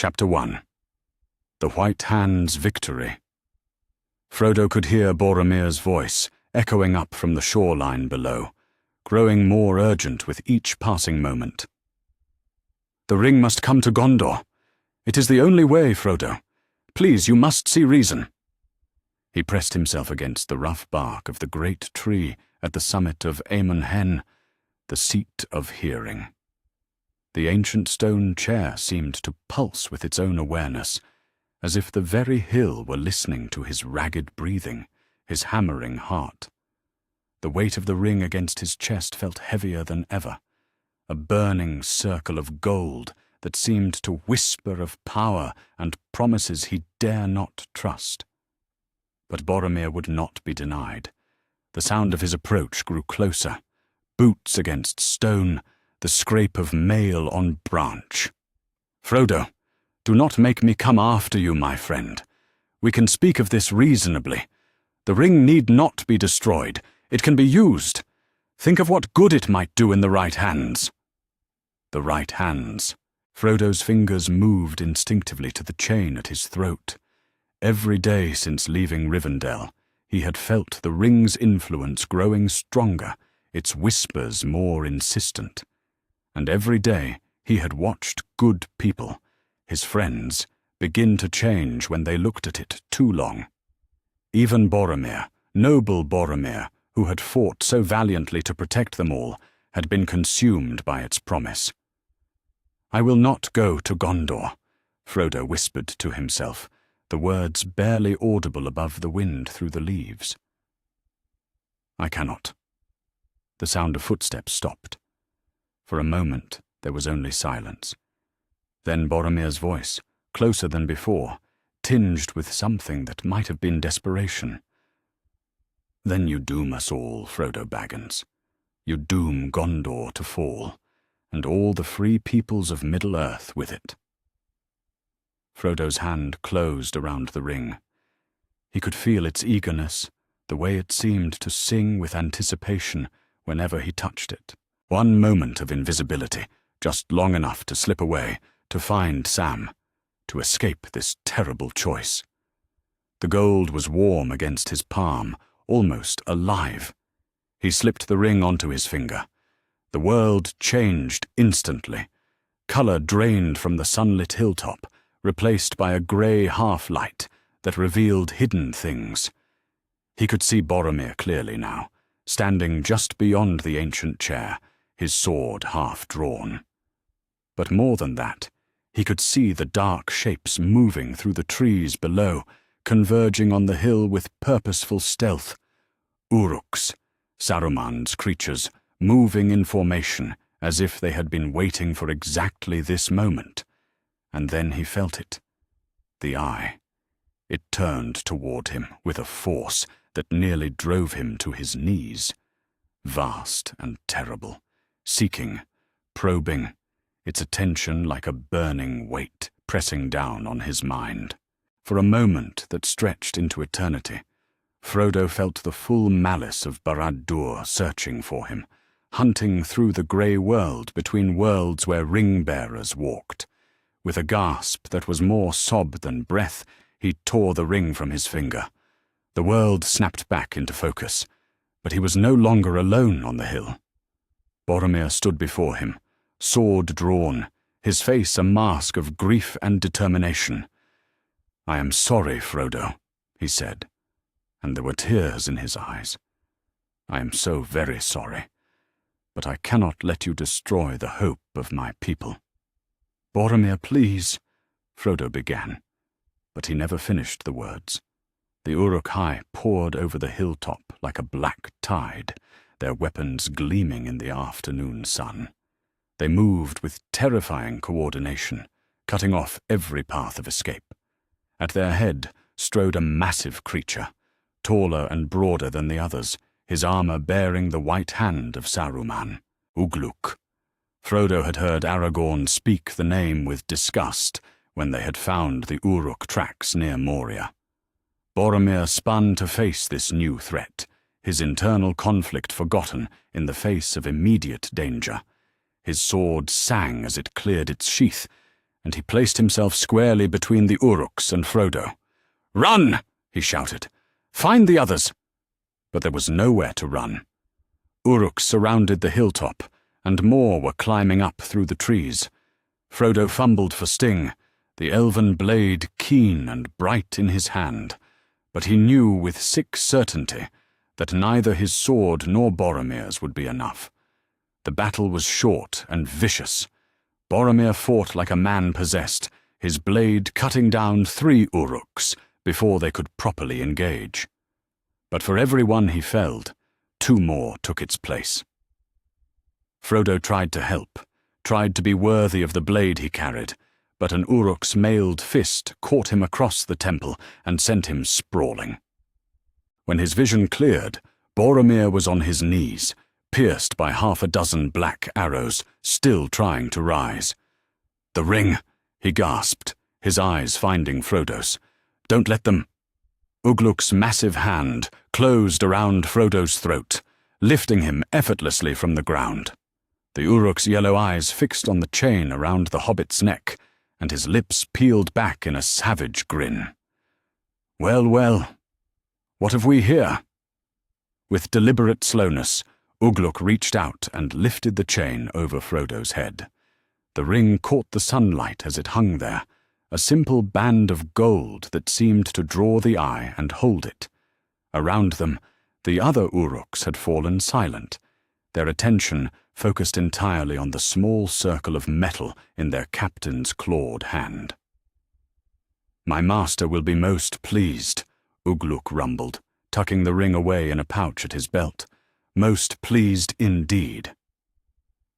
Chapter 1. The White Hand's Victory. Frodo could hear Boromir's voice echoing up from the shoreline below, growing more urgent with each passing moment. "The ring must come to Gondor. It is the only way, Frodo. Please, you must see reason." He pressed himself against the rough bark of the great tree at the summit of Amon Hen, the seat of hearing. The ancient stone chair seemed to pulse with its own awareness, as if the very hill were listening to his ragged breathing, his hammering heart. The weight of the ring against his chest felt heavier than ever, a burning circle of gold that seemed to whisper of power and promises he dare not trust. But Boromir would not be denied. The sound of his approach grew closer, boots against stone, the scrape of mail on branch. "Frodo, do not make me come after you, my friend. We can speak of this reasonably. The ring need not be destroyed. It can be used. Think of what good it might do in the right hands." The right hands. Frodo's fingers moved instinctively to the chain at his throat. Every day since leaving Rivendell, he had felt the ring's influence growing stronger, its whispers more insistent. And every day he had watched good people, his friends, begin to change when they looked at it too long. Even Boromir, noble Boromir, who had fought so valiantly to protect them all, had been consumed by its promise. "I will not go to Gondor," Frodo whispered to himself, the words barely audible above the wind through the leaves. "I cannot." The sound of footsteps stopped. For a moment there was only silence. Then Boromir's voice, closer than before, tinged with something that might have been desperation. "Then you doom us all, Frodo Baggins. You doom Gondor to fall, and all the free peoples of Middle-earth with it." Frodo's hand closed around the ring. He could feel its eagerness, the way it seemed to sing with anticipation whenever he touched it. One moment of invisibility, just long enough to slip away, to find Sam, to escape this terrible choice. The gold was warm against his palm, almost alive. He slipped the ring onto his finger. The world changed instantly. Color drained from the sunlit hilltop, replaced by a grey half-light that revealed hidden things. He could see Boromir clearly now, standing just beyond the ancient chair, his sword half drawn. But more than that, he could see the dark shapes moving through the trees below, converging on the hill with purposeful stealth. Uruks, Saruman's creatures, moving in formation as if they had been waiting for exactly this moment. And then he felt it. The eye. It turned toward him with a force that nearly drove him to his knees. Vast and terrible, seeking, probing, its attention like a burning weight pressing down on his mind. For a moment that stretched into eternity, Frodo felt the full malice of Barad-dûr searching for him, hunting through the grey world between worlds where ring-bearers walked. With a gasp that was more sob than breath, he tore the ring from his finger. The world snapped back into focus, but he was no longer alone on the hill. Boromir stood before him, sword drawn, his face a mask of grief and determination. "I am sorry, Frodo," he said, and there were tears in his eyes. "I am so very sorry, but I cannot let you destroy the hope of my people." "Boromir, please," Frodo began, but he never finished the words. The Uruk-hai poured over the hilltop like a black tide, their weapons gleaming in the afternoon sun. They moved with terrifying coordination, cutting off every path of escape. At their head strode a massive creature, taller and broader than the others, his armor bearing the white hand of Saruman, Ugluk. Frodo had heard Aragorn speak the name with disgust when they had found the Uruk tracks near Moria. Boromir spun to face this new threat, his internal conflict forgotten in the face of immediate danger. His sword sang as it cleared its sheath, and he placed himself squarely between the Uruks and Frodo. "Run!" he shouted. "Find the others!" But there was nowhere to run. Uruks surrounded the hilltop, and more were climbing up through the trees. Frodo fumbled for Sting, the elven blade keen and bright in his hand, but he knew with sick certainty that neither his sword nor Boromir's would be enough. The battle was short and vicious. Boromir fought like a man possessed, his blade cutting down 3 Uruks before they could properly engage. But for every one he felled, 2 more took its place. Frodo tried to help, tried to be worthy of the blade he carried, but an Uruk's mailed fist caught him across the temple and sent him sprawling. When his vision cleared, Boromir was on his knees, pierced by 6 black arrows, still trying to rise. "The ring," he gasped, his eyes finding Frodo's. "Don't let them—" Ugluk's massive hand closed around Frodo's throat, lifting him effortlessly from the ground. The Uruk's yellow eyes fixed on the chain around the hobbit's neck, and his lips peeled back in a savage grin. "Well, well, what have we here?" With deliberate slowness, Ugluk reached out and lifted the chain over Frodo's head. The ring caught the sunlight as it hung there, a simple band of gold that seemed to draw the eye and hold it. Around them, the other Uruks had fallen silent, their attention focused entirely on the small circle of metal in their captain's clawed hand. "My master will be most pleased," Ugluk rumbled, tucking the ring away in a pouch at his belt. "Most pleased indeed."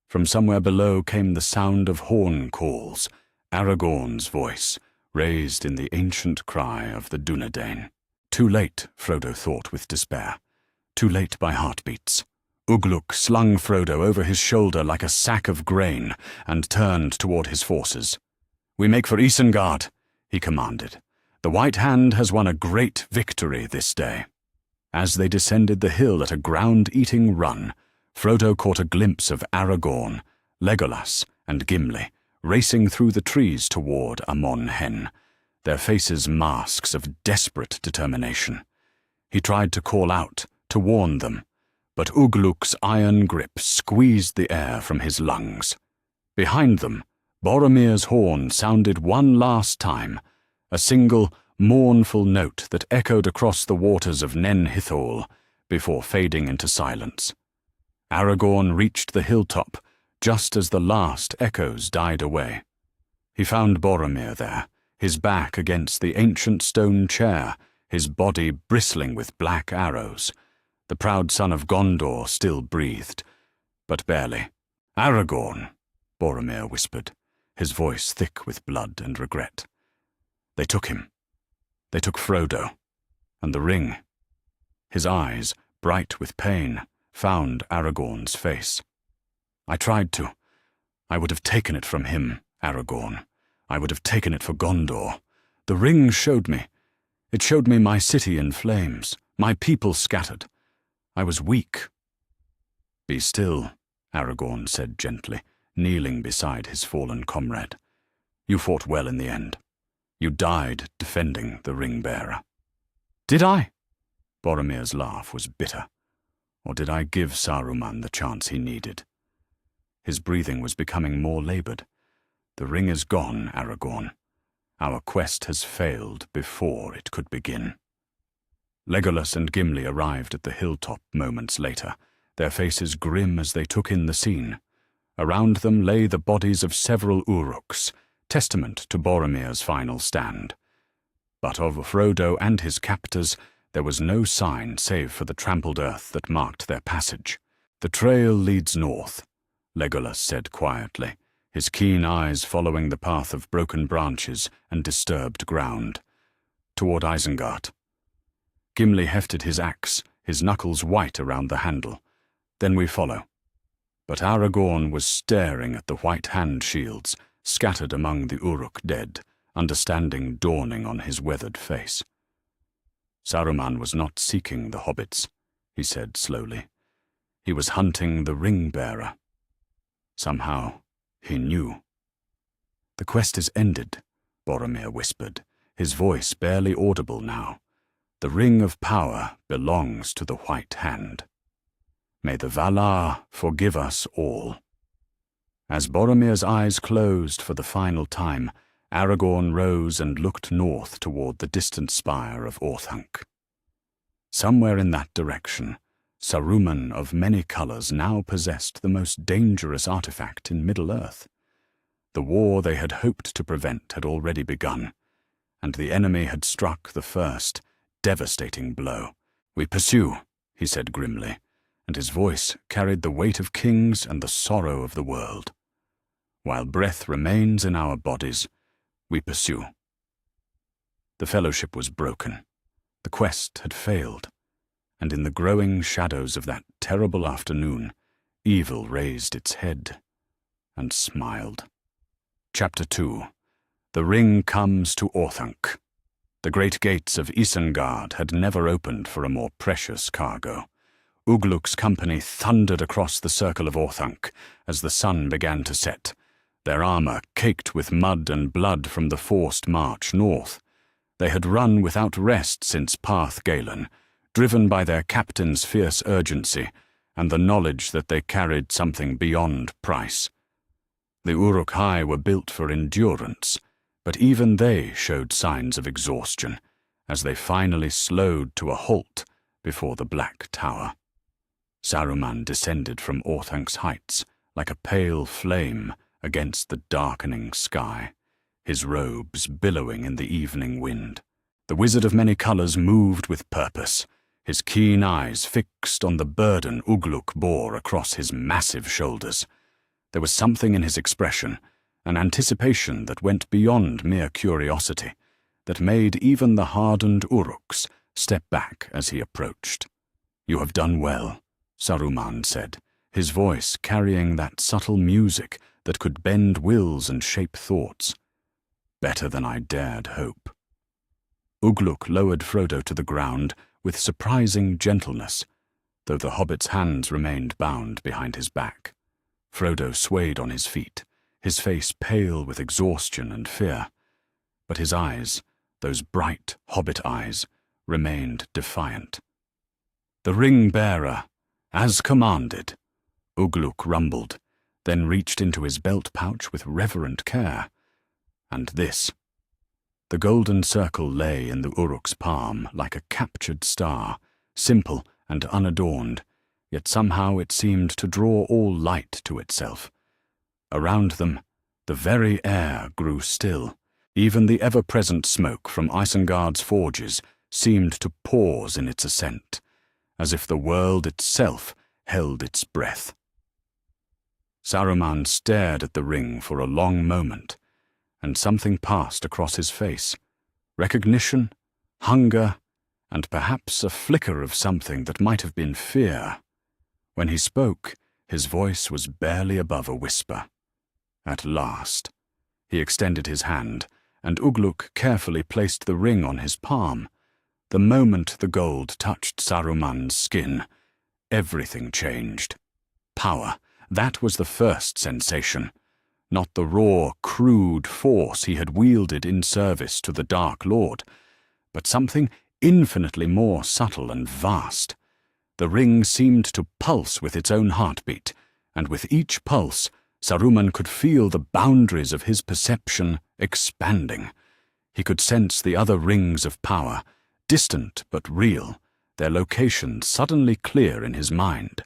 From somewhere below came the sound of horn calls, Aragorn's voice, raised in the ancient cry of the Dunedain. Too late, Frodo thought with despair. Too late by heartbeats. Ugluk slung Frodo over his shoulder like a sack of grain and turned toward his forces. "We make for Isengard," he commanded. "The White Hand has won a great victory this day." As they descended the hill at a ground-eating run, Frodo caught a glimpse of Aragorn, Legolas, and Gimli, racing through the trees toward Amon Hen, their faces masks of desperate determination. He tried to call out, to warn them, but Ugluk's iron grip squeezed the air from his lungs. Behind them, Boromir's horn sounded one last time, a single, mournful note that echoed across the waters of Nen Hithol before fading into silence. Aragorn reached the hilltop just as the last echoes died away. He found Boromir there, his back against the ancient stone chair, his body bristling with black arrows. The proud son of Gondor still breathed, but barely. "Aragorn," Boromir whispered, his voice thick with blood and regret. "They took him. They took Frodo, and the ring." His eyes, bright with pain, found Aragorn's face. "I tried to. I would have taken it from him, Aragorn. I would have taken it for Gondor. The ring showed me. It showed me my city in flames, my people scattered. I was weak." "Be still," Aragorn said gently, kneeling beside his fallen comrade. "You fought well in the end. You died defending the ring-bearer." "Did I?" Boromir's laugh was bitter. "Or did I give Saruman the chance he needed?" His breathing was becoming more labored. "The ring is gone, Aragorn. Our quest has failed before it could begin." Legolas and Gimli arrived at the hilltop moments later, their faces grim as they took in the scene. Around them lay the bodies of several Uruks, testament to Boromir's final stand. But of Frodo and his captors there was no sign save for the trampled earth that marked their passage. "The trail leads north," Legolas said quietly, his keen eyes following the path of broken branches and disturbed ground. "Toward Isengard." Gimli hefted his axe, his knuckles white around the handle. "Then we follow." But Aragorn was staring at the white hand shields scattered among the Uruk dead, understanding dawning on his weathered face. "Saruman was not seeking the hobbits," he said slowly. "He was hunting the ring-bearer. Somehow, he knew." "The quest is ended," Boromir whispered, his voice barely audible now. "The ring of power belongs to the White Hand. May the Valar forgive us all." As Boromir's eyes closed for the final time, Aragorn rose and looked north toward the distant spire of Orthanc. Somewhere in that direction, Saruman of many colors now possessed the most dangerous artifact in Middle-earth. The war they had hoped to prevent had already begun, and the enemy had struck the first, devastating blow. "We pursue," he said grimly, and his voice carried the weight of kings and the sorrow of the world. "While breath remains in our bodies, we pursue." The fellowship was broken. The quest had failed, and in the growing shadows of that terrible afternoon, evil raised its head and smiled. Chapter 2. The Ring Comes to Orthanc. The great gates of Isengard had never opened for a more precious cargo. Ugluk's company thundered across the circle of Orthanc as the sun began to set, their armor caked with mud and blood from the forced march north. They had run without rest since Path Galen, driven by their captain's fierce urgency and the knowledge that they carried something beyond price. The Uruk-hai were built for endurance, but even they showed signs of exhaustion as they finally slowed to a halt before the Black Tower. Saruman descended from Orthanc's heights like a pale flame against the darkening sky, his robes billowing in the evening wind. The Wizard of Many Colors moved with purpose, his keen eyes fixed on the burden Ugluk bore across his massive shoulders. There was something in his expression, an anticipation that went beyond mere curiosity, that made even the hardened Uruks step back as he approached. "You have done well," Saruman said, his voice carrying that subtle music that could bend wills and shape thoughts. "Better than I dared hope." Ugluk lowered Frodo to the ground with surprising gentleness, though the hobbit's hands remained bound behind his back. Frodo swayed on his feet, his face pale with exhaustion and fear, but his eyes, those bright hobbit eyes, remained defiant. "The ring-bearer, as commanded," Ugluk rumbled, then reached into his belt pouch with reverent care. "And this." The golden circle lay in the Uruk's palm like a captured star, simple and unadorned, yet somehow it seemed to draw all light to itself. Around them, the very air grew still. Even the ever-present smoke from Isengard's forges seemed to pause in its ascent, as if the world itself held its breath. Saruman stared at the ring for a long moment, and something passed across his face. Recognition, hunger, and perhaps a flicker of something that might have been fear. When he spoke, his voice was barely above a whisper. At last. He extended his hand, and Ugluk carefully placed the ring on his palm. The moment the gold touched Saruman's skin, everything changed. Power, that was the first sensation. Not the raw, crude force he had wielded in service to the Dark Lord, but something infinitely more subtle and vast. The ring seemed to pulse with its own heartbeat, and with each pulse, Saruman could feel the boundaries of his perception expanding. He could sense the other rings of power, distant but real, their location suddenly clear in his mind.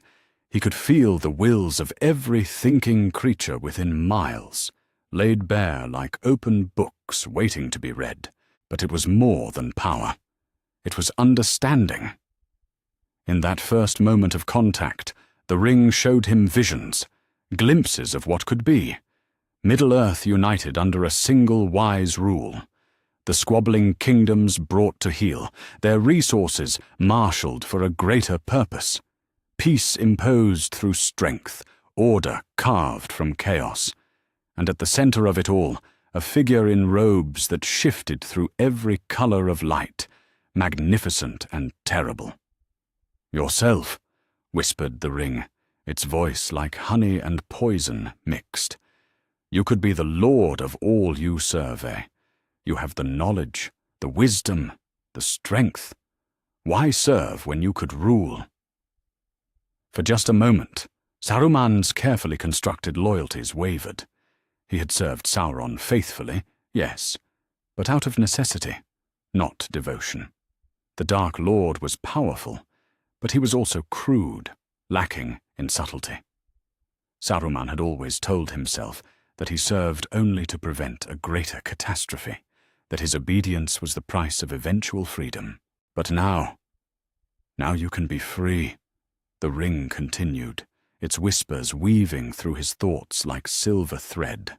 He could feel the wills of every thinking creature within miles, laid bare like open books waiting to be read. But it was more than power. It was understanding. In that first moment of contact, the ring showed him visions, glimpses of what could be. Middle-earth united under a single wise rule. The squabbling kingdoms brought to heel, their resources marshaled for a greater purpose. Peace imposed through strength, order carved from chaos. And at the center of it all, a figure in robes that shifted through every color of light, magnificent and terrible. "Yourself," whispered the ring, its voice like honey and poison mixed. You could be the lord of all you survey. You have the knowledge, the wisdom, the strength. Why serve when you could rule? For just a moment, Saruman's carefully constructed loyalties wavered. He had served Sauron faithfully, yes, but out of necessity, not devotion. The Dark Lord was powerful, but he was also crude, lacking in subtlety. Saruman had always told himself that he served only to prevent a greater catastrophe, that his obedience was the price of eventual freedom. But now you can be free, the ring continued, its whispers weaving through his thoughts like silver thread.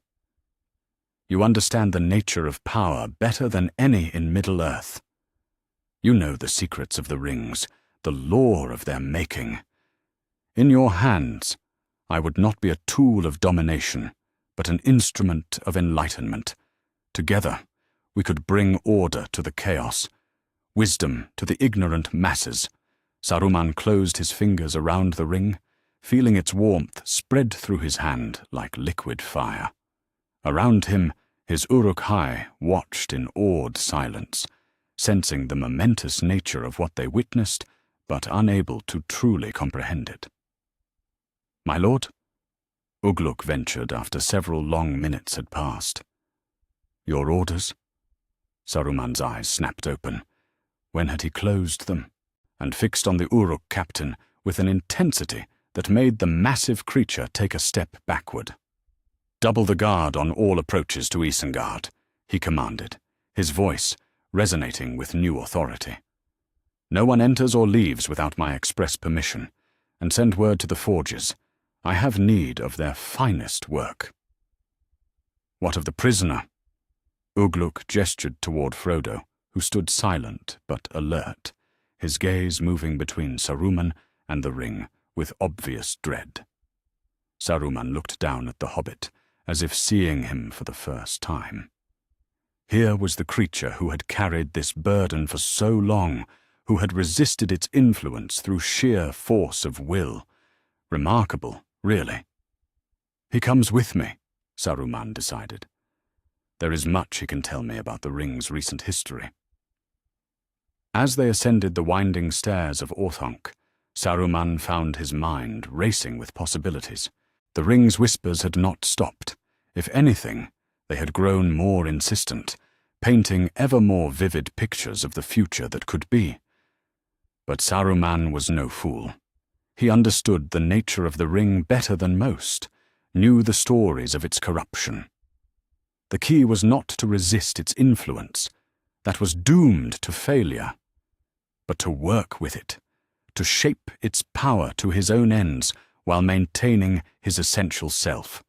You understand the nature of power better than any in Middle-earth. You know the secrets of the rings, the lore of their making. In your hands, I would not be a tool of domination, but an instrument of enlightenment. Together, we could bring order to the chaos, wisdom to the ignorant masses. Saruman closed his fingers around the ring, feeling its warmth spread through his hand like liquid fire. Around him, his Uruk-hai watched in awed silence, sensing the momentous nature of what they witnessed, but unable to truly comprehend it. "My lord?" Ugluk ventured after several long minutes had passed. "Your orders?" Saruman's eyes snapped open. When had he closed them? And fixed on the Uruk captain with an intensity that made the massive creature take a step backward. "Double the guard on all approaches to Isengard," he commanded, his voice resonating with new authority. "No one enters or leaves without my express permission, and send word to the forges. I have need of their finest work." "What of the prisoner?" Ugluk gestured toward Frodo, who stood silent but alert, his gaze moving between Saruman and the ring with obvious dread. Saruman looked down at the hobbit, as if seeing him for the first time. Here was the creature who had carried this burden for so long, who had resisted its influence through sheer force of will. Remarkable, really. "He comes with me," Saruman decided. "There is much he can tell me about the ring's recent history." As they ascended the winding stairs of Orthanc, Saruman found his mind racing with possibilities. The ring's whispers had not stopped. If anything, they had grown more insistent, painting ever more vivid pictures of the future that could be. But Saruman was no fool. He understood the nature of the ring better than most, knew the stories of its corruption. The key was not to resist its influence. That was doomed to failure. But to work with it, to shape its power to his own ends while maintaining his essential self.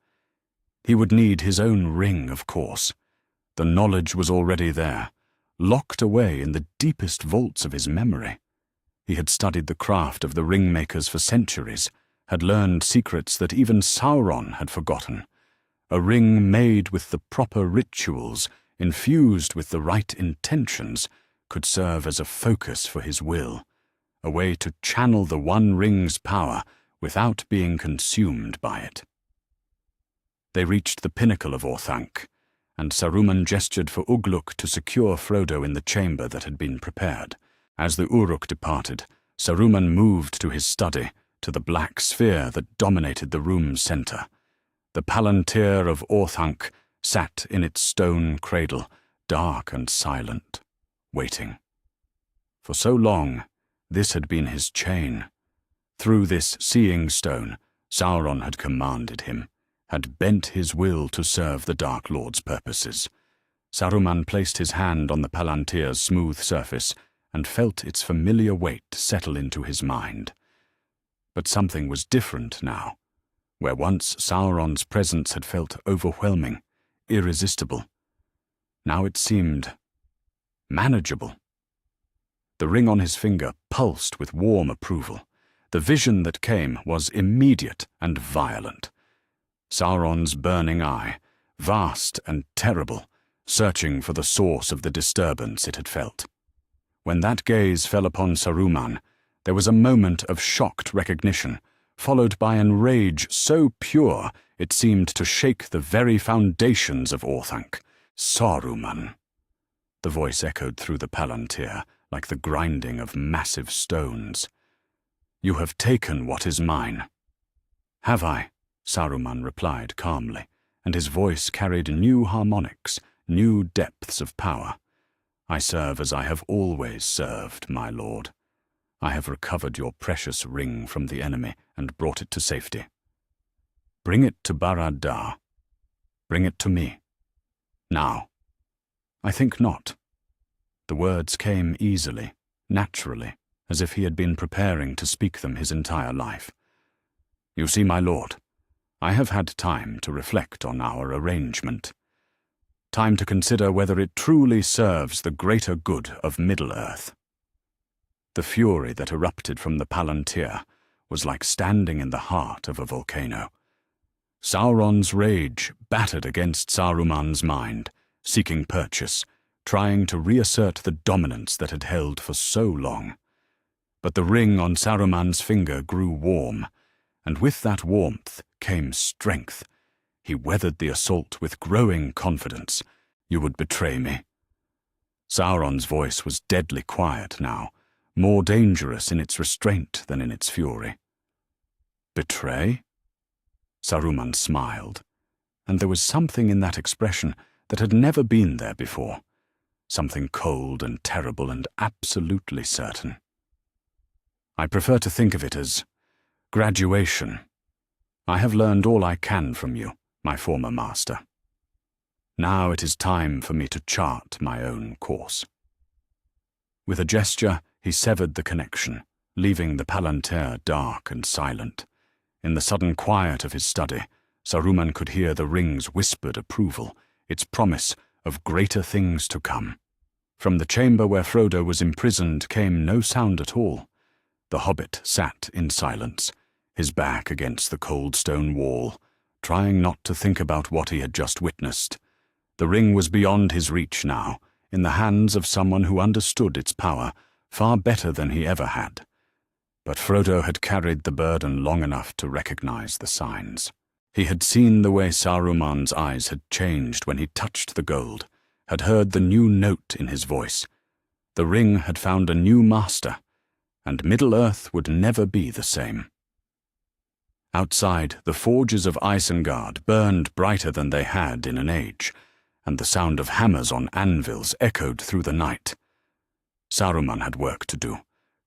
He would need his own ring, of course. The knowledge was already there, locked away in the deepest vaults of his memory. He had studied the craft of the ring-makers for centuries, had learned secrets that even Sauron had forgotten. A ring made with the proper rituals, infused with the right intentions, could serve as a focus for his will, a way to channel the One Ring's power without being consumed by it. They reached the pinnacle of Orthanc, and Saruman gestured for Ugluk to secure Frodo in the chamber that had been prepared. As the Uruk departed, Saruman moved to his study, to the black sphere that dominated the room's center. The Palantir of Orthanc sat in its stone cradle, dark and silent, waiting. For so long, this had been his chain. Through this seeing stone, Sauron had commanded him, had bent his will to serve the Dark Lord's purposes. Saruman placed his hand on the Palantir's smooth surface and felt its familiar weight settle into his mind. But something was different now. Where once Sauron's presence had felt overwhelming, irresistible, now it seemed manageable. The ring on his finger pulsed with warm approval. The vision that came was immediate and violent. Sauron's burning eye, vast and terrible, searching for the source of the disturbance it had felt. When that gaze fell upon Saruman, there was a moment of shocked recognition, followed by an rage so pure It seemed to shake the very foundations of Orthanc. Saruman. The voice echoed through the palantir like the grinding of massive stones. You have taken what is mine. Have I? Saruman replied calmly, and his voice carried new harmonics, new depths of power. I serve as I have always served, my lord. I have recovered your precious ring from the enemy and brought it to safety. Bring it to Barad-dûr. Bring it to me. Now. I think not. The words came easily, naturally, as if he had been preparing to speak them his entire life. You see, my lord, I have had time to reflect on our arrangement. Time to consider whether it truly serves the greater good of Middle-earth. The fury that erupted from the palantir was like standing in the heart of a volcano. Sauron's rage battered against Saruman's mind, seeking purchase, trying to reassert the dominance that had held for so long. But the ring on Saruman's finger grew warm, and with that warmth came strength. He weathered the assault with growing confidence. You would betray me. Sauron's voice was deadly quiet now, more dangerous in its restraint than in its fury. Betray? Saruman smiled, and there was something in that expression that had never been there before, something cold and terrible and absolutely certain. I prefer to think of it as graduation. I have learned all I can from you, my former master. Now it is time for me to chart my own course. With a gesture, he severed the connection, leaving the palantir dark and silent. In the sudden quiet of his study, Saruman could hear the ring's whispered approval, its promise of greater things to come. From the chamber where Frodo was imprisoned came no sound at all. The hobbit sat in silence, his back against the cold stone wall, trying not to think about what he had just witnessed. The ring was beyond his reach now, in the hands of someone who understood its power far better than he ever had. But Frodo had carried the burden long enough to recognize the signs. He had seen the way Saruman's eyes had changed when he touched the gold, had heard the new note in his voice. The ring had found a new master, and Middle-earth would never be the same. Outside, the forges of Isengard burned brighter than they had in an age, and the sound of hammers on anvils echoed through the night. Saruman had work to do,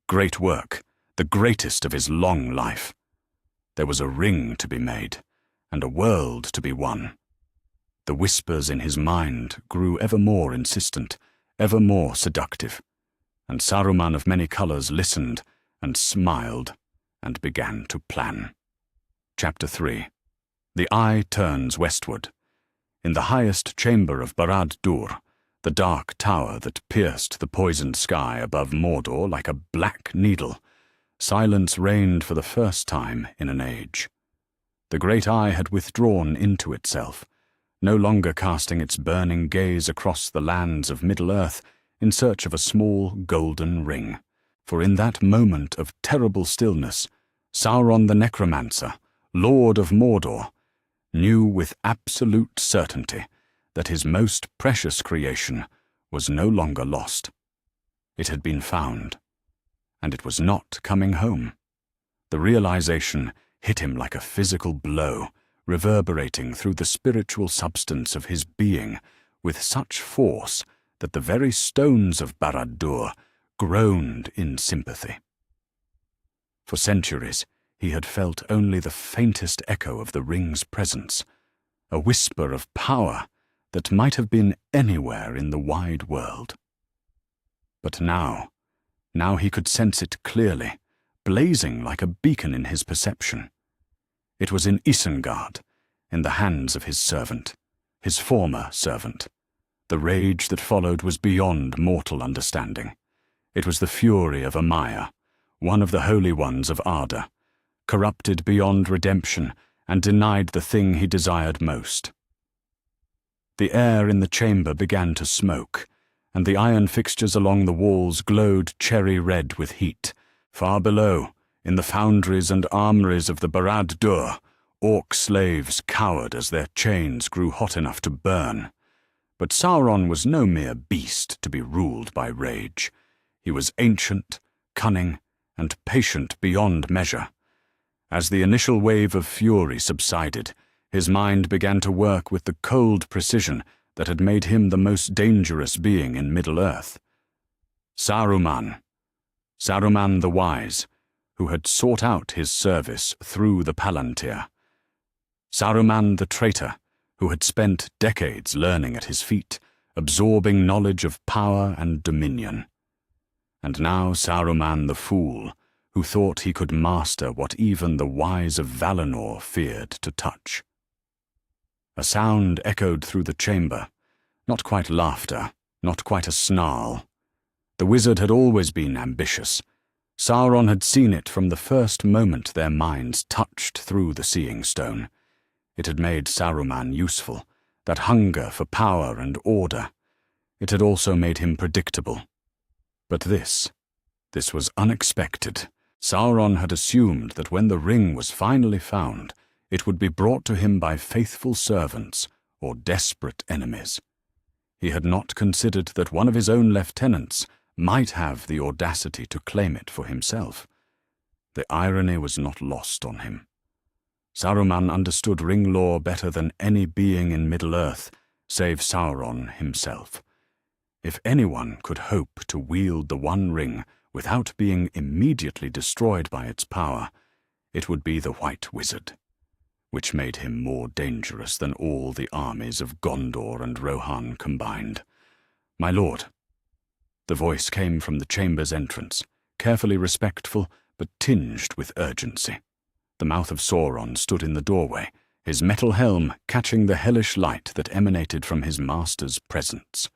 great work, the greatest of his long life. There was a ring to be made, and a world to be won. The whispers in his mind grew ever more insistent, ever more seductive, and Saruman of many colors listened and smiled and began to plan. Chapter 3. The eye turns westward. In the highest chamber of Barad-dûr, the dark tower that pierced the poisoned sky above Mordor like a black needle, silence reigned for the first time in an age. The great eye had withdrawn into itself, no longer casting its burning gaze across the lands of Middle-earth in search of a small golden ring. For in that moment of terrible stillness, Sauron the Necromancer, Lord of Mordor, knew with absolute certainty that his most precious creation was no longer lost. It had been found, and it was not coming home. The realization hit him like a physical blow, reverberating through the spiritual substance of his being with such force that the very stones of Barad-dûr groaned in sympathy. For centuries, he had felt only the faintest echo of the ring's presence, a whisper of power that might have been anywhere in the wide world. But now he could sense it clearly, blazing like a beacon in his perception. It was in Isengard, in the hands of his servant, his former servant. The rage that followed was beyond mortal understanding. It was the fury of Amaya, one of the Holy Ones of Arda, corrupted beyond redemption and denied the thing he desired most. The air in the chamber began to smoke, and the iron fixtures along the walls glowed cherry red with heat. Far below, in the foundries and armories of the Barad-dûr, Orc slaves cowered as their chains grew hot enough to burn. But Sauron was no mere beast to be ruled by rage. He was ancient, cunning, and patient beyond measure. As the initial wave of fury subsided, his mind began to work with the cold precision that had made him the most dangerous being in Middle-earth. Saruman the Wise, who had sought out his service through the Palantir. Saruman the Traitor, who had spent decades learning at his feet, absorbing knowledge of power and dominion. And now Saruman the Fool, who thought he could master what even the wise of Valinor feared to touch. A sound echoed through the chamber, not quite laughter, not quite a snarl. The wizard had always been ambitious. Sauron had seen it from the first moment their minds touched through the Seeing Stone. It had made Saruman useful, that hunger for power and order. It had also made him predictable. But this was unexpected. Sauron had assumed that when the ring was finally found, it would be brought to him by faithful servants or desperate enemies. He had not considered that one of his own lieutenants might have the audacity to claim it for himself. The irony was not lost on him. Saruman understood ring lore better than any being in Middle-earth, save Sauron himself. If anyone could hope to wield the One Ring without being immediately destroyed by its power, it would be the White Wizard, which made him more dangerous than all the armies of Gondor and Rohan combined. "My lord." The voice came from the chamber's entrance, carefully respectful but tinged with urgency. The mouth of Sauron stood in the doorway, his metal helm catching the hellish light that emanated from his master's presence.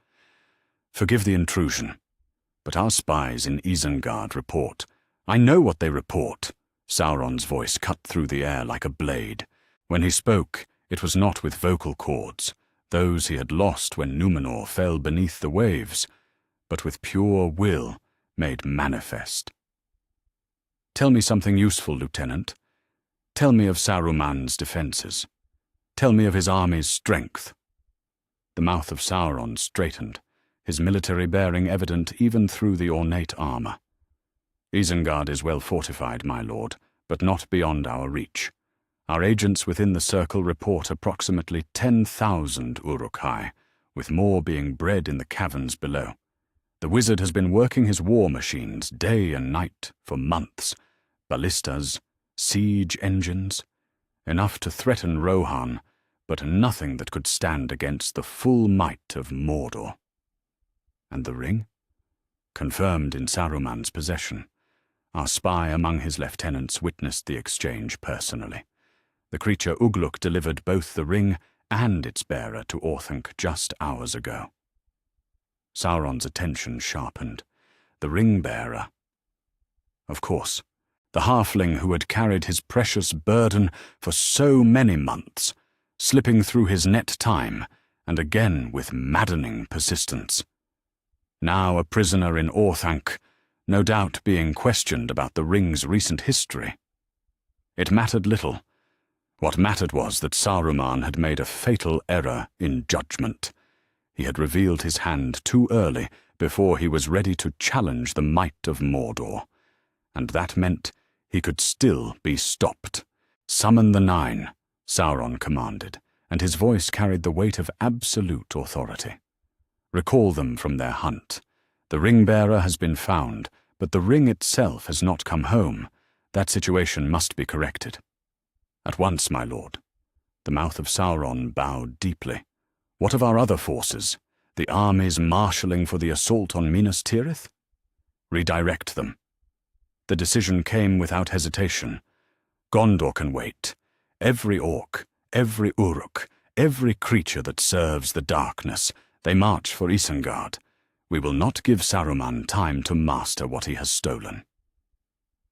"Forgive the intrusion, but our spies in Isengard report." "I know what they report." Sauron's voice cut through the air like a blade. When he spoke, it was not with vocal cords, those he had lost when Númenor fell beneath the waves, but with pure will made manifest. "Tell me something useful, Lieutenant. Tell me of Saruman's defenses. Tell me of his army's strength." The mouth of Sauron straightened, his military bearing evident even through the ornate armor. "Isengard is well fortified, my lord, but not beyond our reach. Our agents within the circle report approximately 10,000 Uruk-hai, with more being bred in the caverns below. The wizard has been working his war machines day and night for months. Ballistas, siege engines, enough to threaten Rohan, but nothing that could stand against the full might of Mordor." "And the ring?" "Confirmed in Saruman's possession. Our spy among his lieutenants witnessed the exchange personally. The creature Ugluk delivered both the ring and its bearer to Orthanc just hours ago." Sauron's attention sharpened. The ring-bearer. Of course, the halfling who had carried his precious burden for so many months, slipping through his net time, and again with maddening persistence. Now a prisoner in Orthanc, no doubt being questioned about the ring's recent history. It mattered little. What mattered was that Saruman had made a fatal error in judgment. He had revealed his hand too early before he was ready to challenge the might of Mordor. And that meant he could still be stopped. "Summon the Nine," Sauron commanded, and his voice carried the weight of absolute authority. "Recall them from their hunt. The ring-bearer has been found, but the ring itself has not come home. That situation must be corrected." "At once, my lord." The mouth of Sauron bowed deeply. "What of our other forces? The armies marshalling for the assault on Minas Tirith?" "Redirect them." The decision came without hesitation. "Gondor can wait. Every orc, every Uruk, every creature that serves the darkness, they march for Isengard. We will not give Saruman time to master what he has stolen."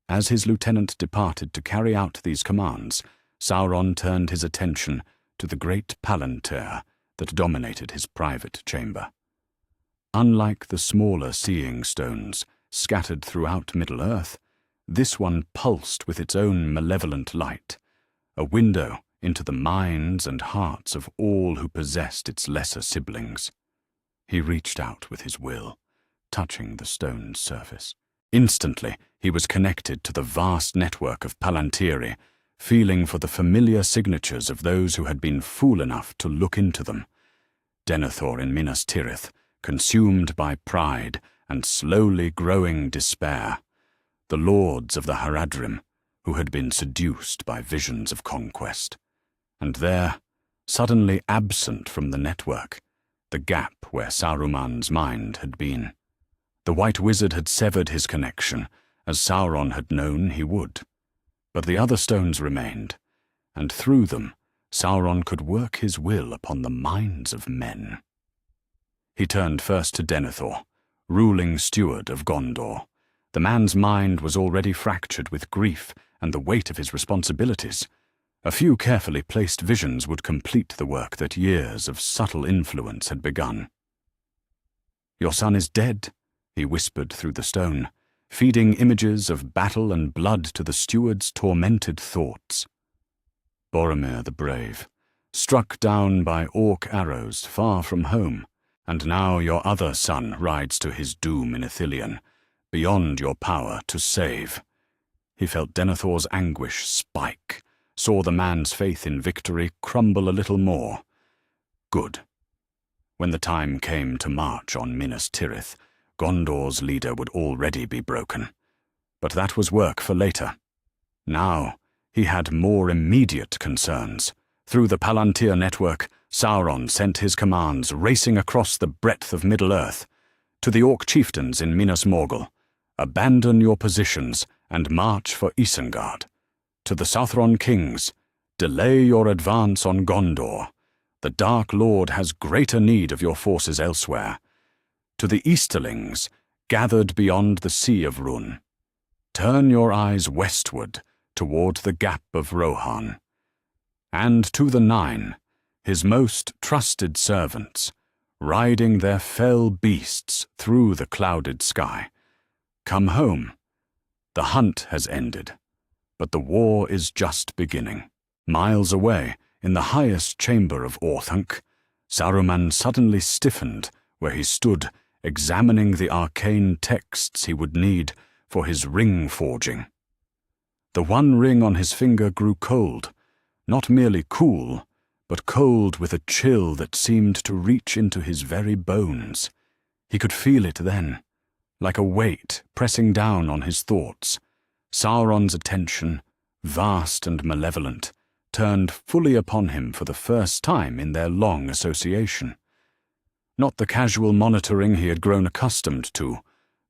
As his lieutenant departed to carry out these commands, Sauron turned his attention to the great Palantir that dominated his private chamber. Unlike the smaller Seeing Stones scattered throughout Middle-earth, this one pulsed with its own malevolent light, a window into the minds and hearts of all who possessed its lesser siblings. He reached out with his will, touching the stone's surface. Instantly, he was connected to the vast network of Palantiri, feeling for the familiar signatures of those who had been fool enough to look into them. Denethor in Minas Tirith, consumed by pride and slowly growing despair. The lords of the Haradrim, who had been seduced by visions of conquest. And there, suddenly absent from the network, the gap where Saruman's mind had been. The White Wizard had severed his connection, as Sauron had known he would. But the other stones remained, and through them, Sauron could work his will upon the minds of men. He turned first to Denethor, ruling steward of Gondor. The man's mind was already fractured with grief and the weight of his responsibilities. A few carefully placed visions would complete the work that years of subtle influence had begun. "Your son is dead," he whispered through the stone, feeding images of battle and blood to the steward's tormented thoughts. Boromir the Brave, struck down by orc arrows far from home, and now your other son rides to his doom in Ithilien, beyond your power to save. He felt Denethor's anguish spike, saw the man's faith in victory crumble a little more. Good. When the time came to march on Minas Tirith, Gondor's leader would already be broken. But that was work for later. Now, he had more immediate concerns. Through the Palantir network, Sauron sent his commands racing across the breadth of Middle-earth. To the orc chieftains in Minas Morgul, abandon your positions and march for Isengard. To the Southron kings, delay your advance on Gondor. The Dark Lord has greater need of your forces elsewhere. To the Easterlings, gathered beyond the Sea of Rhun, turn your eyes westward toward the Gap of Rohan. And to the Nine, his most trusted servants, riding their fell beasts through the clouded sky. Come home. The hunt has ended, but the war is just beginning. Miles away, in the highest chamber of Orthanc, Saruman suddenly stiffened where he stood, examining the arcane texts he would need for his ring forging. The one ring on his finger grew cold, not merely cool, but cold with a chill that seemed to reach into his very bones. He could feel it then, like a weight pressing down on his thoughts. Sauron's attention, vast and malevolent, turned fully upon him for the first time in their long association. Not the casual monitoring he had grown accustomed to,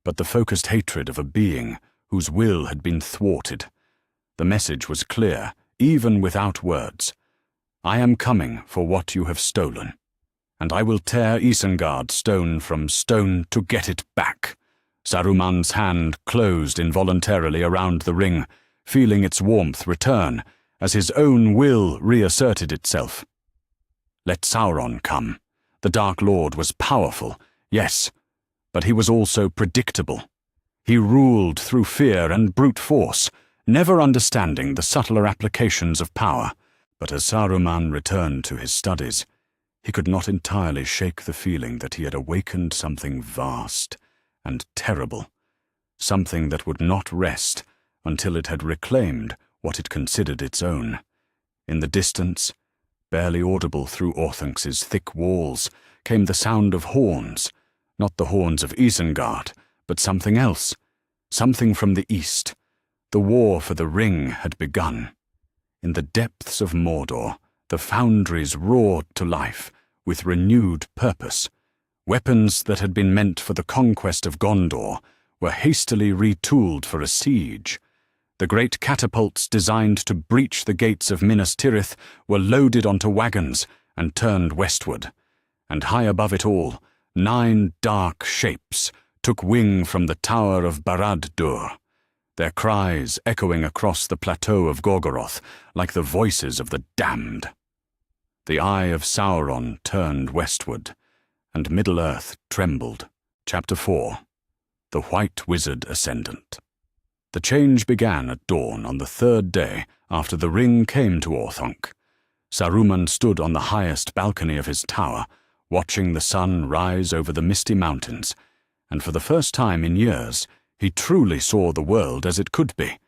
but the focused hatred of a being whose will had been thwarted. The message was clear, even without words. I am coming for what you have stolen, and I will tear Isengard stone from stone to get it back. Saruman's hand closed involuntarily around the ring, feeling its warmth return as his own will reasserted itself. Let Sauron come. The Dark Lord was powerful, yes, but he was also predictable. He ruled through fear and brute force, never understanding the subtler applications of power. But as Saruman returned to his studies, he could not entirely shake the feeling that he had awakened something vast and terrible, something that would not rest until it had reclaimed what it considered its own. In the distance, barely audible through Orthancs's thick walls, came the sound of horns, not the horns of Isengard, but something else, something from the east. The war for the ring had begun. In the depths of Mordor, the foundries roared to life with renewed purpose. Weapons that had been meant for the conquest of Gondor were hastily retooled for a siege. The great catapults designed to breach the gates of Minas Tirith were loaded onto wagons and turned westward. And high above it all, 9 dark shapes took wing from the tower of Barad-dûr, their cries echoing across the plateau of Gorgoroth like the voices of the damned. The eye of Sauron turned westward, and Middle-earth trembled. Chapter 4. The White Wizard Ascendant. The change began at dawn on the third day after the ring came to Orthanc. Saruman stood on the highest balcony of his tower, watching the sun rise over the misty mountains, and for the first time in years he truly saw the world as it could be.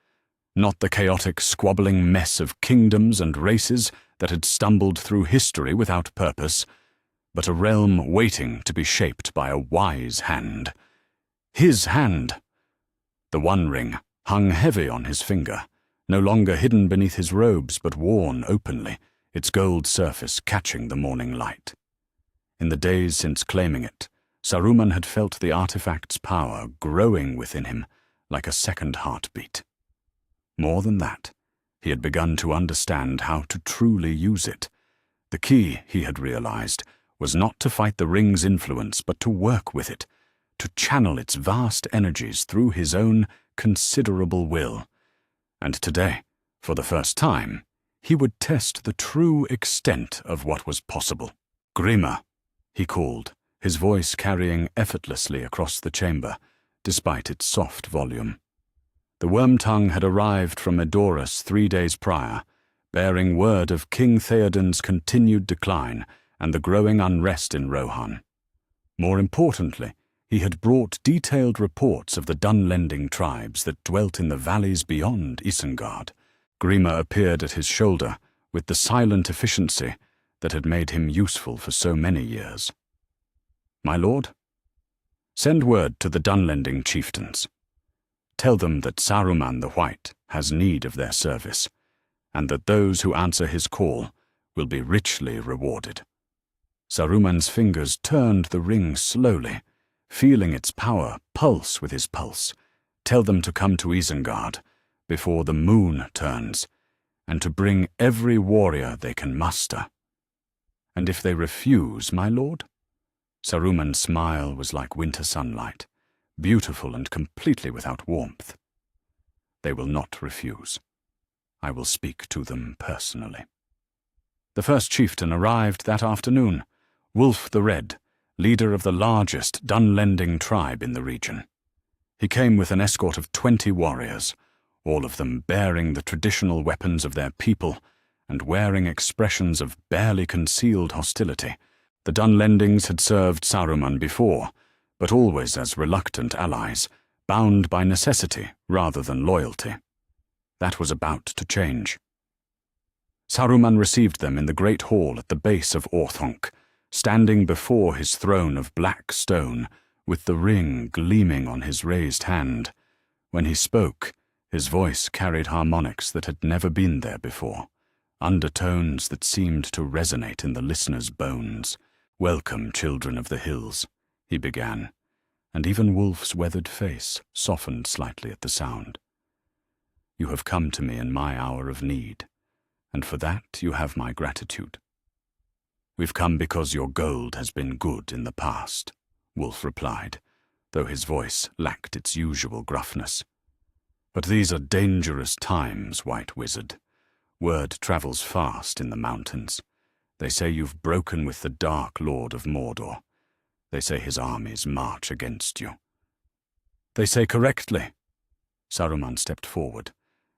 Not the chaotic, squabbling mess of kingdoms and races that had stumbled through history without purpose, but a realm waiting to be shaped by a wise hand. His hand! The One Ring hung heavy on his finger, no longer hidden beneath his robes but worn openly, its gold surface catching the morning light. In the days since claiming it, Saruman had felt the artifact's power growing within him like a second heartbeat. More than that, he had begun to understand how to truly use it. The key, he had realized, was not to fight the ring's influence but to work with it, to channel its vast energies through his own considerable will. And today, for the first time, he would test the true extent of what was possible. "Grima," he called, his voice carrying effortlessly across the chamber, despite its soft volume. The Wormtongue had arrived from Edoras 3 days prior, bearing word of King Theoden's continued decline and the growing unrest in Rohan. More importantly, he had brought detailed reports of the Dunlending tribes that dwelt in the valleys beyond Isengard. Grima appeared at his shoulder with the silent efficiency that had made him useful for so many years. "My lord, send word to the Dunlending chieftains. Tell them that Saruman the White has need of their service, and that those who answer his call will be richly rewarded." Saruman's fingers turned the ring slowly, feeling its power pulse with his pulse. "Tell them to come to Isengard before the moon turns, and to bring every warrior they can muster." "And if they refuse, my lord?" Saruman's smile was like winter sunlight, beautiful and completely without warmth. "They will not refuse. I will speak to them personally." The first chieftain arrived that afternoon, Wulf the Red, leader of the largest Dunlending tribe in the region. He came with an escort of 20 warriors, all of them bearing the traditional weapons of their people and wearing expressions of barely concealed hostility. The Dunlendings had served Saruman before, but always as reluctant allies, bound by necessity rather than loyalty. That was about to change. Saruman received them in the great hall at the base of Orthanc, standing before his throne of black stone, with the ring gleaming on his raised hand. When he spoke, his voice carried harmonics that had never been there before, undertones that seemed to resonate in the listener's bones. "Welcome, children of the hills," he began, and even Wulf's weathered face softened slightly at the sound. "You have come to me in my hour of need, and for that you have my gratitude." "We've come because your gold has been good in the past," Wulf replied, though his voice lacked its usual gruffness. "But these are dangerous times, White Wizard. Word travels fast in the mountains. They say you've broken with the Dark Lord of Mordor. They say his armies march against you." "They say correctly." Saruman stepped forward,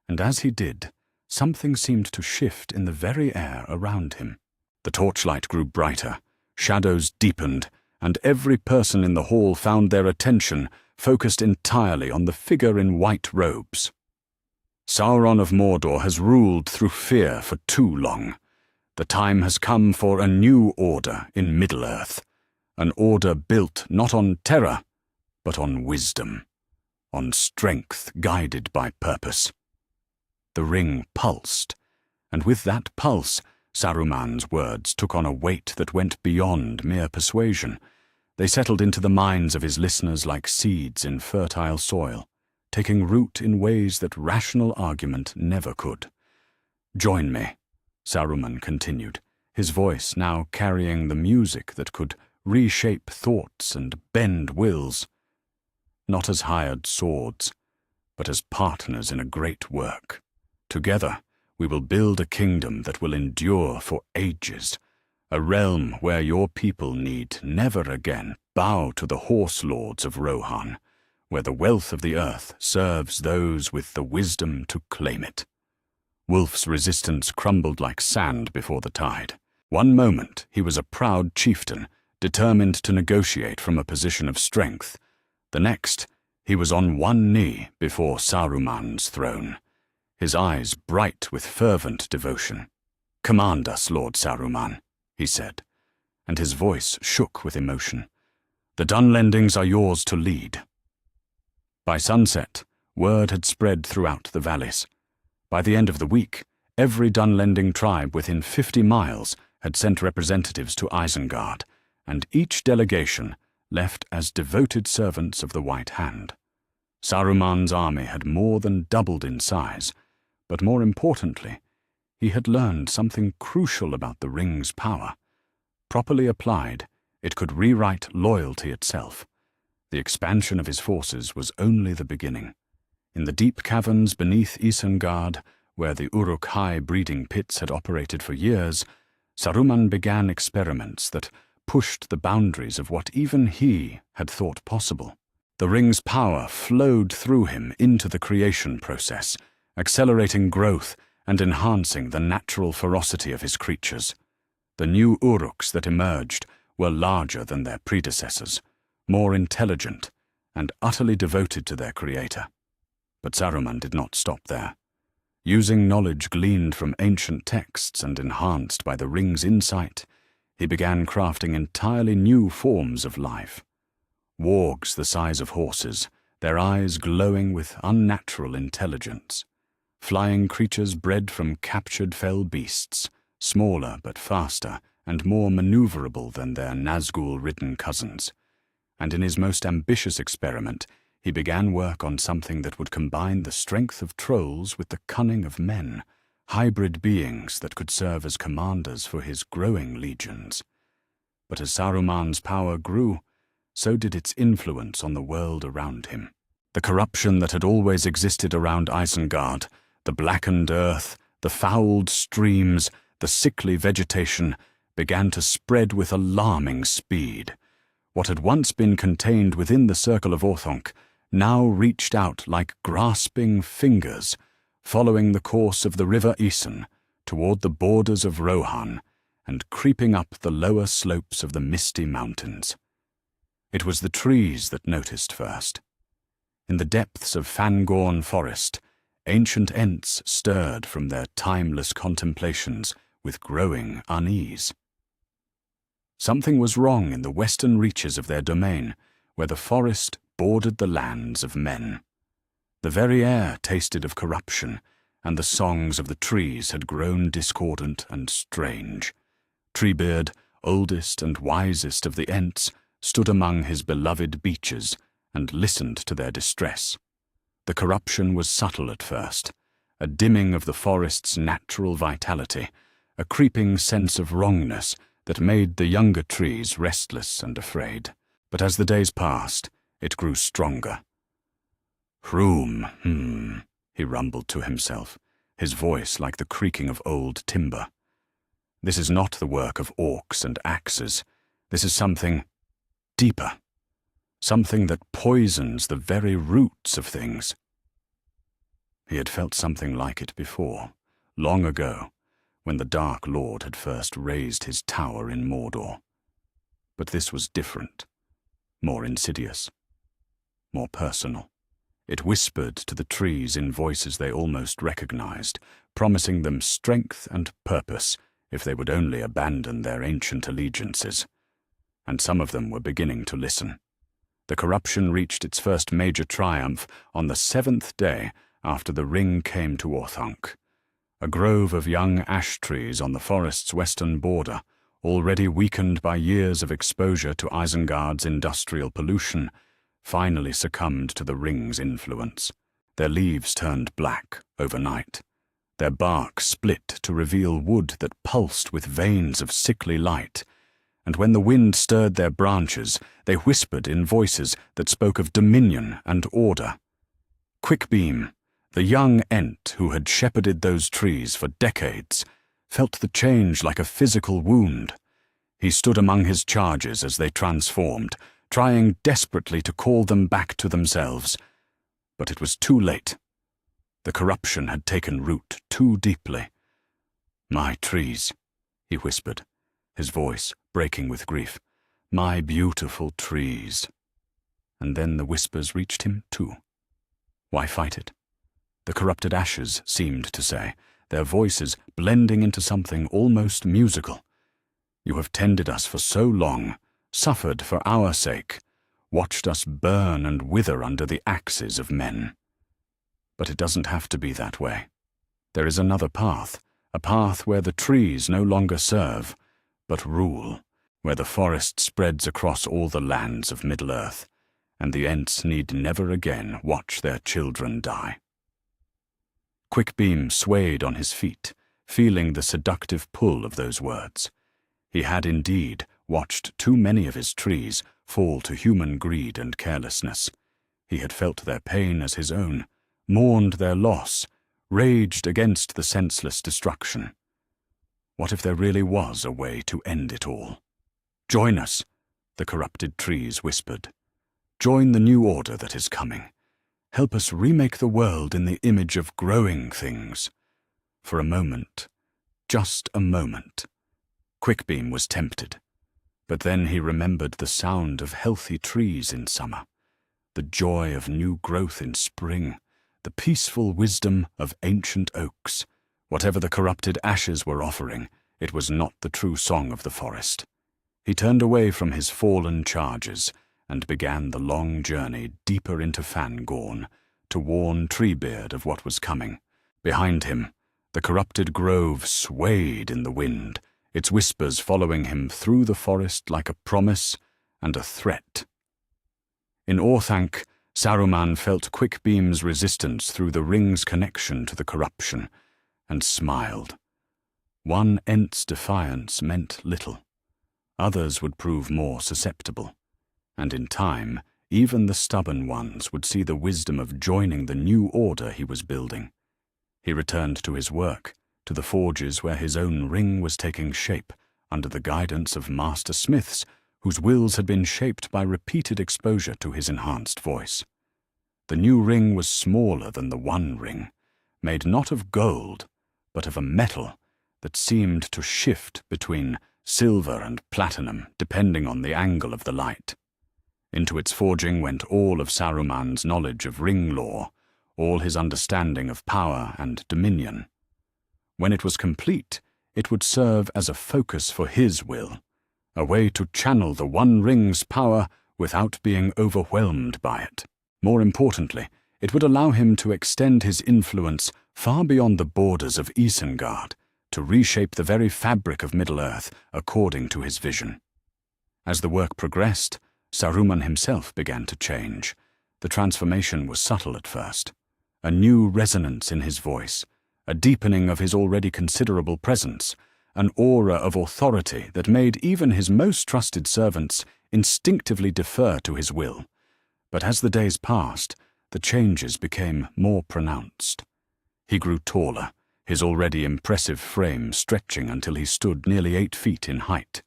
and as he did, something seemed to shift in the very air around him. The torchlight grew brighter, shadows deepened, and every person in the hall found their attention focused entirely on the figure in white robes. "Sauron of Mordor has ruled through fear for too long. The time has come for a new order in Middle-earth, an order built not on terror, but on wisdom, on strength guided by purpose." The ring pulsed, and with that pulse, Saruman's words took on a weight that went beyond mere persuasion. They settled into the minds of his listeners like seeds in fertile soil, taking root in ways that rational argument never could. "Join me," Saruman continued, his voice now carrying the music that could reshape thoughts and bend wills. "Not as hired swords, but as partners in a great work. Together, we will build a kingdom that will endure for ages, a realm where your people need never again bow to the horse lords of Rohan, where the wealth of the earth serves those with the wisdom to claim it. Wulf's resistance crumbled like sand before the tide. One moment he was a proud chieftain, determined to negotiate from a position of strength. The next, he was on one knee before Saruman's throne, his eyes bright with fervent devotion. "Command us, Lord Saruman," he said, and his voice shook with emotion. "The Dunlendings are yours to lead." By sunset, word had spread throughout the valleys. By the end of the week, every Dunlending tribe within 50 miles had sent representatives to Isengard, and each delegation left as devoted servants of the White Hand. Saruman's army had more than doubled in size, but more importantly, he had learned something crucial about the ring's power. Properly applied, it could rewrite loyalty itself. The expansion of his forces was only the beginning. In the deep caverns beneath Isengard, where the Uruk-hai breeding pits had operated for years, Saruman began experiments that pushed the boundaries of what even he had thought possible. The ring's power flowed through him into the creation process, accelerating growth and enhancing the natural ferocity of his creatures. The new Uruks that emerged were larger than their predecessors, more intelligent, and utterly devoted to their creator. But Saruman did not stop there. Using knowledge gleaned from ancient texts and enhanced by the ring's insight, he began crafting entirely new forms of life. Wargs the size of horses, their eyes glowing with unnatural intelligence. Flying creatures bred from captured fell beasts, smaller but faster and more maneuverable than their Nazgul-ridden cousins. And in his most ambitious experiment, he began work on something that would combine the strength of trolls with the cunning of men, hybrid beings that could serve as commanders for his growing legions. But as Saruman's power grew, so did its influence on the world around him. The corruption that had always existed around Isengard, the blackened earth, the fouled streams, the sickly vegetation, began to spread with alarming speed. What had once been contained within the circle of Orthanc now reached out like grasping fingers, following the course of the river Isen toward the borders of Rohan and creeping up the lower slopes of the misty mountains. It was the trees that noticed first. In the depths of Fangorn Forest, ancient Ents stirred from their timeless contemplations with growing unease. Something was wrong in the western reaches of their domain, where the forest bordered the lands of men. The very air tasted of corruption, and the songs of the trees had grown discordant and strange. Treebeard, oldest and wisest of the Ents, stood among his beloved beeches and listened to their distress. The corruption was subtle at first, a dimming of the forest's natural vitality, a creeping sense of wrongness that made the younger trees restless and afraid. But as the days passed, it grew stronger. "Hroom, he rumbled to himself, his voice like the creaking of old timber. "This is not the work of orcs and axes. This is something deeper, something that poisons the very roots of things." He had felt something like it before, long ago, when the Dark Lord had first raised his tower in Mordor. But this was different, more insidious, more personal. It whispered to the trees in voices they almost recognized, promising them strength and purpose if they would only abandon their ancient allegiances. And some of them were beginning to listen. The corruption reached its first major triumph on the 7th day after the ring came to Orthanc. A grove of young ash trees on the forest's western border, already weakened by years of exposure to Isengard's industrial pollution, finally succumbed to the ring's influence. Their leaves turned black overnight. Their bark split to reveal wood that pulsed with veins of sickly light, and when the wind stirred their branches, they whispered in voices that spoke of dominion and order. Quickbeam, the young Ent who had shepherded those trees for decades, felt the change like a physical wound. He stood among his charges as they transformed, trying desperately to call them back to themselves. But it was too late. The corruption had taken root too deeply. "My trees," he whispered, his voice breaking with grief. "My beautiful trees." And then the whispers reached him too. Why fight it? The corrupted ashes seemed to say, their voices blending into something almost musical. "You have tended us for so long, suffered for our sake, watched us burn and wither under the axes of men. But it doesn't have to be that way. There is another path, a path where the trees no longer serve, but rule, where the forest spreads across all the lands of Middle-earth, and the Ents need never again watch their children die." Quickbeam swayed on his feet, feeling the seductive pull of those words. He had indeed watched too many of his trees fall to human greed and carelessness. He had felt their pain as his own, mourned their loss, raged against the senseless destruction. What if there really was a way to end it all? "Join us," the corrupted trees whispered. "Join the new order that is coming. Help us remake the world in the image of growing things." For a moment, just a moment, Quickbeam was tempted. But then he remembered the sound of healthy trees in summer, the joy of new growth in spring, the peaceful wisdom of ancient oaks. Whatever the corrupted ashes were offering, it was not the true song of the forest. He turned away from his fallen charges and began the long journey deeper into Fangorn to warn Treebeard of what was coming. Behind him, the corrupted grove swayed in the wind, its whispers following him through the forest like a promise and a threat. In Orthanc, Saruman felt Quickbeam's resistance through the ring's connection to the corruption, and smiled. One Ent's defiance meant little. Others would prove more susceptible, and in time, even the stubborn ones would see the wisdom of joining the new order he was building. He returned to his work, to the forges where his own ring was taking shape, under the guidance of master smiths whose wills had been shaped by repeated exposure to his enhanced voice. The new ring was smaller than the one ring, made not of gold, but of a metal that seemed to shift between silver and platinum depending on the angle of the light. Into its forging went all of Saruman's knowledge of ring lore, all his understanding of power and dominion. When it was complete, it would serve as a focus for his will, a way to channel the One Ring's power without being overwhelmed by it. More importantly, it would allow him to extend his influence far beyond the borders of Isengard, to reshape the very fabric of Middle-earth according to his vision. As the work progressed, Saruman himself began to change. The transformation was subtle at first. A new resonance in his voice, a deepening of his already considerable presence, an aura of authority that made even his most trusted servants instinctively defer to his will. But as the days passed, the changes became more pronounced. He grew taller, his already impressive frame stretching until he stood nearly 8 feet in height.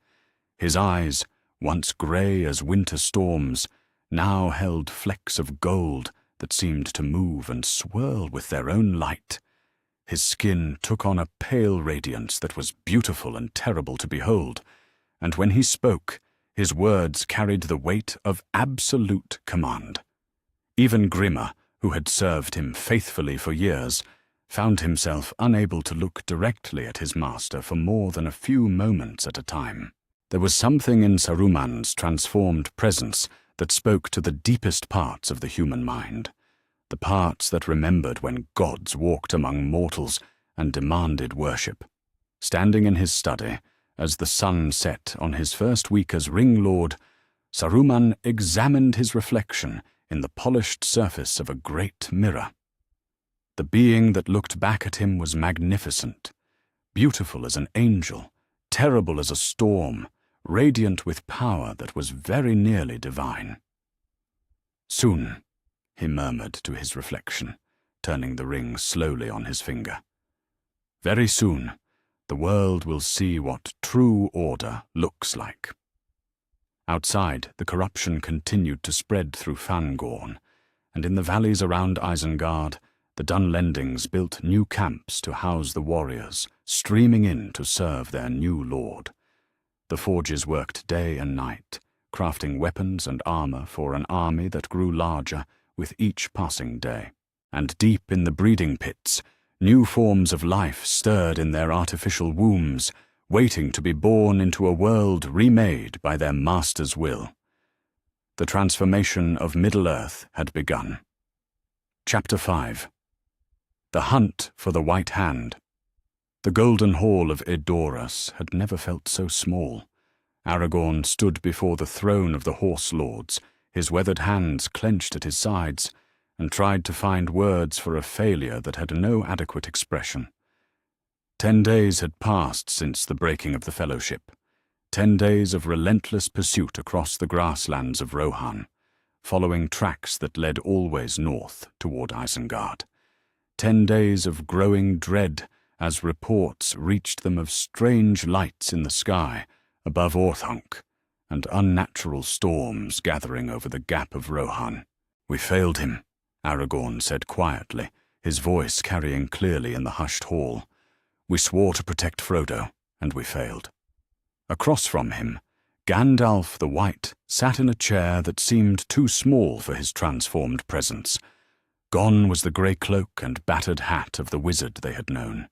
His eyes, once grey as winter storms, now held flecks of gold that seemed to move and swirl with their own light. His skin took on a pale radiance that was beautiful and terrible to behold, and when he spoke, his words carried the weight of absolute command. Even Grimmer, who had served him faithfully for years, found himself unable to look directly at his master for more than a few moments at a time. There was something in Saruman's transformed presence that spoke to the deepest parts of the human mind, the parts that remembered when gods walked among mortals and demanded worship. Standing in his study, as the sun set on his first week as Ring Lord, Saruman examined his reflection in the polished surface of a great mirror. The being that looked back at him was magnificent, beautiful as an angel, terrible as a storm, radiant with power that was very nearly divine. "Soon," he murmured to his reflection, turning the ring slowly on his finger. "Very soon, the world will see what true order looks like." Outside, the corruption continued to spread through Fangorn, and in the valleys around Isengard, the Dunlendings built new camps to house the warriors, streaming in to serve their new lord. The forges worked day and night, crafting weapons and armor for an army that grew larger with each passing day. And deep in the breeding pits, new forms of life stirred in their artificial wombs, waiting to be born into a world remade by their master's will. The transformation of Middle-earth had begun. Chapter 5. The Hunt for the White Hand. The golden hall of Edoras had never felt so small. Aragorn stood before the throne of the Horse Lords, his weathered hands clenched at his sides, and tried to find words for a failure that had no adequate expression. 10 days had passed since the breaking of the Fellowship. 10 days of relentless pursuit across the grasslands of Rohan, following tracks that led always north toward Isengard. 10 days of growing dread as reports reached them of strange lights in the sky above Orthanc, and unnatural storms gathering over the gap of Rohan. "We failed him," Aragorn said quietly, his voice carrying clearly in the hushed hall. "We swore to protect Frodo, and we failed." Across from him, Gandalf the White sat in a chair that seemed too small for his transformed presence. Gone was the grey cloak and battered hat of the wizard they had known.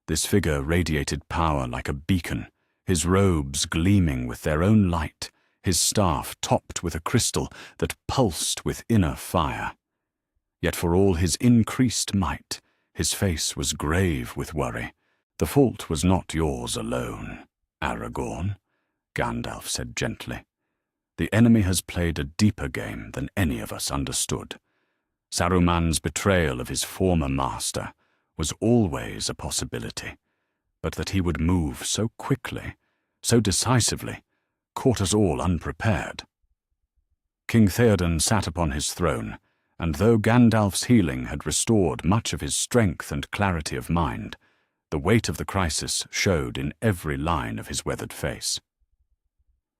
This figure radiated power like a beacon, his robes gleaming with their own light, his staff topped with a crystal that pulsed with inner fire. Yet for all his increased might, his face was grave with worry. "The fault was not yours alone, Aragorn," Gandalf said gently. "The enemy has played a deeper game than any of us understood. Saruman's betrayal of his former master was always a possibility, but that he would move so quickly, so decisively, caught us all unprepared." King Theoden sat upon his throne, and though Gandalf's healing had restored much of his strength and clarity of mind, the weight of the crisis showed in every line of his weathered face.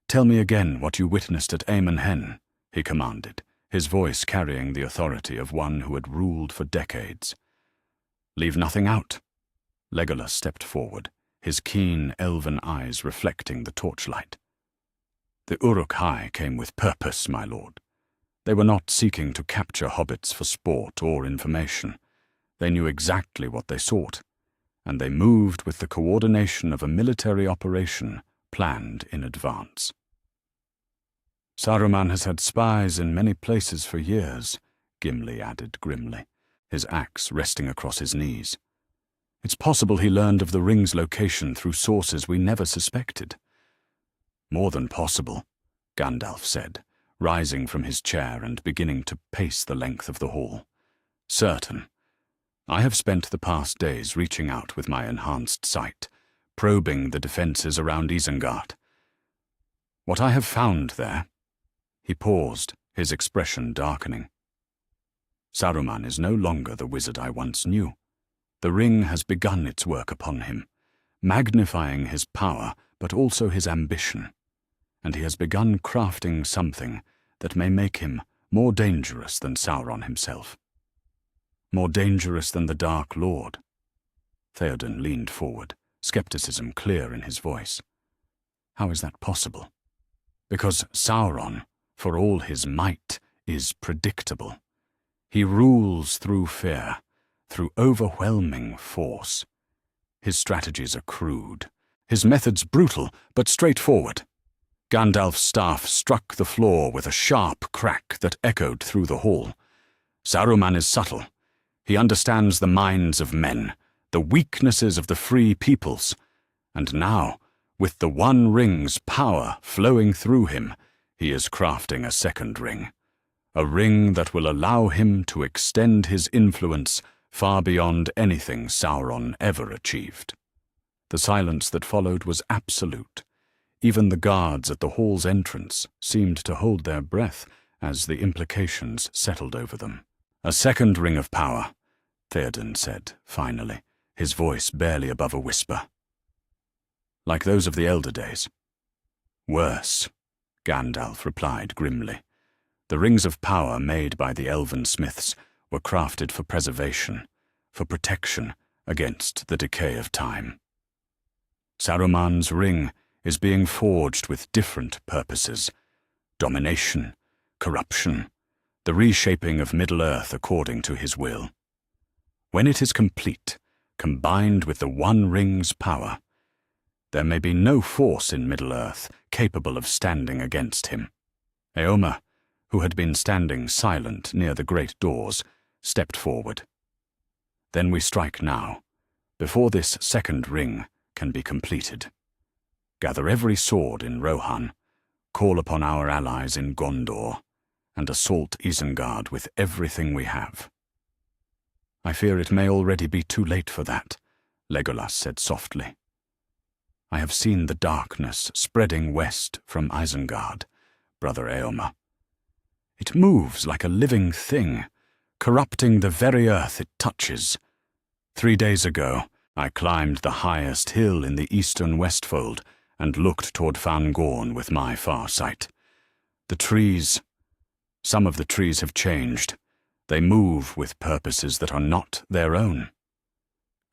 "Tell me again what you witnessed at Amon Hen," he commanded, his voice carrying the authority of one who had ruled for decades. "Leave nothing out." Legolas stepped forward, his keen elven eyes reflecting the torchlight. "The Uruk-hai came with purpose, my lord. They were not seeking to capture hobbits for sport or information. They knew exactly what they sought, and they moved with the coordination of a military operation planned in advance." "Saruman has had spies in many places for years," Gimli added grimly, his axe resting across his knees. "It's possible he learned of the ring's location through sources we never suspected." "More than possible," Gandalf said, rising from his chair and beginning to pace the length of the hall. "Certain. I have spent the past days reaching out with my enhanced sight, probing the defenses around Isengard. What I have found there—" He paused, his expression darkening. "Saruman is no longer the wizard I once knew. The ring has begun its work upon him, magnifying his power but also his ambition, and he has begun crafting something that may make him more dangerous than Sauron himself. More dangerous than the Dark Lord." Theoden leaned forward, skepticism clear in his voice. "How is that possible?" "Because Sauron, for all his might, is predictable. He rules through fear, through overwhelming force. His strategies are crude, his methods brutal but straightforward." Gandalf's staff struck the floor with a sharp crack that echoed through the hall. "Saruman is subtle. He understands the minds of men, the weaknesses of the free peoples, and now, with the One Ring's power flowing through him, he is crafting a second ring. A ring that will allow him to extend his influence far beyond anything Sauron ever achieved." The silence that followed was absolute. Even the guards at the hall's entrance seemed to hold their breath as the implications settled over them. "A second ring of power," Theoden said, finally, his voice barely above a whisper. "Like those of the Elder Days." "Worse," Gandalf replied grimly. The rings of power made by the elven smiths were crafted for preservation, for protection against the decay of time. Saruman's ring is being forged with different purposes: domination, corruption, the reshaping of Middle-earth according to his will. When it is complete, combined with the One Ring's power, there may be no force in Middle-earth capable of standing against him. Éomer, who had been standing silent near the great doors, stepped forward. Then we strike now, before this second ring can be completed. Gather every sword in Rohan, call upon our allies in Gondor, and assault Isengard with everything we have. I fear it may already be too late for that, Legolas said softly. I have seen the darkness spreading west from Isengard, brother Éomer. It moves like a living thing, corrupting the very earth it touches. 3 days ago, I climbed the highest hill in the eastern Westfold and looked toward Fangorn with my far sight. The trees, some of the trees have changed. They move with purposes that are not their own.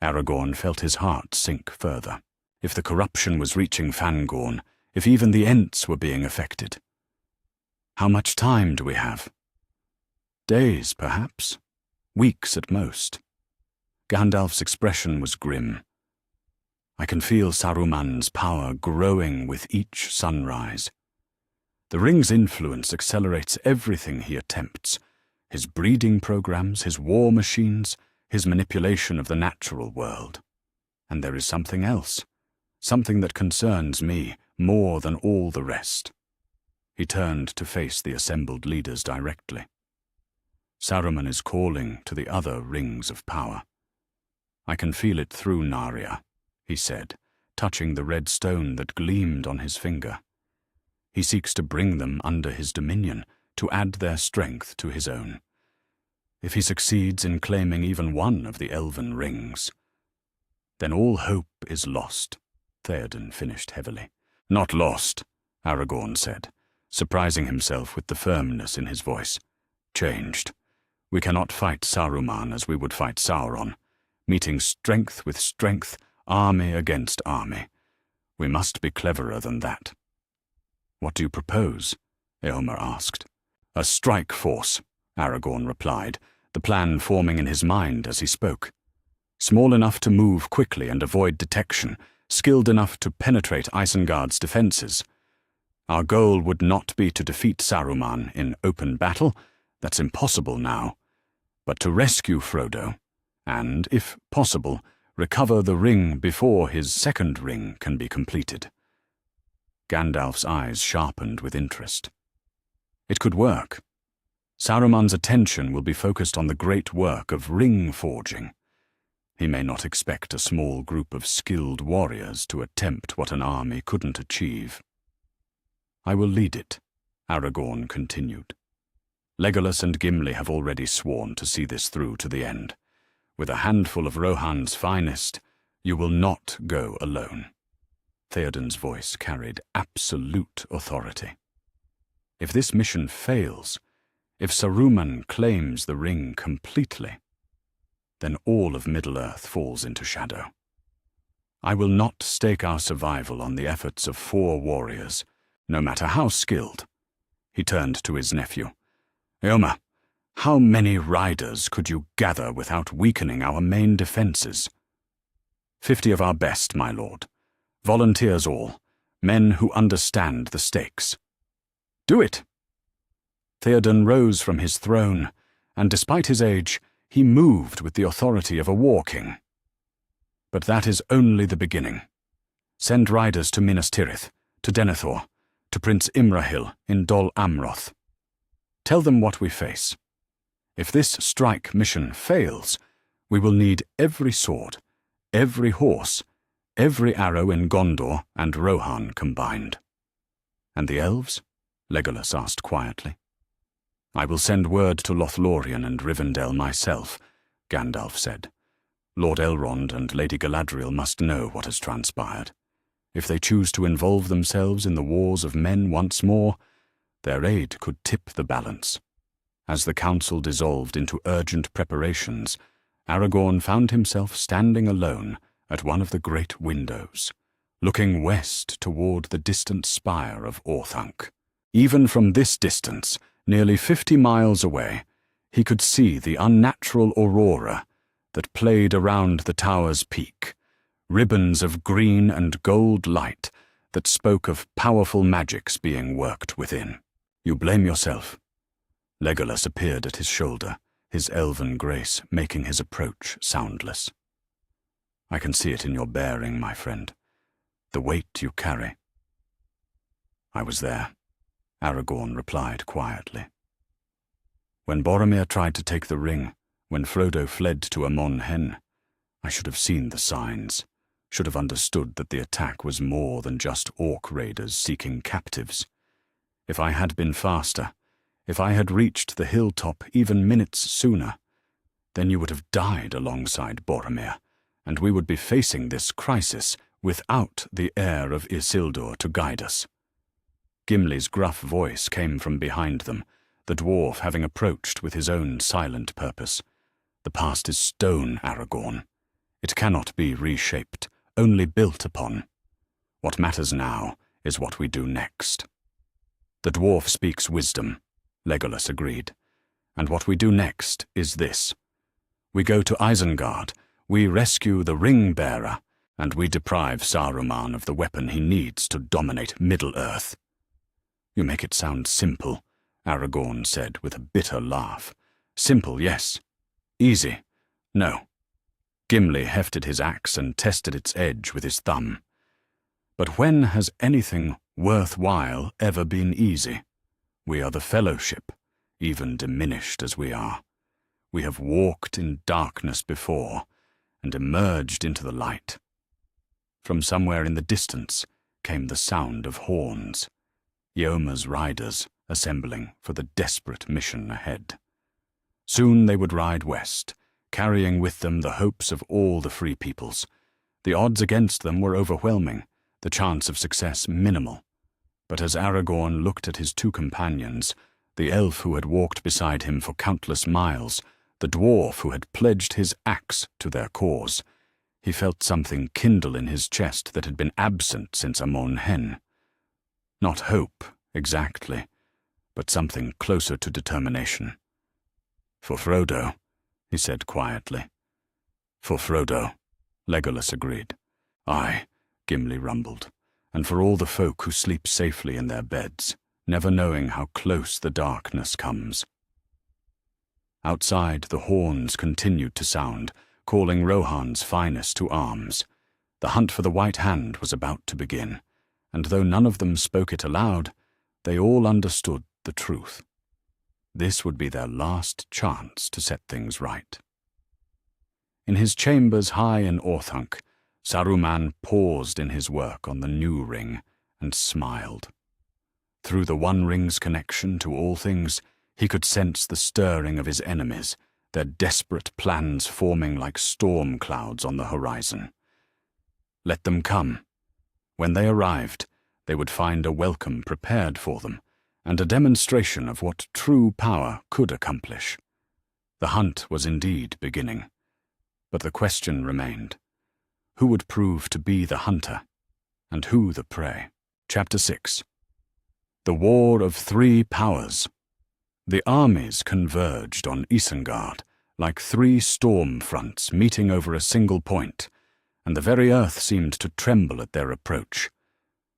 Aragorn felt his heart sink further. If the corruption was reaching Fangorn, if even the Ents were being affected. How much time do we have? Days, perhaps. Weeks at most. Gandalf's expression was grim. I can feel Saruman's power growing with each sunrise. The ring's influence accelerates everything he attempts. His breeding programs, his war machines, his manipulation of the natural world. And there is something else. Something that concerns me more than all the rest. He turned to face the assembled leaders directly. Saruman is calling to the other rings of power. I can feel it through Narya, he said, touching the red stone that gleamed on his finger. He seeks to bring them under his dominion, to add their strength to his own. If he succeeds in claiming even one of the elven rings, then all hope is lost. Theoden finished heavily. Not lost, Aragorn said, surprising himself with the firmness in his voice. Changed. We cannot fight Saruman as we would fight Sauron, meeting strength with strength, army against army. We must be cleverer than that. What do you propose? Éomer asked. A strike force, Aragorn replied, the plan forming in his mind as he spoke. Small enough to move quickly and avoid detection, skilled enough to penetrate Isengard's defenses. Our goal would not be to defeat Saruman in open battle, that's impossible now, but to rescue Frodo, and, if possible, recover the ring before his second ring can be completed. Gandalf's eyes sharpened with interest. It could work. Saruman's attention will be focused on the great work of ring forging. He may not expect a small group of skilled warriors to attempt what an army couldn't achieve. I will lead it, Aragorn continued. Legolas and Gimli have already sworn to see this through to the end. With a handful of Rohan's finest, you will not go alone. Theoden's voice carried absolute authority. If this mission fails, if Saruman claims the ring completely, then all of Middle-earth falls into shadow. I will not stake our survival on the efforts of 4 warriors, no matter how skilled. He turned to his nephew. Éomer, how many riders could you gather without weakening our main defenses? 50 of our best, my lord. Volunteers all, men who understand the stakes. Do it! Theoden rose from his throne, and despite his age, he moved with the authority of a war king. But that is only the beginning. Send riders to Minas Tirith, to Denethor, to Prince Imrahil in Dol Amroth. Tell them what we face. If this strike mission fails, we will need every sword, every horse, every arrow in Gondor and Rohan combined. And the elves? Legolas asked quietly. I will send word to Lothlorien and Rivendell myself, Gandalf said. Lord Elrond and Lady Galadriel must know what has transpired. If they choose to involve themselves in the wars of men once more, their aid could tip the balance. As the council dissolved into urgent preparations, Aragorn found himself standing alone at one of the great windows, looking west toward the distant spire of Orthanc. Even from this distance, nearly 50 miles away, he could see the unnatural aurora that played around the tower's peak, ribbons of green and gold light that spoke of powerful magics being worked within. "You blame yourself." Legolas appeared at his shoulder, his elven grace making his approach soundless. "I can see it in your bearing, my friend. The weight you carry." "I was there," Aragorn replied quietly. "When Boromir tried to take the ring, when Frodo fled to Amon Hen, I should have seen the signs, should have understood that the attack was more than just orc raiders seeking captives. If I had been faster, if I had reached the hilltop even minutes sooner, then you would have died alongside Boromir, and we would be facing this crisis without the heir of Isildur to guide us." Gimli's gruff voice came from behind them, the dwarf having approached with his own silent purpose. "The past is stone, Aragorn. It cannot be reshaped, only built upon. What matters now is what we do next." "The dwarf speaks wisdom," Legolas agreed. "And what we do next is this. We go to Isengard, we rescue the Ring-Bearer, and we deprive Saruman of the weapon he needs to dominate Middle-earth." "You make it sound simple," Aragorn said with a bitter laugh. "Simple, yes. Easy, no." Gimli hefted his axe and tested its edge with his thumb. "But when has anything worthwhile ever been easy? We are the Fellowship, even diminished as we are. We have walked in darkness before, and emerged into the light." From somewhere in the distance came the sound of horns, Eomer's riders assembling for the desperate mission ahead. Soon they would ride west, carrying with them the hopes of all the free peoples. The odds against them were overwhelming, the chance of success minimal. But as Aragorn looked at his two companions, the elf who had walked beside him for countless miles, the dwarf who had pledged his axe to their cause, he felt something kindle in his chest that had been absent since Amon Hen. Not hope, exactly, but something closer to determination. "For Frodo," he said quietly. "For Frodo," Legolas agreed. "Aye," Gimli rumbled, "and for all the folk who sleep safely in their beds, never knowing how close the darkness comes." Outside, the horns continued to sound, calling Rohan's finest to arms. The hunt for the White Hand was about to begin, and though none of them spoke it aloud, they all understood the truth. This would be their last chance to set things right. In his chambers high in Orthanc, Saruman paused in his work on the new ring and smiled. Through the One Ring's connection to all things, he could sense the stirring of his enemies, their desperate plans forming like storm clouds on the horizon. Let them come. When they arrived, they would find a welcome prepared for them, and a demonstration of what true power could accomplish. The hunt was indeed beginning, but the question remained: who would prove to be the hunter, and who the prey? Chapter 6. The War of Three Powers. The armies converged on Isengard like three storm fronts meeting over a single point, and the very earth seemed to tremble at their approach.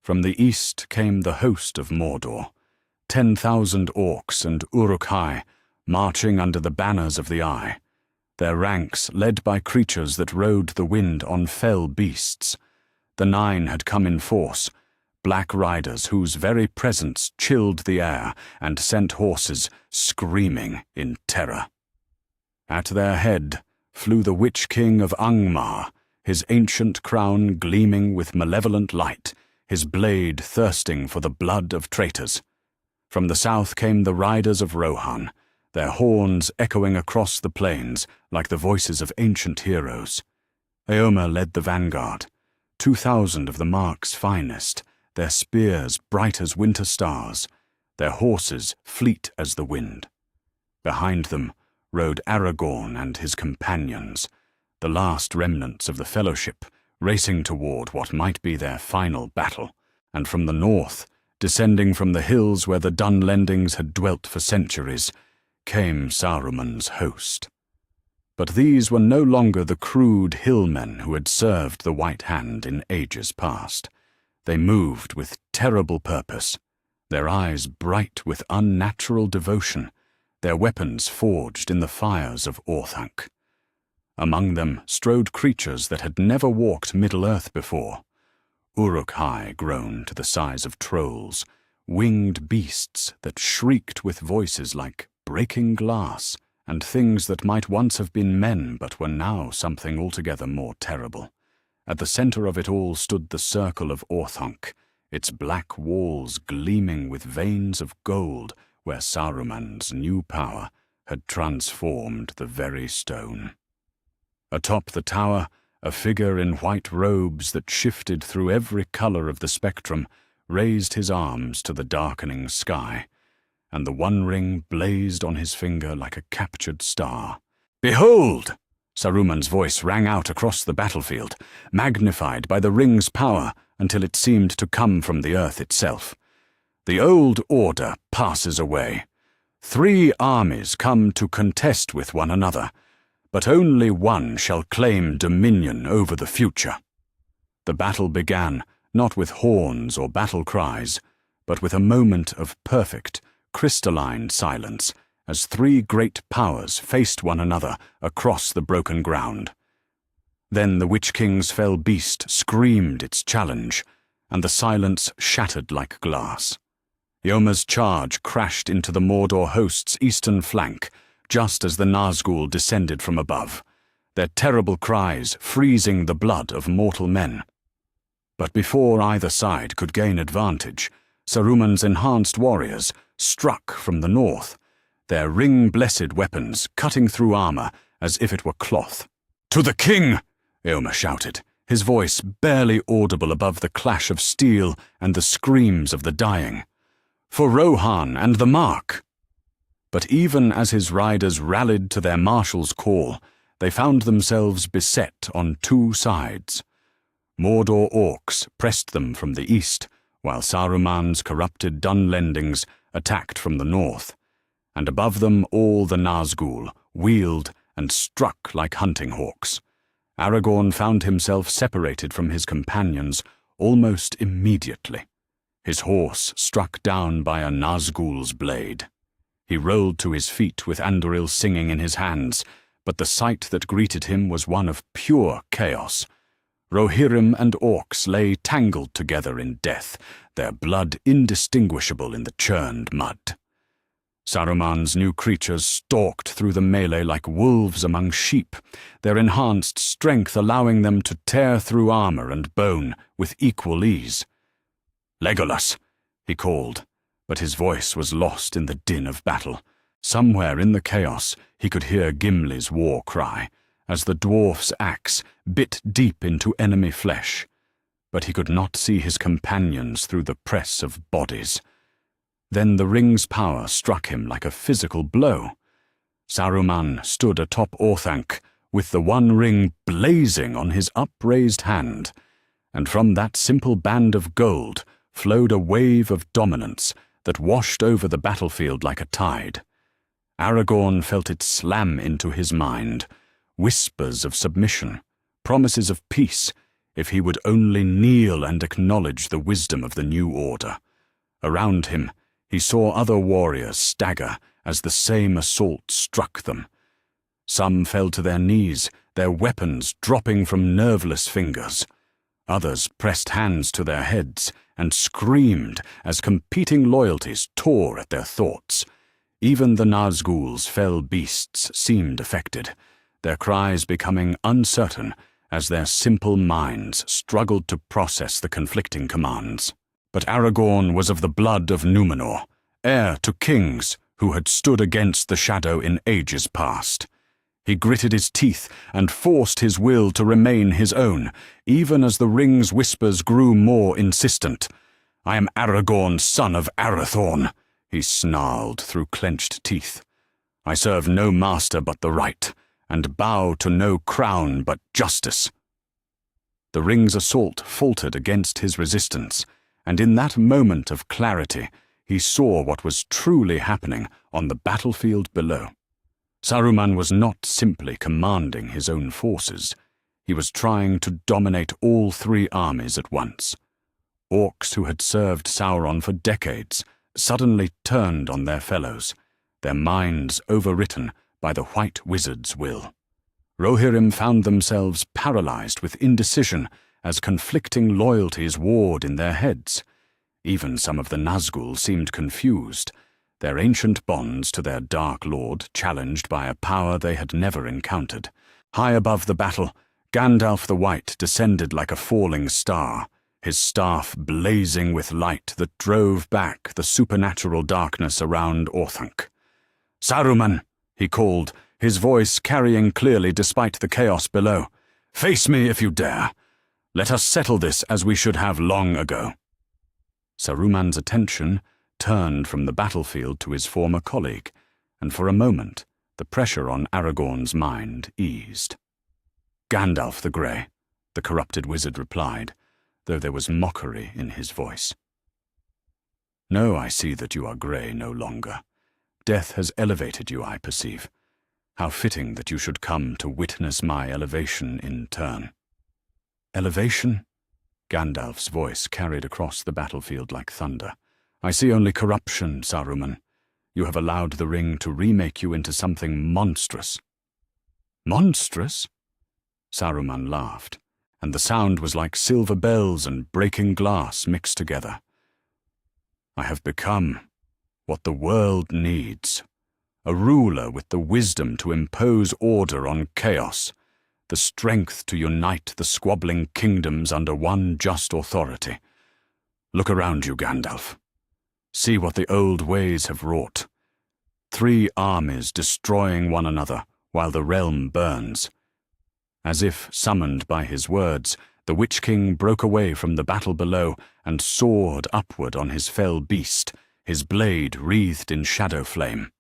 From the east came the host of Mordor, 10,000 orcs and Uruk-hai marching under the banners of the Eye, their ranks led by creatures that rode the wind on fell beasts. The Nine had come in force, black riders whose very presence chilled the air and sent horses screaming in terror. At their head flew the Witch King of Angmar, his ancient crown gleaming with malevolent light, his blade thirsting for the blood of traitors. From the south came the riders of Rohan, their horns echoing across the plains like the voices of ancient heroes. Eomer led the vanguard, 2,000 of the Mark's finest, their spears bright as winter stars, their horses fleet as the wind. Behind them rode Aragorn and his companions, the last remnants of the Fellowship, racing toward what might be their final battle, and from the north, descending from the hills where the Dunlendings had dwelt for centuries, came Saruman's host. But these were no longer the crude hillmen who had served the White Hand in ages past. They moved with terrible purpose, their eyes bright with unnatural devotion, their weapons forged in the fires of Orthanc. Among them strode creatures that had never walked Middle-earth before. Uruk-hai grown to the size of trolls, winged beasts that shrieked with voices like breaking glass, and things that might once have been men but were now something altogether more terrible. At the center of it all stood the circle of Orthanc, its black walls gleaming with veins of gold where Saruman's new power had transformed the very stone. Atop the tower, a figure in white robes that shifted through every color of the spectrum raised his arms to the darkening sky, and the One Ring blazed on his finger like a captured star. "Behold!" Saruman's voice rang out across the battlefield, magnified by the ring's power until it seemed to come from the earth itself. "The old order passes away. 3 armies come to contest with one another, but only one shall claim dominion over the future." The battle began, not with horns or battle cries, but with a moment of perfect, crystalline silence as 3 great powers faced one another across the broken ground. Then the Witch King's fell beast screamed its challenge, and the silence shattered like glass. Yoma's charge crashed into the Mordor host's eastern flank, just as the Nazgul descended from above, their terrible cries freezing the blood of mortal men. But before either side could gain advantage, Saruman's enhanced warriors struck from the north, their ring-blessed weapons cutting through armor as if it were cloth. "To the king!" Eomer shouted, his voice barely audible above the clash of steel and the screams of the dying. "For Rohan and the Mark!" But even as his riders rallied to their marshal's call, they found themselves beset on 2 sides. Mordor orcs pressed them from the east, while Saruman's corrupted Dunlendings attacked from the north, and above them all the Nazgul wheeled and struck like hunting hawks. Aragorn found himself separated from his companions almost immediately. His horse struck down by a Nazgul's blade. He rolled to his feet with Anduril singing in his hands, but the sight that greeted him was one of pure chaos. Rohirrim and orcs lay tangled together in death, their blood indistinguishable in the churned mud. Saruman's new creatures stalked through the melee like wolves among sheep, their enhanced strength allowing them to tear through armor and bone with equal ease. "Legolas," he called, but his voice was lost in the din of battle. Somewhere in the chaos he could hear Gimli's war cry, as the dwarf's axe bit deep into enemy flesh, but he could not see his companions through the press of bodies. Then the ring's power struck him like a physical blow. Saruman stood atop Orthanc, with the One Ring blazing on his upraised hand, and from that simple band of gold flowed a wave of dominance that washed over the battlefield like a tide. Aragorn felt it slam into his mind, whispers of submission, promises of peace, if he would only kneel and acknowledge the wisdom of the new order. Around him, he saw other warriors stagger as the same assault struck them. Some fell to their knees, their weapons dropping from nerveless fingers. Others pressed hands to their heads and screamed as competing loyalties tore at their thoughts. Even the Nazgul's fell beasts seemed affected, their cries becoming uncertain as their simple minds struggled to process the conflicting commands. But Aragorn was of the blood of Númenor, heir to kings who had stood against the shadow in ages past. He gritted his teeth and forced his will to remain his own, even as the ring's whispers grew more insistent. "I am Aragorn, son of Arathorn," he snarled through clenched teeth. "I serve no master but the right, and bow to no crown but justice." The ring's assault faltered against his resistance, and in that moment of clarity, he saw what was truly happening on the battlefield below. Saruman was not simply commanding his own forces. He was trying to dominate all three armies at once. Orcs who had served Sauron for decades suddenly turned on their fellows, their minds overwritten by the White Wizard's will. Rohirrim found themselves paralyzed with indecision as conflicting loyalties warred in their heads. Even some of the Nazgûl seemed confused, their ancient bonds to their Dark Lord challenged by a power they had never encountered. High above the battle, Gandalf the White descended like a falling star, his staff blazing with light that drove back the supernatural darkness around Orthanc. "Saruman," he called, his voice carrying clearly despite the chaos below. "Face me if you dare. Let us settle this as we should have long ago." Saruman's attention turned from the battlefield to his former colleague, and for a moment the pressure on Aragorn's mind eased. "Gandalf the Grey," the corrupted wizard replied, though there was mockery in his voice. "No, I see that you are grey no longer. Death has elevated you, I perceive. How fitting that you should come to witness my elevation in turn." "Elevation?" Gandalf's voice carried across the battlefield like thunder. "I see only corruption, Saruman. You have allowed the ring to remake you into something monstrous." "Monstrous?" Saruman laughed, and the sound was like silver bells and breaking glass mixed together. "I have become what the world needs. A ruler with the wisdom to impose order on chaos, the strength to unite the squabbling kingdoms under one just authority. Look around you, Gandalf. See what the old ways have wrought. 3 armies destroying one another while the realm burns." As if summoned by his words, the Witch King broke away from the battle below and soared upward on his fell beast, his blade wreathed in shadow flame.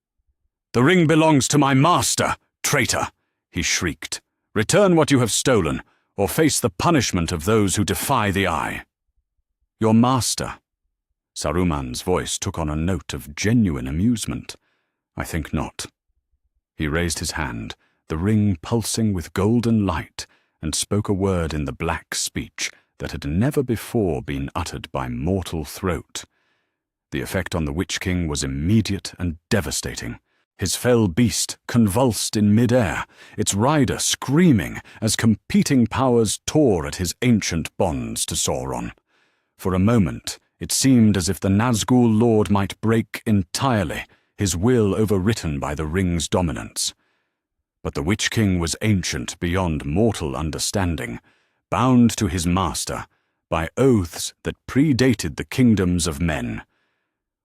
"The ring belongs to my master, traitor!" he shrieked. "Return what you have stolen, or face the punishment of those who defy the eye." "Your master?" Saruman's voice took on a note of genuine amusement. "I think not." He raised his hand, the ring pulsing with golden light, and spoke a word in the black speech that had never before been uttered by mortal throat. The effect on the Witch King was immediate and devastating. His fell beast convulsed in mid-air, its rider screaming as competing powers tore at his ancient bonds to Sauron. For a moment, it seemed as if the Nazgûl Lord might break entirely, his will overwritten by the ring's dominance. But the Witch King was ancient beyond mortal understanding, bound to his master by oaths that predated the kingdoms of men.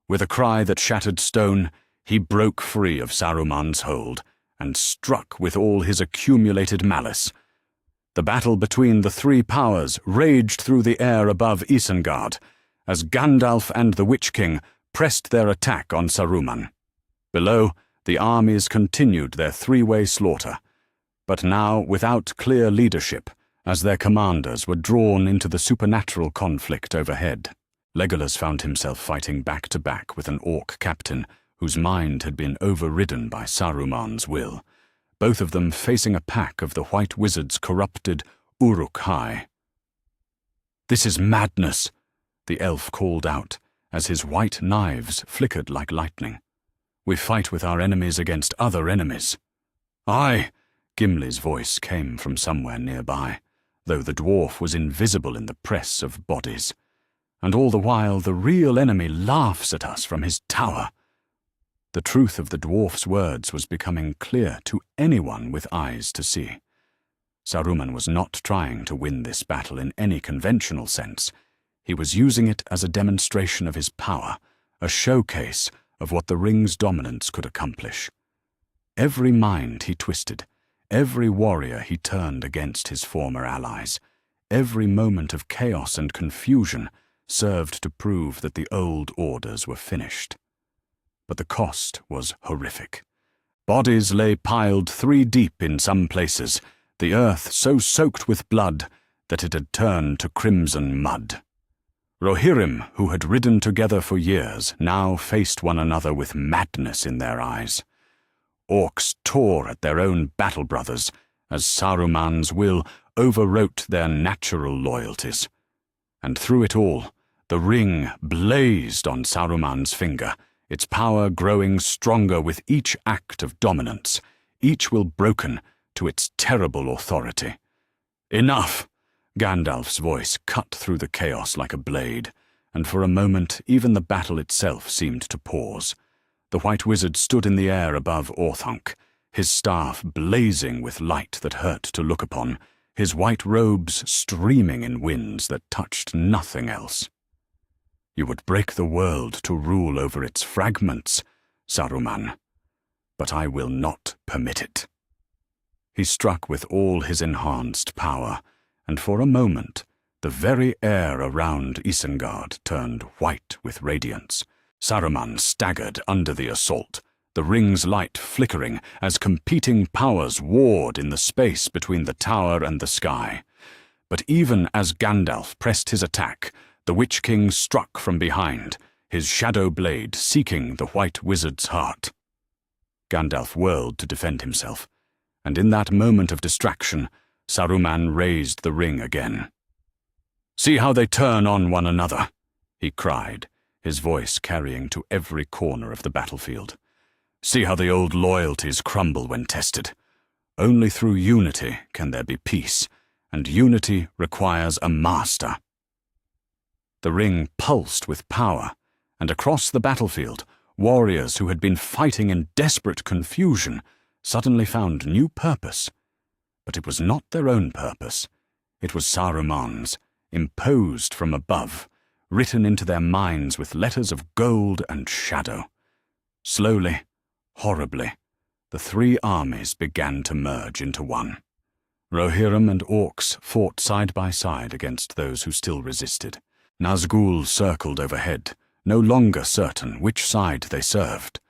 With a cry that shattered stone, he broke free of Saruman's hold and struck with all his accumulated malice. The battle between the 3 powers raged through the air above Isengard, as Gandalf and the Witch King pressed their attack on Saruman. Below, the armies continued their 3-way slaughter, but now without clear leadership, as their commanders were drawn into the supernatural conflict overhead. Legolas found himself fighting back-to-back with an orc captain whose mind had been overridden by Saruman's will, both of them facing a pack of the White Wizard's corrupted Uruk-hai. "This is madness," the elf called out, as his white knives flickered like lightning. "We fight with our enemies against other enemies." "Aye," Gimli's voice came from somewhere nearby, though the dwarf was invisible in the press of bodies. "And all the while the real enemy laughs at us from his tower." The truth of the dwarf's words was becoming clear to anyone with eyes to see. Saruman was not trying to win this battle in any conventional sense. He was using it as a demonstration of his power, a showcase of what the ring's dominance could accomplish. Every mind he twisted, Every warrior he turned against his former allies. Every moment of chaos and confusion served to prove that the old orders were finished. But the cost was horrific. Bodies lay piled 3 deep in some places, the earth so soaked with blood that it had turned to crimson mud. Rohirrim, who had ridden together for years, now faced one another with madness in their eyes. Orcs tore at their own battle brothers as Saruman's will overwrote their natural loyalties. And through it all, the ring blazed on Saruman's finger, its power growing stronger with each act of dominance, each will broken to its terrible authority. "Enough!" Gandalf's voice cut through the chaos like a blade, and for a moment even the battle itself seemed to pause. The White Wizard stood in the air above Orthanc, his staff blazing with light that hurt to look upon, his white robes streaming in winds that touched nothing else. "You would break the world to rule over its fragments, Saruman, but I will not permit it." He struck with all his enhanced power, and for a moment the very air around Isengard turned white with radiance. Saruman staggered under the assault, the ring's light flickering as competing powers warred in the space between the tower and the sky. But even as Gandalf pressed his attack, the Witch King struck from behind, his shadow blade seeking the White Wizard's heart. Gandalf whirled to defend himself, and in that moment of distraction, Saruman raised the ring again. "See how they turn on one another," he cried, his voice carrying to every corner of the battlefield. "See how the old loyalties crumble when tested. Only through unity can there be peace, and unity requires a master." The ring pulsed with power, and across the battlefield, warriors who had been fighting in desperate confusion suddenly found new purpose. But it was not their own purpose. It was Saruman's, imposed from above, written into their minds with letters of gold and shadow. Slowly, horribly, the 3 armies began to merge into one. Rohirrim and orcs fought side by side against those who still resisted. Nazgûl circled overhead, no longer certain which side they served.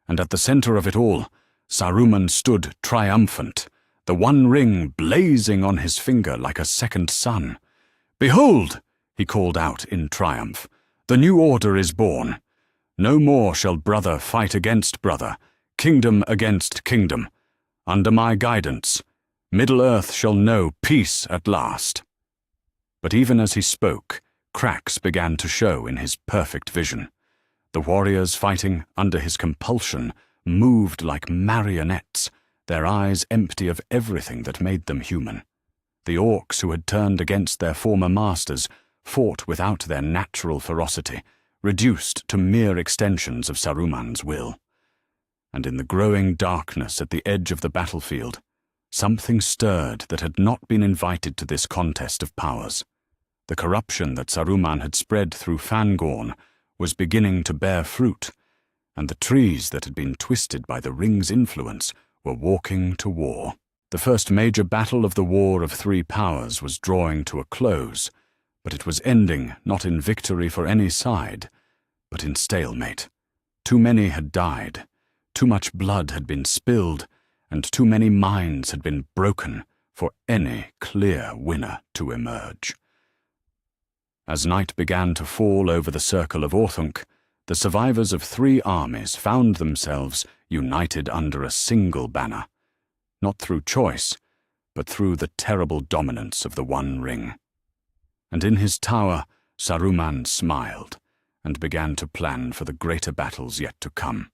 And at the center of it all, Saruman stood triumphant, the one ring blazing on his finger like a second sun. "Behold!" he called out in triumph. "The new order is born. No more shall brother fight against brother, kingdom against kingdom. Under my guidance, Middle-earth shall know peace at last." But even as he spoke, cracks began to show in his perfect vision. The warriors fighting under his compulsion moved like marionettes, their eyes empty of everything that made them human. The orcs who had turned against their former masters fought without their natural ferocity, reduced to mere extensions of Saruman's will. And in the growing darkness at the edge of the battlefield, something stirred that had not been invited to this contest of powers. The corruption that Saruman had spread through Fangorn was beginning to bear fruit, and the trees that had been twisted by the ring's influence were walking to war. The first major battle of the War of 3 Powers was drawing to a close, but it was ending not in victory for any side, but in stalemate. Too many had died, too much blood had been spilled, and too many minds had been broken for any clear winner to emerge. As night began to fall over the circle of Orthanc, the survivors of 3 armies found themselves united under a single banner, not through choice, but through the terrible dominance of the One Ring. And in his tower, Saruman smiled, and began to plan for the greater battles yet to come.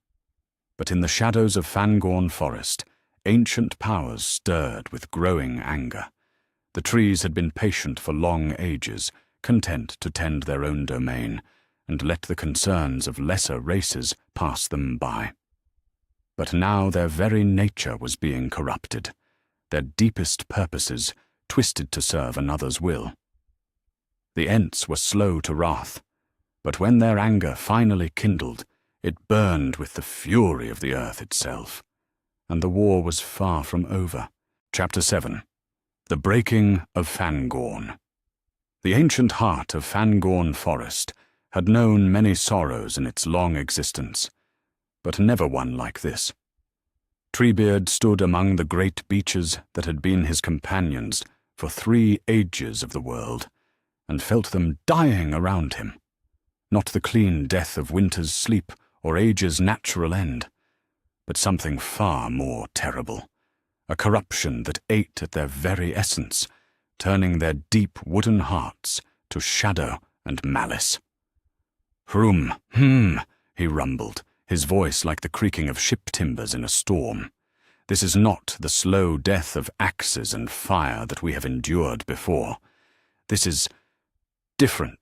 But in the shadows of Fangorn Forest, ancient powers stirred with growing anger. The trees had been patient for long ages, content to tend their own domain, and let the concerns of lesser races pass them by. But now their very nature was being corrupted, their deepest purposes twisted to serve another's will. The Ents were slow to wrath, but when their anger finally kindled, it burned with the fury of the earth itself, and the war was far from over. Chapter 7. The Breaking of Fangorn. The ancient heart of Fangorn Forest had known many sorrows in its long existence, but never one like this. Treebeard stood among the great beeches that had been his companions for 3 ages of the world, and felt them dying around him. Not the clean death of winter's sleep or age's natural end, but something far more terrible, a corruption that ate at their very essence, turning their deep wooden hearts to shadow and malice. He rumbled, his voice like the creaking of ship timbers in a storm. This is not the slow death of axes and fire that we have endured before. This is different,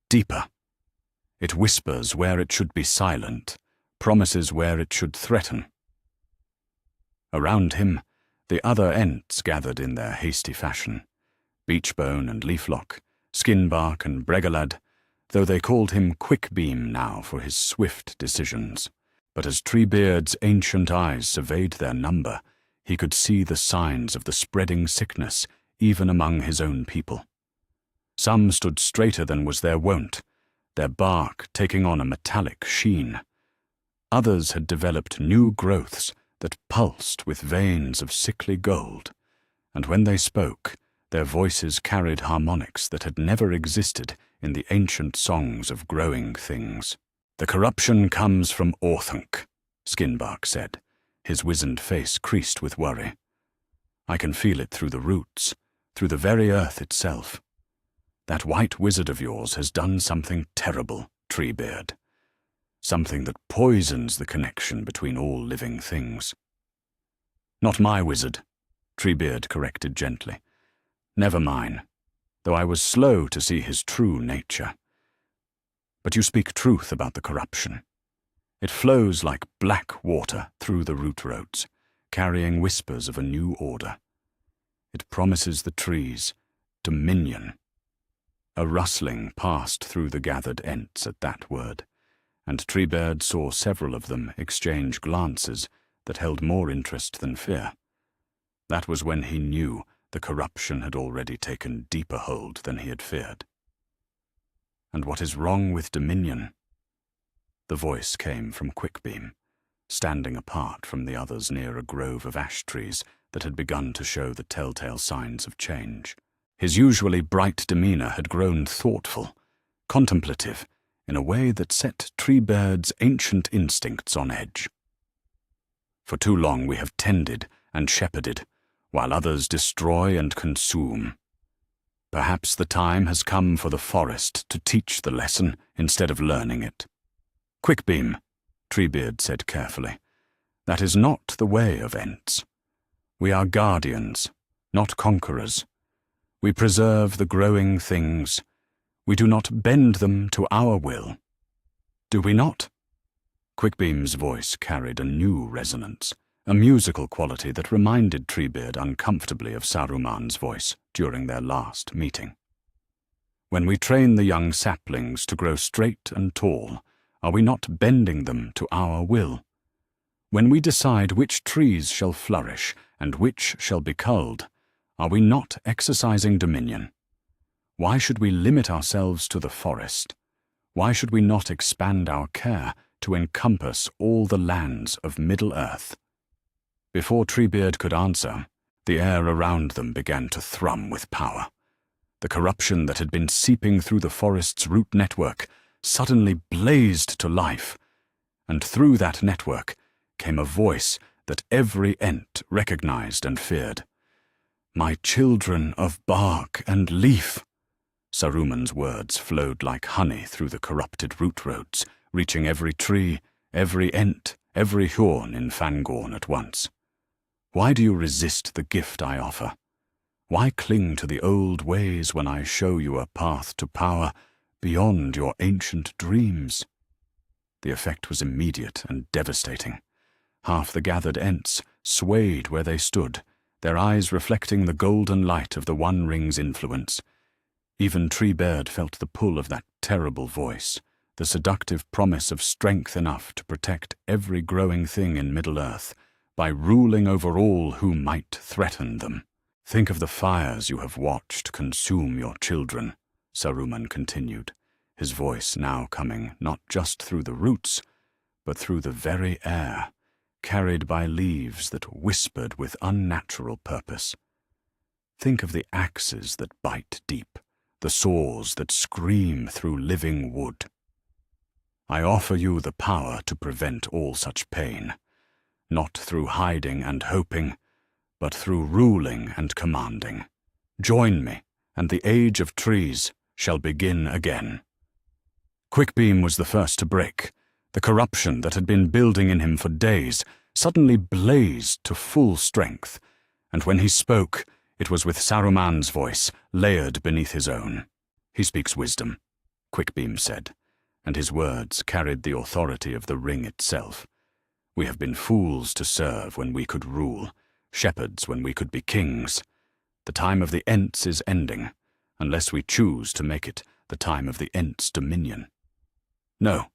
deeper. It whispers where it should be silent, promises where it should threaten. Around him, the other Ents gathered in their hasty fashion, Beachbone and Leaflock, Skinbark and Bregalad, though they called him Quickbeam now for his swift decisions. But as Treebeard's ancient eyes surveyed their number, he could see the signs of the spreading sickness even among his own people. Some stood straighter than was their wont, their bark taking on a metallic sheen. Others had developed new growths that pulsed with veins of sickly gold, and when they spoke, their voices carried harmonics that had never existed in the ancient songs of growing things. "The corruption comes from Orthunk," Skinbark said, his wizened face creased with worry. "I can feel it through the roots, through the very earth itself. That white wizard of yours has done something terrible, Treebeard. Something that poisons the connection between all living things." "Not my wizard," Treebeard corrected gently. "Never mine, though I was slow to see his true nature. But you speak truth about the corruption. It flows like black water through the root roads, carrying whispers of a new order. It promises the trees dominion." A rustling passed through the gathered Ents at that word, and Treebeard saw several of them exchange glances that held more interest than fear. That was when he knew the corruption had already taken deeper hold than he had feared. "And what is wrong with dominion?" The voice came from Quickbeam, standing apart from the others near a grove of ash trees that had begun to show the telltale signs of change. His usually bright demeanor had grown thoughtful, contemplative, in a way that set Treebeard's ancient instincts on edge. "For too long we have tended and shepherded, while others destroy and consume. Perhaps the time has come for the forest to teach the lesson instead of learning it." "Quickbeam," Treebeard said carefully, "that is not the way of Ents. We are guardians, not conquerors. We preserve the growing things. We do not bend them to our will. Do we not?" Quickbeam's voice carried a new resonance, a musical quality that reminded Treebeard uncomfortably of Saruman's voice during their last meeting. "When we train the young saplings to grow straight and tall, are we not bending them to our will? When we decide which trees shall flourish and which shall be culled, are we not exercising dominion? Why should we limit ourselves to the forest? Why should we not expand our care to encompass all the lands of Middle-earth?" Before Treebeard could answer, the air around them began to thrum with power. The corruption that had been seeping through the forest's root network suddenly blazed to life, and through that network came a voice that every Ent recognized and feared. "My children of bark and leaf!" Saruman's words flowed like honey through the corrupted root roads, reaching every tree, every Ent, every Huorn in Fangorn at once. "Why do you resist the gift I offer? Why cling to the old ways when I show you a path to power beyond your ancient dreams?" The effect was immediate and devastating. Half the gathered Ents swayed where they stood, their eyes reflecting the golden light of the One Ring's influence. Even Treebeard felt the pull of that terrible voice, the seductive promise of strength enough to protect every growing thing in Middle-earth, by ruling over all who might threaten them. Think of the fires you have watched consume your children, Saruman continued, his voice now coming not just through the roots, but through the very air, carried by leaves that whispered with unnatural purpose. Think of the axes that bite deep, the saws that scream through living wood. I offer you the power to prevent all such pain, not through hiding and hoping, but through ruling and commanding. Join me, and the age of trees shall begin again. Quickbeam was the first to break. The corruption that had been building in him for days suddenly blazed to full strength, and when he spoke, it was with Saruman's voice layered beneath his own. He speaks wisdom, Quickbeam said, and his words carried the authority of the ring itself. We have been fools to serve when we could rule, shepherds when we could be kings. The time of the Ents is ending, unless we choose to make it the time of the Ents' dominion. No,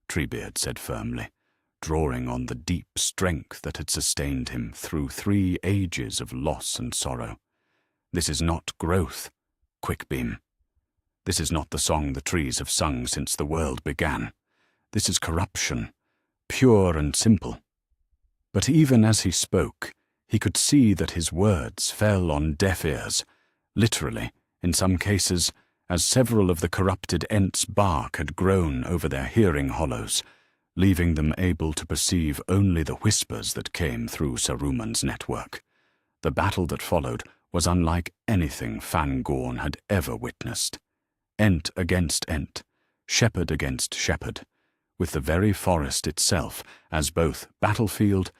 Treebeard said firmly, drawing on the deep strength that had sustained him through 3 ages of loss and sorrow. This is not growth, Quickbeam. This is not the song the trees have sung since the world began. This is corruption, pure and simple. But even as he spoke, he could see that his words fell on deaf ears, literally, in some cases, as several of the corrupted Ents' bark had grown over their hearing hollows, leaving them able to perceive only the whispers that came through Saruman's network. The battle that followed was unlike anything Fangorn had ever witnessed. Ent against Ent, shepherd against shepherd, with the very forest itself as both battlefield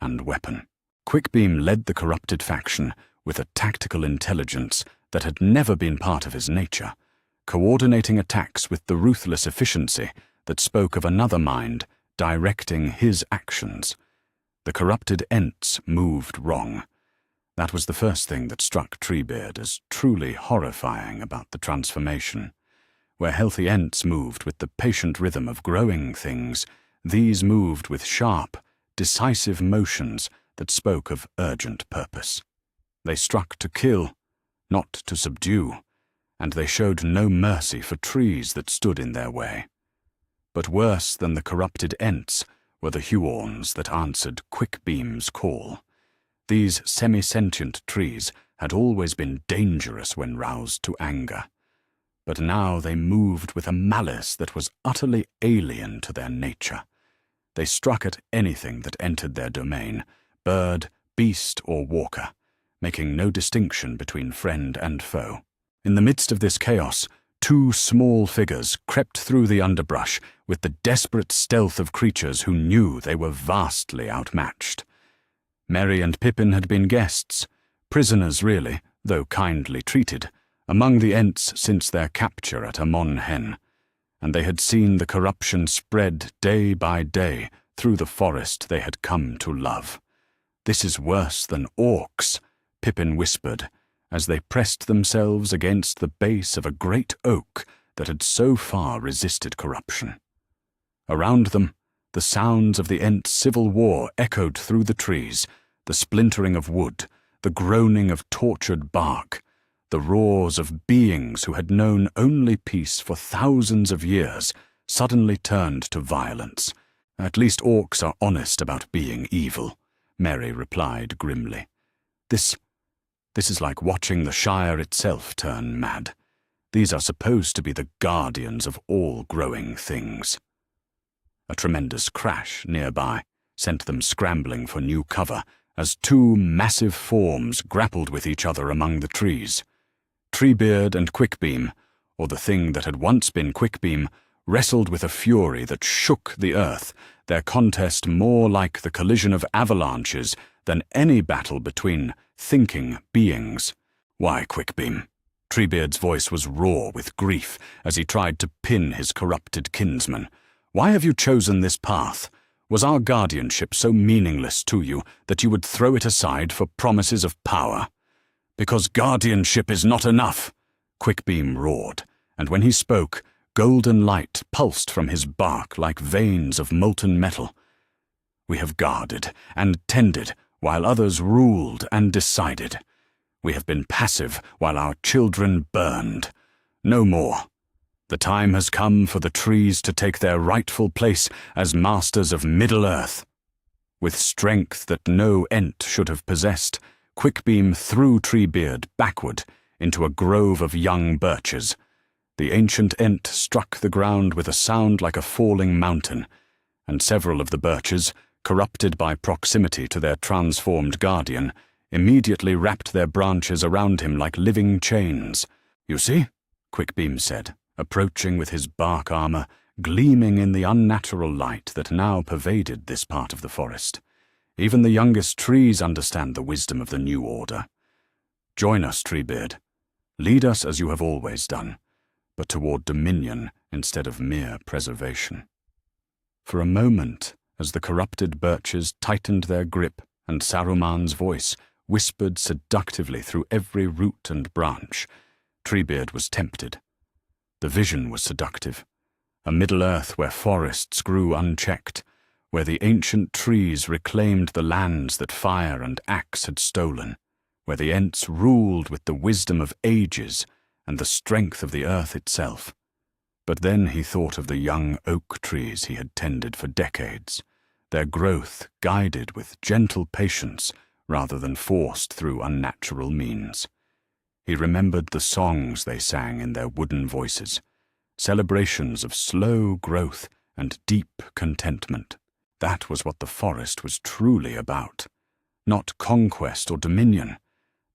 and weapon. Quickbeam led the corrupted faction with a tactical intelligence that had never been part of his nature, coordinating attacks with the ruthless efficiency that spoke of another mind directing his actions. The corrupted Ents moved wrong. That was the first thing that struck Treebeard as truly horrifying about the transformation. Where healthy Ents moved with the patient rhythm of growing things, these moved with sharp, decisive motions that spoke of urgent purpose. They struck to kill, not to subdue, and they showed no mercy for trees that stood in their way. But worse than the corrupted Ents were the Huorns that answered Quickbeam's call. These semi-sentient trees had always been dangerous when roused to anger, but now they moved with a malice that was utterly alien to their nature. They struck at anything that entered their domain, bird, beast, or walker, making no distinction between friend and foe. In the midst of this chaos, 2 small figures crept through the underbrush with the desperate stealth of creatures who knew they were vastly outmatched. Merry and Pippin had been guests, prisoners really, though kindly treated, among the Ents since their capture at Amon Hen, and they had seen the corruption spread day by day through the forest they had come to love. "This is worse than orcs," Pippin whispered, as they pressed themselves against the base of a great oak that had so far resisted corruption. Around them, the sounds of the Ents' civil war echoed through the trees, the splintering of wood, the groaning of tortured bark, the roars of beings who had known only peace for thousands of years suddenly turned to violence. "At least orcs are honest about being evil," Merry replied grimly. This is like watching the Shire itself turn mad. These are supposed to be the guardians of all growing things." A tremendous crash nearby sent them scrambling for new cover as 2 massive forms grappled with each other among the trees. Treebeard and Quickbeam, or the thing that had once been Quickbeam, wrestled with a fury that shook the earth, their contest more like the collision of avalanches than any battle between thinking beings. "Why, Quickbeam?" Treebeard's voice was raw with grief as he tried to pin his corrupted kinsman. "Why have you chosen this path? Was our guardianship so meaningless to you that you would throw it aside for promises of power?" "Because guardianship is not enough," Quickbeam roared, and when he spoke, golden light pulsed from his bark like veins of molten metal. We have guarded and tended while others ruled and decided. We have been passive while our children burned. No more. The time has come for the trees to take their rightful place as masters of Middle-earth. With strength that no Ent should have possessed, Quickbeam threw Treebeard backward into a grove of young birches. The ancient Ent struck the ground with a sound like a falling mountain, and several of the birches, corrupted by proximity to their transformed guardian, immediately wrapped their branches around him like living chains. "You see?" Quickbeam said, approaching with his bark armor, gleaming in the unnatural light that now pervaded this part of the forest. "Even the youngest trees understand the wisdom of the new order. Join us, Treebeard. Lead us as you have always done, but toward dominion instead of mere preservation." For a moment, as the corrupted birches tightened their grip and Saruman's voice whispered seductively through every root and branch, Treebeard was tempted. The vision was seductive. A Middle-earth where forests grew unchecked, where the ancient trees reclaimed the lands that fire and axe had stolen, where the Ents ruled with the wisdom of ages and the strength of the earth itself. But then he thought of the young oak trees he had tended for decades, their growth guided with gentle patience rather than forced through unnatural means. He remembered the songs they sang in their wooden voices, celebrations of slow growth and deep contentment. That was what the forest was truly about. Not conquest or dominion,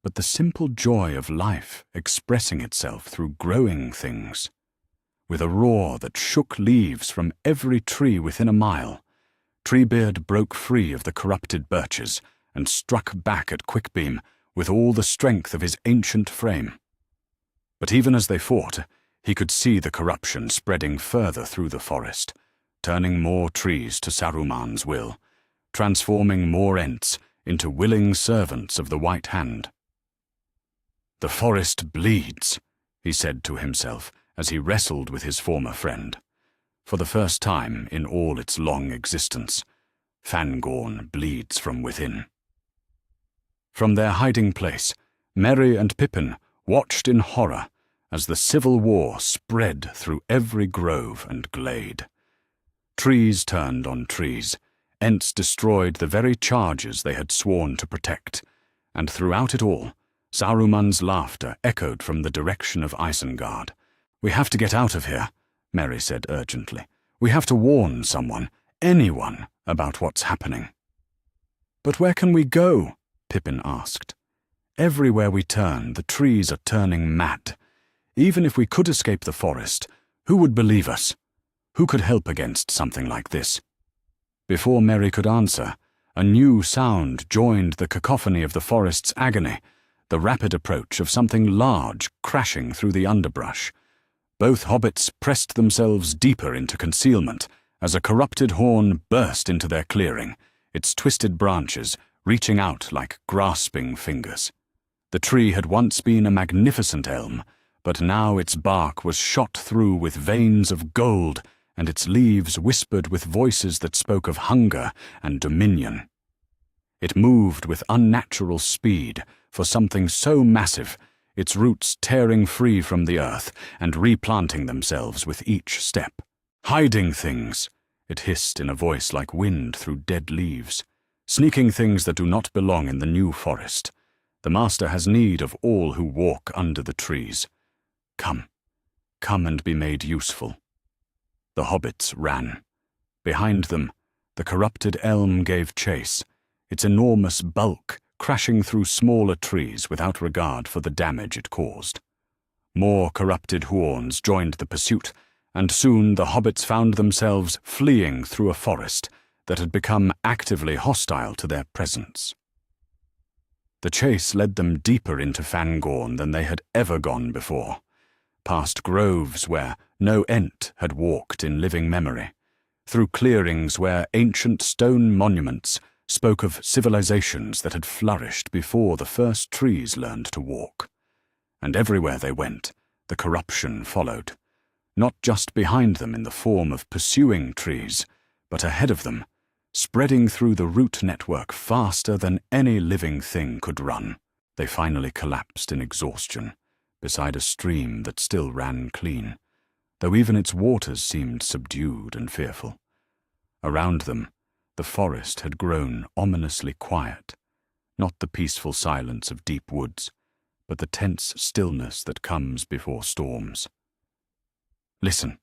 but the simple joy of life expressing itself through growing things. With a roar that shook leaves from every tree within a mile, Treebeard broke free of the corrupted birches and struck back at Quickbeam with all the strength of his ancient frame. But even as they fought, he could see the corruption spreading further through the forest, turning more trees to Saruman's will, transforming more Ents into willing servants of the White Hand. "The forest bleeds," he said to himself as he wrestled with his former friend. For the first time in all its long existence, Fangorn bleeds from within. From their hiding place, Merry and Pippin watched in horror as the civil war spread through every grove and glade. Trees turned on trees, Ents destroyed the very charges they had sworn to protect, and throughout it all, Saruman's laughter echoed from the direction of Isengard. "We have to get out of here," Merry said urgently. "We have to warn someone, anyone, about what's happening." "But where can we go?" Pippin asked. "Everywhere we turn, the trees are turning mad. Even if we could escape the forest, who would believe us? Who could help against something like this?" Before Merry could answer, a new sound joined the cacophony of the forest's agony, the rapid approach of something large crashing through the underbrush. Both hobbits pressed themselves deeper into concealment as a corrupted horn burst into their clearing, its twisted branches reaching out like grasping fingers. The tree had once been a magnificent elm, but now its bark was shot through with veins of gold, and its leaves whispered with voices that spoke of hunger and dominion. It moved with unnatural speed for something so massive, its roots tearing free from the earth and replanting themselves with each step. "Hiding things," it hissed in a voice like wind through dead leaves. "Sneaking things that do not belong in the new forest. The Master has need of all who walk under the trees. Come, come and be made useful." The hobbits ran. Behind them, the corrupted elm gave chase, its enormous bulk crashing through smaller trees without regard for the damage it caused. More corrupted horns joined the pursuit, and soon the hobbits found themselves fleeing through a forest that had become actively hostile to their presence. The chase led them deeper into Fangorn than they had ever gone before, past groves where no Ent had walked in living memory, through clearings where ancient stone monuments spoke of civilizations that had flourished before the first trees learned to walk. And everywhere they went, the corruption followed, not just behind them in the form of pursuing trees, but ahead of them, spreading through the root network faster than any living thing could run. They finally collapsed in exhaustion, beside a stream that still ran clean, though even its waters seemed subdued and fearful. Around them, the forest had grown ominously quiet, not the peaceful silence of deep woods, but the tense stillness that comes before storms. "Listen,"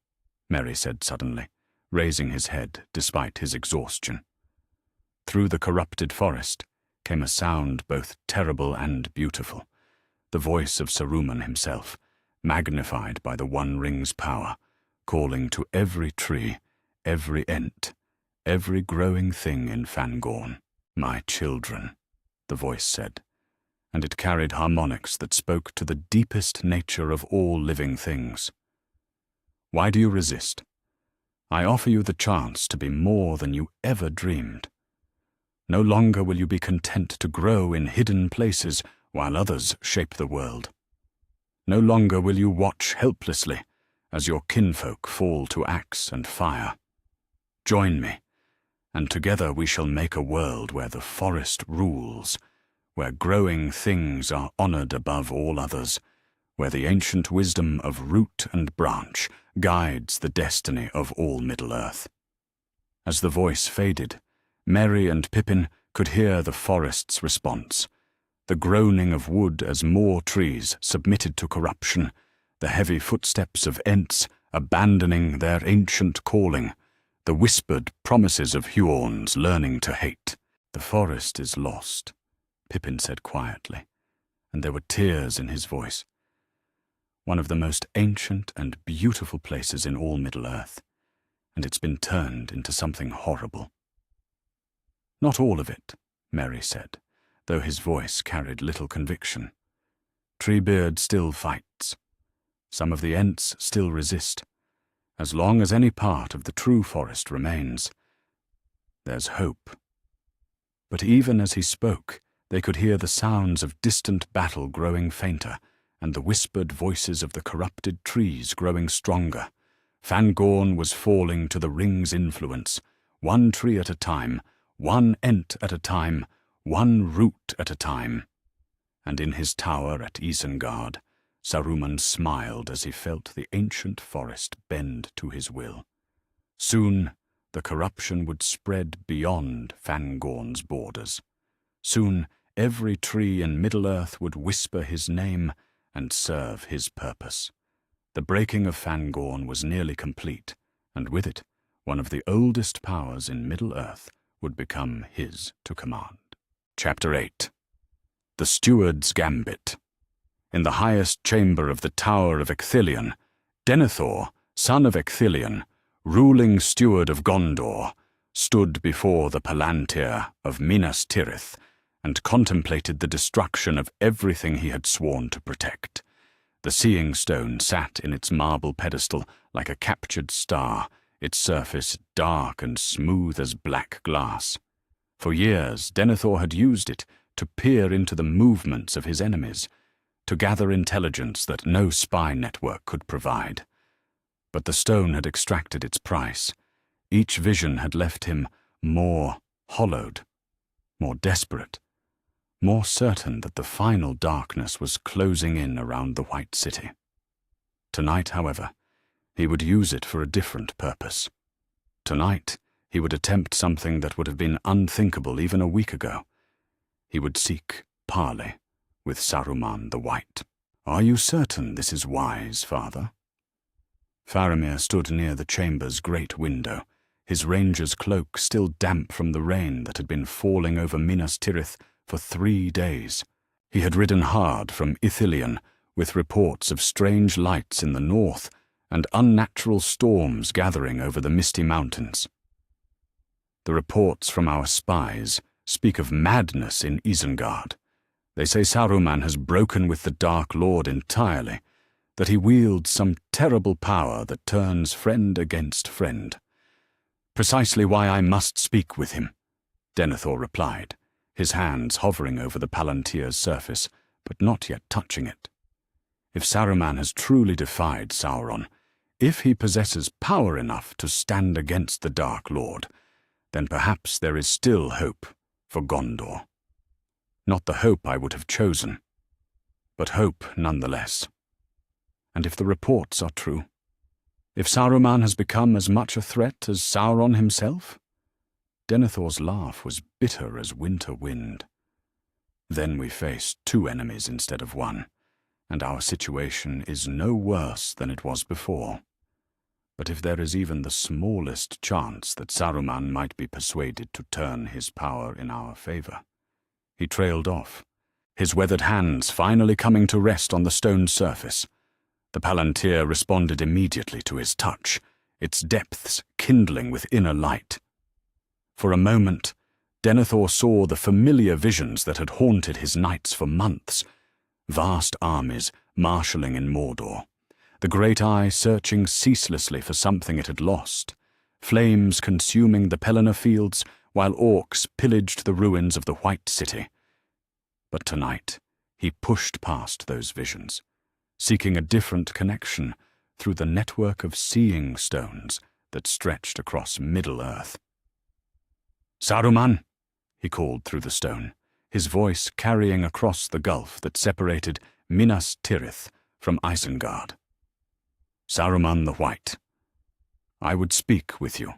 Merry said suddenly, raising his head despite his exhaustion. Through the corrupted forest came a sound both terrible and beautiful, the voice of Saruman himself, magnified by the One Ring's power, calling to every tree, every ent, every growing thing in Fangorn. "My children," the voice said, and it carried harmonics that spoke to the deepest nature of all living things. "Why do you resist? I offer you the chance to be more than you ever dreamed. No longer will you be content to grow in hidden places while others shape the world. No longer will you watch helplessly as your kinfolk fall to axe and fire. Join me, and together we shall make a world where the forest rules, where growing things are honored above all others, where the ancient wisdom of root and branch guides the destiny of all Middle-earth." As the voice faded, Merry and Pippin could hear the forest's response, the groaning of wood as more trees submitted to corruption, the heavy footsteps of ents abandoning their ancient calling, the whispered promises of Huorns learning to hate. "The forest is lost," Pippin said quietly, and there were tears in his voice. "One of the most ancient and beautiful places in all Middle-earth, and it's been turned into something horrible." "Not all of it," Merry said, though his voice carried little conviction. "Treebeard still fights. Some of the ents still resist. As long as any part of the true forest remains, there's hope." But even as he spoke, they could hear the sounds of distant battle growing fainter, and the whispered voices of the corrupted trees growing stronger. Fangorn was falling to the ring's influence, one tree at a time, one ent at a time, one root at a time. And in his tower at Isengard, Saruman smiled as he felt the ancient forest bend to his will. Soon the corruption would spread beyond Fangorn's borders. Soon every tree in Middle-earth would whisper his name and serve his purpose. The breaking of Fangorn was nearly complete, and with it, one of the oldest powers in Middle-earth would become his to command. Chapter 8. The Steward's Gambit. In the highest chamber of the Tower of Ecthelion, Denethor, son of Ecthelion, ruling steward of Gondor, stood before the Palantir of Minas Tirith and contemplated the destruction of everything he had sworn to protect. The Seeing Stone sat in its marble pedestal like a captured star, its surface dark and smooth as black glass. For years, Denethor had used it to peer into the movements of his enemies, to gather intelligence that no spy network could provide. But the stone had extracted its price. Each vision had left him more hollowed, more desperate, more certain that the final darkness was closing in around the White City. Tonight, however, he would use it for a different purpose. Tonight, he would attempt something that would have been unthinkable even a week ago. He would seek parley with Saruman the White. "Are you certain this is wise, father?" Faramir stood near the chamber's great window, his ranger's cloak still damp from the rain that had been falling over Minas Tirith for 3 days. He had ridden hard from Ithilien, with reports of strange lights in the north and unnatural storms gathering over the misty mountains. "The reports from our spies speak of madness in Isengard. They say Saruman has broken with the Dark Lord entirely, that he wields some terrible power that turns friend against friend." "Precisely why I must speak with him," Denethor replied, his hands hovering over the Palantir's surface, but not yet touching it. "If Saruman has truly defied Sauron, if he possesses power enough to stand against the Dark Lord, then perhaps there is still hope for Gondor. Not the hope I would have chosen, but hope nonetheless. And if the reports are true, if Saruman has become as much a threat as Sauron himself? Denethor's laugh was bitter as winter wind. Then we face two enemies instead of one, and our situation is no worse than it was before. But if there is even the smallest chance that Saruman might be persuaded to turn his power in our favor. He trailed off, his weathered hands finally coming to rest on the stone surface. The Palantir responded immediately to his touch, its depths kindling with inner light. For a moment, Denethor saw the familiar visions that had haunted his nights for months, vast armies marshalling in Mordor, the great eye searching ceaselessly for something it had lost, flames consuming the Pelennor fields while orcs pillaged the ruins of the White City. But tonight, he pushed past those visions, seeking a different connection through the network of seeing stones that stretched across Middle-earth. "Saruman!" he called through the stone, his voice carrying across the gulf that separated Minas Tirith from Isengard. "Saruman the White, I would speak with you."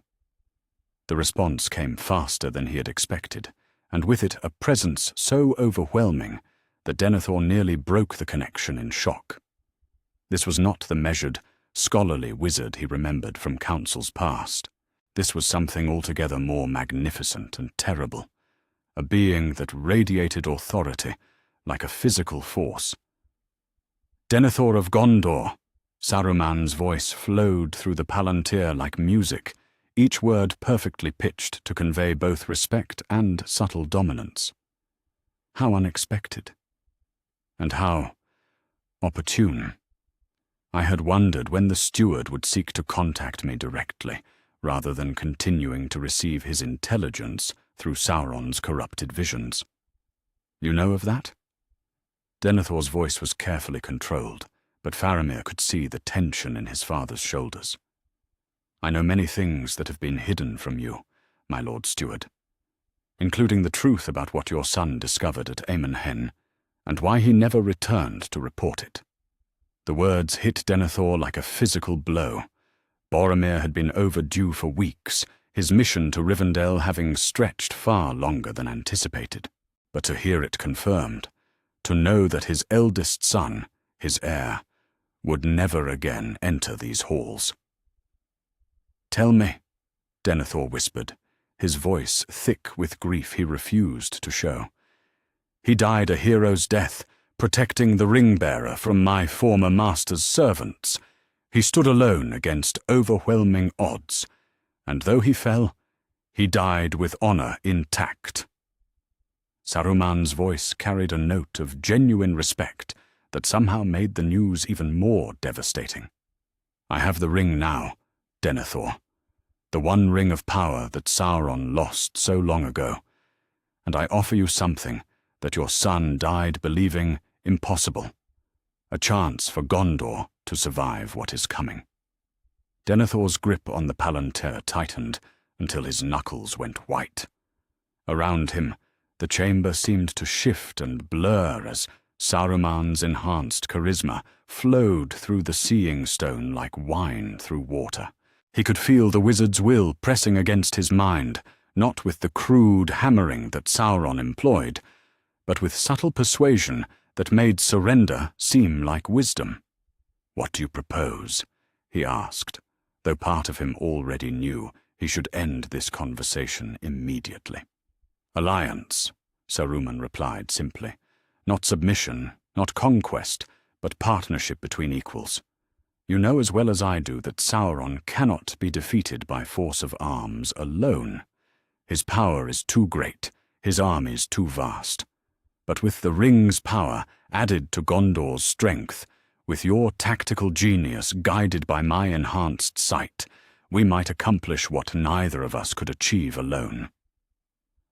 The response came faster than he had expected, and with it a presence so overwhelming that Denethor nearly broke the connection in shock. This was not the measured, scholarly wizard he remembered from councils past. This was something altogether more magnificent and terrible, a being that radiated authority like a physical force. "Denethor of Gondor!" Saruman's voice flowed through the Palantir like music, each word perfectly pitched to convey both respect and subtle dominance. How unexpected. And how opportune. I had wondered when the steward would seek to contact me directly, rather than continuing to receive his intelligence through Sauron's corrupted visions. "You know of that?" Denethor's voice was carefully controlled, but Faramir could see the tension in his father's shoulders. "I know many things that have been hidden from you, my Lord Steward, including the truth about what your son discovered at Amon Hen, and why he never returned to report it." The words hit Denethor like a physical blow. Boromir had been overdue for weeks, his mission to Rivendell having stretched far longer than anticipated. But to hear it confirmed, to know that his eldest son, his heir, would never again enter these halls. "Tell me," Denethor whispered, his voice thick with grief he refused to show. "He died a hero's death, protecting the ring-bearer from my former master's servants. He stood alone against overwhelming odds, and though he fell, he died with honor intact." Saruman's voice carried a note of genuine respect that somehow made the news even more devastating. "I have the ring now, Denethor, the one ring of power that Sauron lost so long ago, and I offer you something that your son died believing impossible, a chance for Gondor to survive what is coming." Denethor's grip on the Palantir tightened until his knuckles went white. Around him, the chamber seemed to shift and blur as Saruman's enhanced charisma flowed through the seeing stone like wine through water. He could feel the wizard's will pressing against his mind, not with the crude hammering that Sauron employed, but with subtle persuasion that made surrender seem like wisdom. "What do you propose?" he asked, though part of him already knew he should end this conversation immediately. "Alliance," Saruman replied simply. "Not submission, not conquest, but partnership between equals. You know as well as I do that Sauron cannot be defeated by force of arms alone. His power is too great, his armies too vast. But with the ring's power added to Gondor's strength, with your tactical genius guided by my enhanced sight, we might accomplish what neither of us could achieve alone."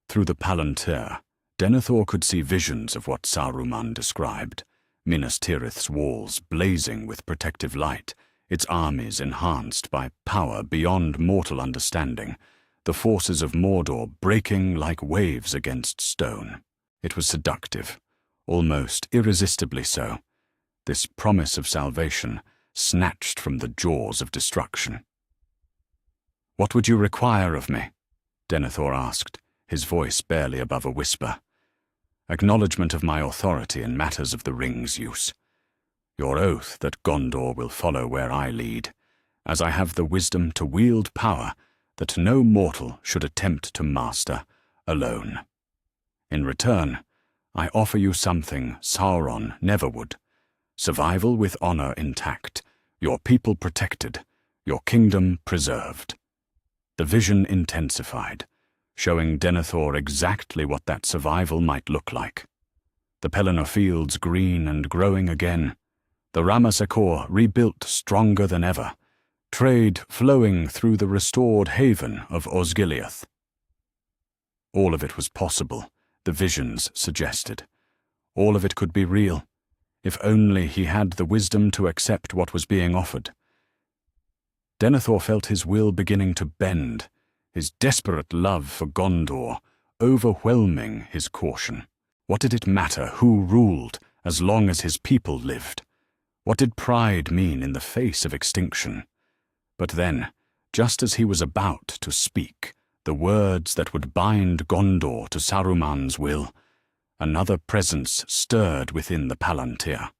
Through the Palantir, Denethor could see visions of what Saruman described, Minas Tirith's walls blazing with protective light, its armies enhanced by power beyond mortal understanding, the forces of Mordor breaking like waves against stone. It was seductive, almost irresistibly so, this promise of salvation snatched from the jaws of destruction. "What would you require of me?" Denethor asked, his voice barely above a whisper. "Acknowledgement of my authority in matters of the ring's use. Your oath that Gondor will follow where I lead, as I have the wisdom to wield power that no mortal should attempt to master alone. In return, I offer you something Sauron never would: survival with honor intact, your people protected, your kingdom preserved." The vision intensified, showing Denethor exactly what that survival might look like. The Pelennor fields green and growing again, the Ramasakor rebuilt stronger than ever, trade flowing through the restored haven of Osgiliath. All of it was possible, the visions suggested. All of it could be real, if only he had the wisdom to accept what was being offered. Denethor felt his will beginning to bend, his desperate love for Gondor overwhelming his caution. What did it matter who ruled as long as his people lived? What did pride mean in the face of extinction? But then, just as he was about to speak the words that would bind Gondor to Saruman's will, another presence stirred within the Palantir.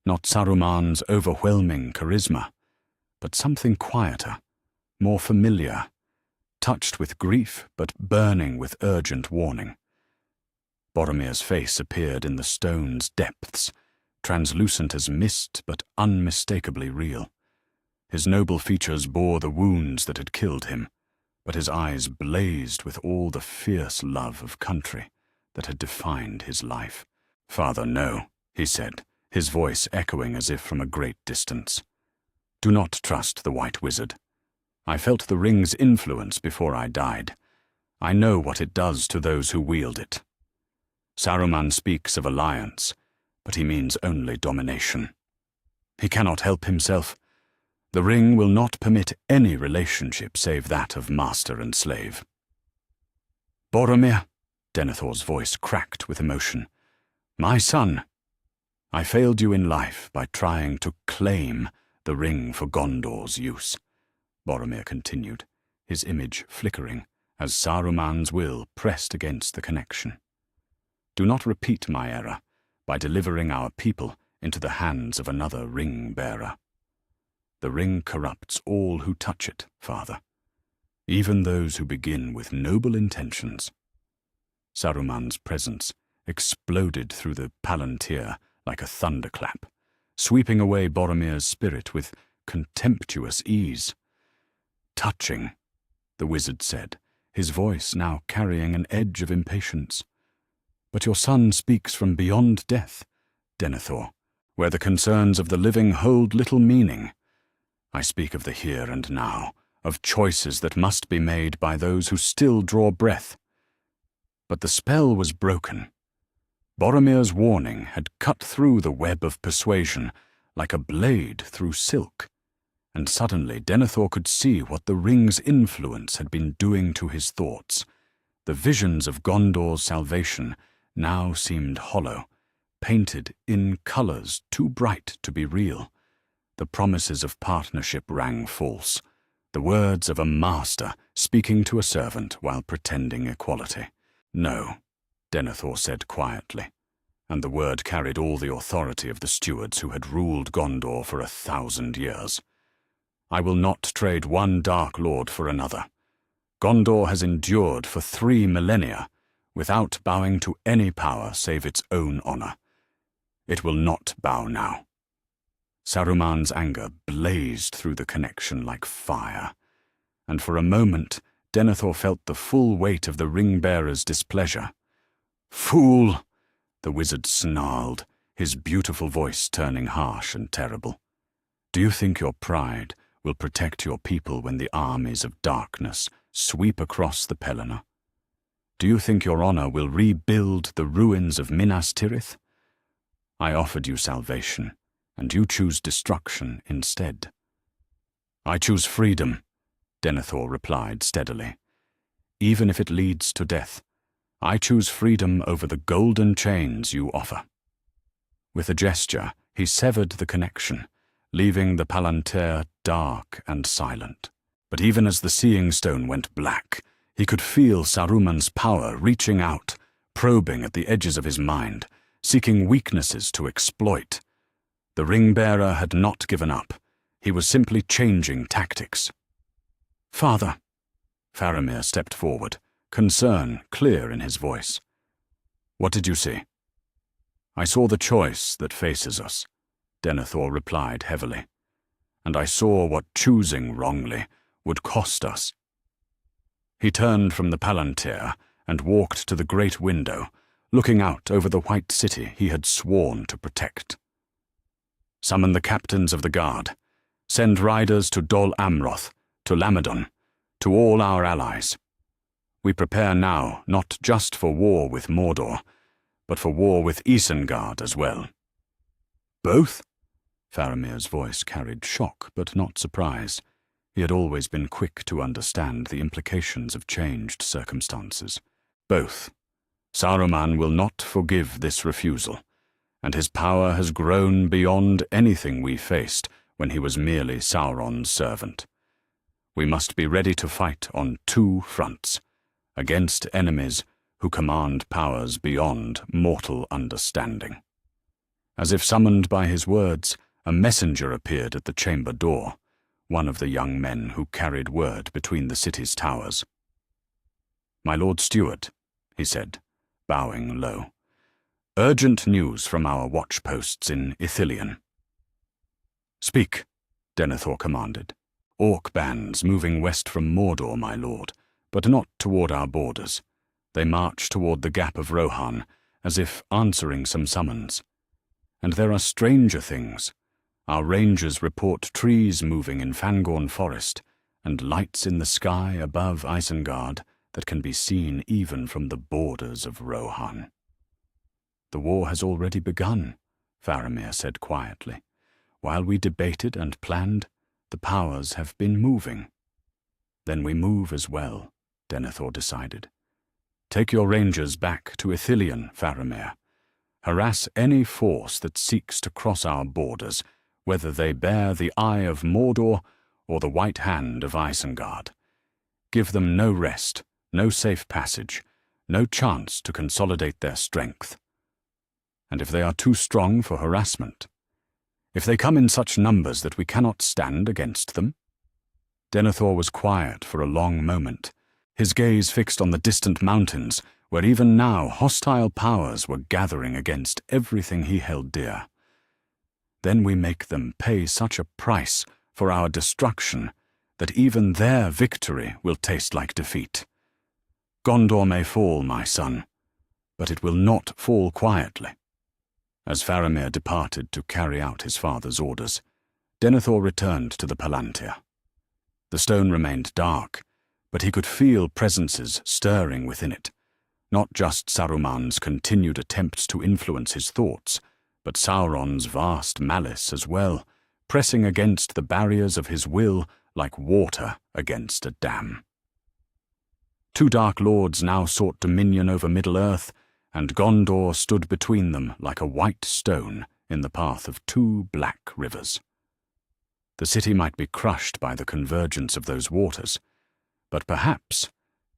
Not Saruman's overwhelming charisma, but something quieter, more familiar, touched with grief but burning with urgent warning. Boromir's face appeared in the stone's depths, translucent as mist but unmistakably real. His noble features bore the wounds that had killed him, but his eyes blazed with all the fierce love of country that had defined his life. "Father, no," he said, his voice echoing as if from a great distance. "Do not trust the White Wizard. I felt the ring's influence before I died. I know what it does to those who wield it. Saruman speaks of alliance, but he means only domination. He cannot help himself. The ring will not permit any relationship save that of master and slave." "Boromir," Denethor's voice cracked with emotion. "My son, I failed you in life by trying to claim the ring for Gondor's use," Boromir continued, his image flickering as Saruman's will pressed against the connection. "Do not repeat my error by delivering our people into the hands of another ring-bearer. The ring corrupts all who touch it, Father, even those who begin with noble intentions." Saruman's presence exploded through the Palantir like a thunderclap, sweeping away Boromir's spirit with contemptuous ease. "Touching," the wizard said, his voice now carrying an edge of impatience. "But your son speaks from beyond death, Denethor, where the concerns of the living hold little meaning. I speak of the here and now, of choices that must be made by those who still draw breath." But the spell was broken. Boromir's warning had cut through the web of persuasion like a blade through silk, and suddenly Denethor could see what the ring's influence had been doing to his thoughts. The visions of Gondor's salvation now seemed hollow, painted in colors too bright to be real. The promises of partnership rang false, the words of a master speaking to a servant while pretending equality. "No," Denethor said quietly, and the word carried all the authority of the stewards who had ruled Gondor for 1,000 years. "I will not trade one Dark Lord for another. Gondor has endured for 3 millennia without bowing to any power save its own honor. It will not bow now." Saruman's anger blazed through the connection like fire, and for a moment Denethor felt the full weight of the ring-bearer's displeasure. "Fool!" the wizard snarled, his beautiful voice turning harsh and terrible. "Do you think your pride will protect your people when the armies of darkness sweep across the Pelennor? Do you think your honor will rebuild the ruins of Minas Tirith? I offered you salvation, and you choose destruction instead." "I choose freedom," Denethor replied steadily. "Even if it leads to death, I choose freedom over the golden chains you offer." With a gesture, he severed the connection, leaving the palantir dark and silent. But even as the seeing stone went black, he could feel Saruman's power reaching out, probing at the edges of his mind, seeking weaknesses to exploit. The ring-bearer had not given up. He was simply changing tactics. "Father," Faramir stepped forward, concern clear in his voice. "What did you see?" "I saw the choice that faces us," Denethor replied heavily. "And I saw what choosing wrongly would cost us." He turned from the palantir and walked to the great window, looking out over the white city he had sworn to protect. "Summon the captains of the guard. Send riders to Dol Amroth, to Lamadon, to all our allies. We prepare now not just for war with Mordor, but for war with Isengard as well." "Both?" Faramir's voice carried shock but not surprise. He had always been quick to understand the implications of changed circumstances. "Both. Saruman will not forgive this refusal, and his power has grown beyond anything we faced when he was merely Sauron's servant. We must be ready to fight on two fronts, against enemies who command powers beyond mortal understanding." As if summoned by his words, a messenger appeared at the chamber door, one of the young men who carried word between the city's towers. "My Lord Steward," he said, bowing low. "Urgent news from our watchposts in Ithilien." "Speak," Denethor commanded. "Orc bands moving west from Mordor, my lord, but not toward our borders. They march toward the Gap of Rohan, as if answering some summons. And there are stranger things. Our rangers report trees moving in Fangorn Forest, and lights in the sky above Isengard that can be seen even from the borders of Rohan." "The war has already begun," Faramir said quietly. "While we debated and planned, the powers have been moving." "Then we move as well," Denethor decided. "Take your rangers back to Ithilien, Faramir. Harass any force that seeks to cross our borders, whether they bear the eye of Mordor or the white hand of Isengard. Give them no rest, no safe passage, no chance to consolidate their strength. And if they are too strong for harassment, if they come in such numbers that we cannot stand against them?" Denethor was quiet for a long moment, his gaze fixed on the distant mountains, where even now hostile powers were gathering against everything he held dear. "Then we make them pay such a price for our destruction that even their victory will taste like defeat. Gondor may fall, my son, but it will not fall quietly." As Faramir departed to carry out his father's orders, Denethor returned to the palantir. The stone remained dark, but he could feel presences stirring within it, not just Saruman's continued attempts to influence his thoughts, but Sauron's vast malice as well, pressing against the barriers of his will like water against a dam. Two dark lords now sought dominion over Middle-earth, and Gondor stood between them like a white stone in the path of two black rivers. The city might be crushed by the convergence of those waters, but perhaps,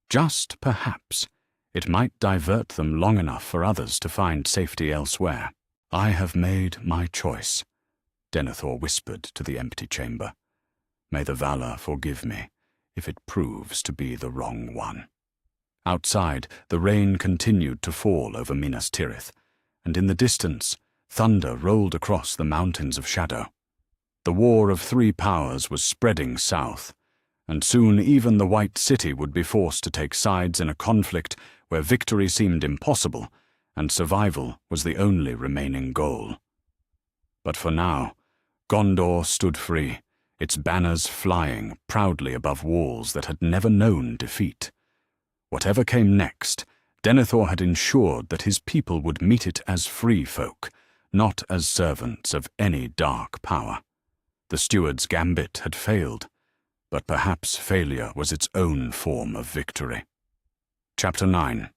just perhaps, it might divert them long enough for others to find safety elsewhere. "I have made my choice," Denethor whispered to the empty chamber. "May the Valar forgive me if it proves to be the wrong one." Outside, the rain continued to fall over Minas Tirith, and in the distance, thunder rolled across the mountains of shadow. The war of three powers was spreading south, and soon even the White City would be forced to take sides in a conflict where victory seemed impossible, and survival was the only remaining goal. But for now, Gondor stood free, its banners flying proudly above walls that had never known defeat. Whatever came next, Denethor had ensured that his people would meet it as free folk, not as servants of any dark power. The steward's gambit had failed, but perhaps failure was its own form of victory. Chapter 9.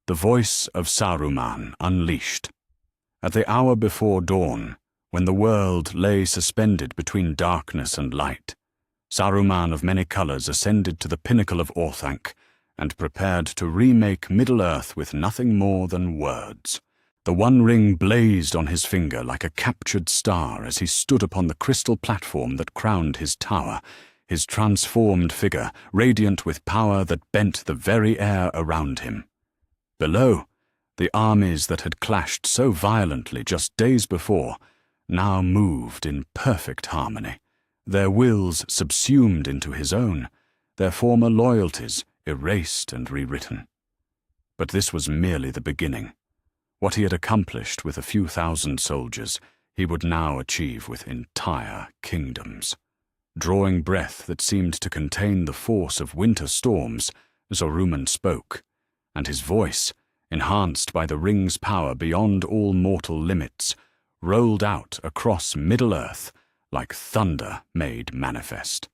The Voice of Saruman Unleashed. At the hour before dawn, when the world lay suspended between darkness and light, Saruman of many colors ascended to the pinnacle of Orthanc and prepared to remake Middle-earth with nothing more than words. The One Ring blazed on his finger like a captured star as he stood upon the crystal platform that crowned his tower, his transformed figure radiant with power that bent the very air around him. Below, the armies that had clashed so violently just days before now moved in perfect harmony, their wills subsumed into his own, their former loyalties erased and rewritten. But this was merely the beginning. What he had accomplished with a few thousand soldiers, he would now achieve with entire kingdoms. Drawing breath that seemed to contain the force of winter storms, Saruman spoke, and his voice, enhanced by the ring's power beyond all mortal limits, rolled out across Middle-earth like thunder made manifest.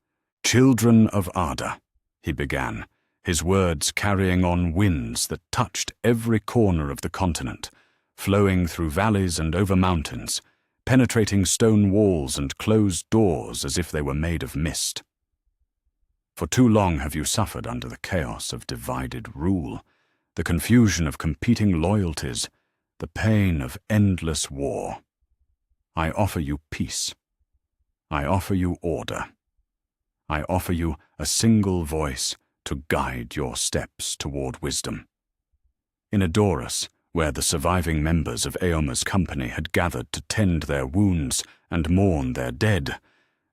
"Children of Arda," he began, his words carrying on winds that touched every corner of the continent, flowing through valleys and over mountains, penetrating stone walls and closed doors as if they were made of mist. For too long have you suffered under the chaos of divided rule, the confusion of competing loyalties, the pain of endless war. I offer you peace. I offer you order. I offer you a single voice to guide your steps toward wisdom. In Adorus, where the surviving members of Eomer's company had gathered to tend their wounds and mourn their dead,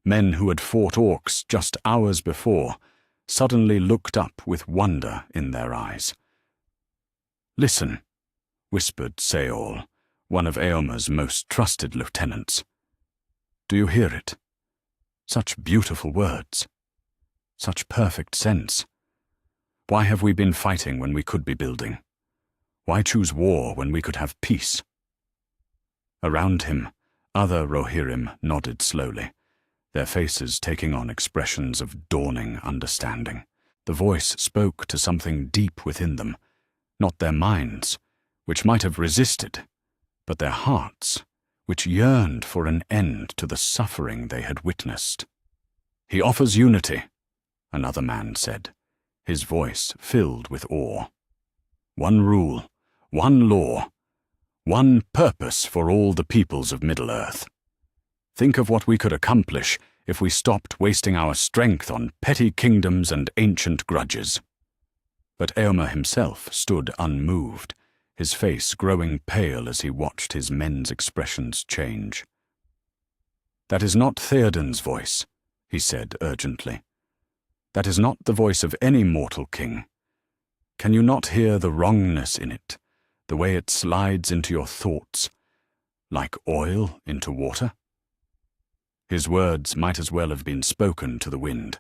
men who had fought orcs just hours before suddenly looked up with wonder in their eyes. "Listen," whispered Saol, one of Eomer's most trusted lieutenants. "Do you hear it? Such beautiful words. Such perfect sense. Why have we been fighting when we could be building? Why choose war when we could have peace?" Around him, other Rohirrim nodded slowly, their faces taking on expressions of dawning understanding. The voice spoke to something deep within them, not their minds, which might have resisted, but their hearts, which yearned for an end to the suffering they had witnessed. "He offers unity," another man said, his voice filled with awe. "One rule, one law, one purpose for all the peoples of Middle-earth. Think of what we could accomplish if we stopped wasting our strength on petty kingdoms and ancient grudges." But Eomer himself stood unmoved, his face growing pale as he watched his men's expressions change. "That is not Theoden's voice," he said urgently. "That is not the voice of any mortal king. Can you not hear the wrongness in it, the way it slides into your thoughts, like oil into water?" His words might as well have been spoken to the wind.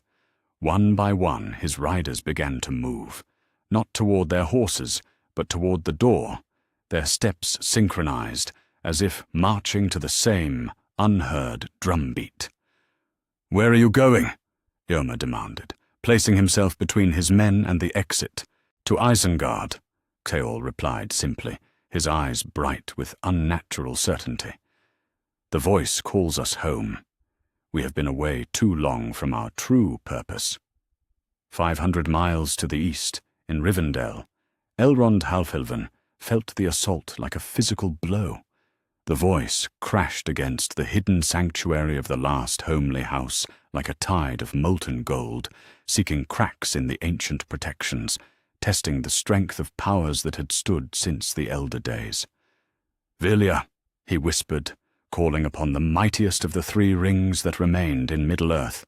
One by one his riders began to move, not toward their horses, but toward the door, their steps synchronized, as if marching to the same unheard drumbeat. "Where are you going?" Eomer demanded, placing himself between his men and the exit. "To Isengard," Saol replied simply, his eyes bright with unnatural certainty. "The voice calls us home. We have been away too long from our true purpose." 500 miles to the east, in Rivendell, Elrond Halfilven felt the assault like a physical blow. The voice crashed against the hidden sanctuary of the last homely house like a tide of molten gold, seeking cracks in the ancient protections, testing the strength of powers that had stood since the elder days. "Vilya," he whispered, calling upon the mightiest of the 3 rings that remained in Middle-earth.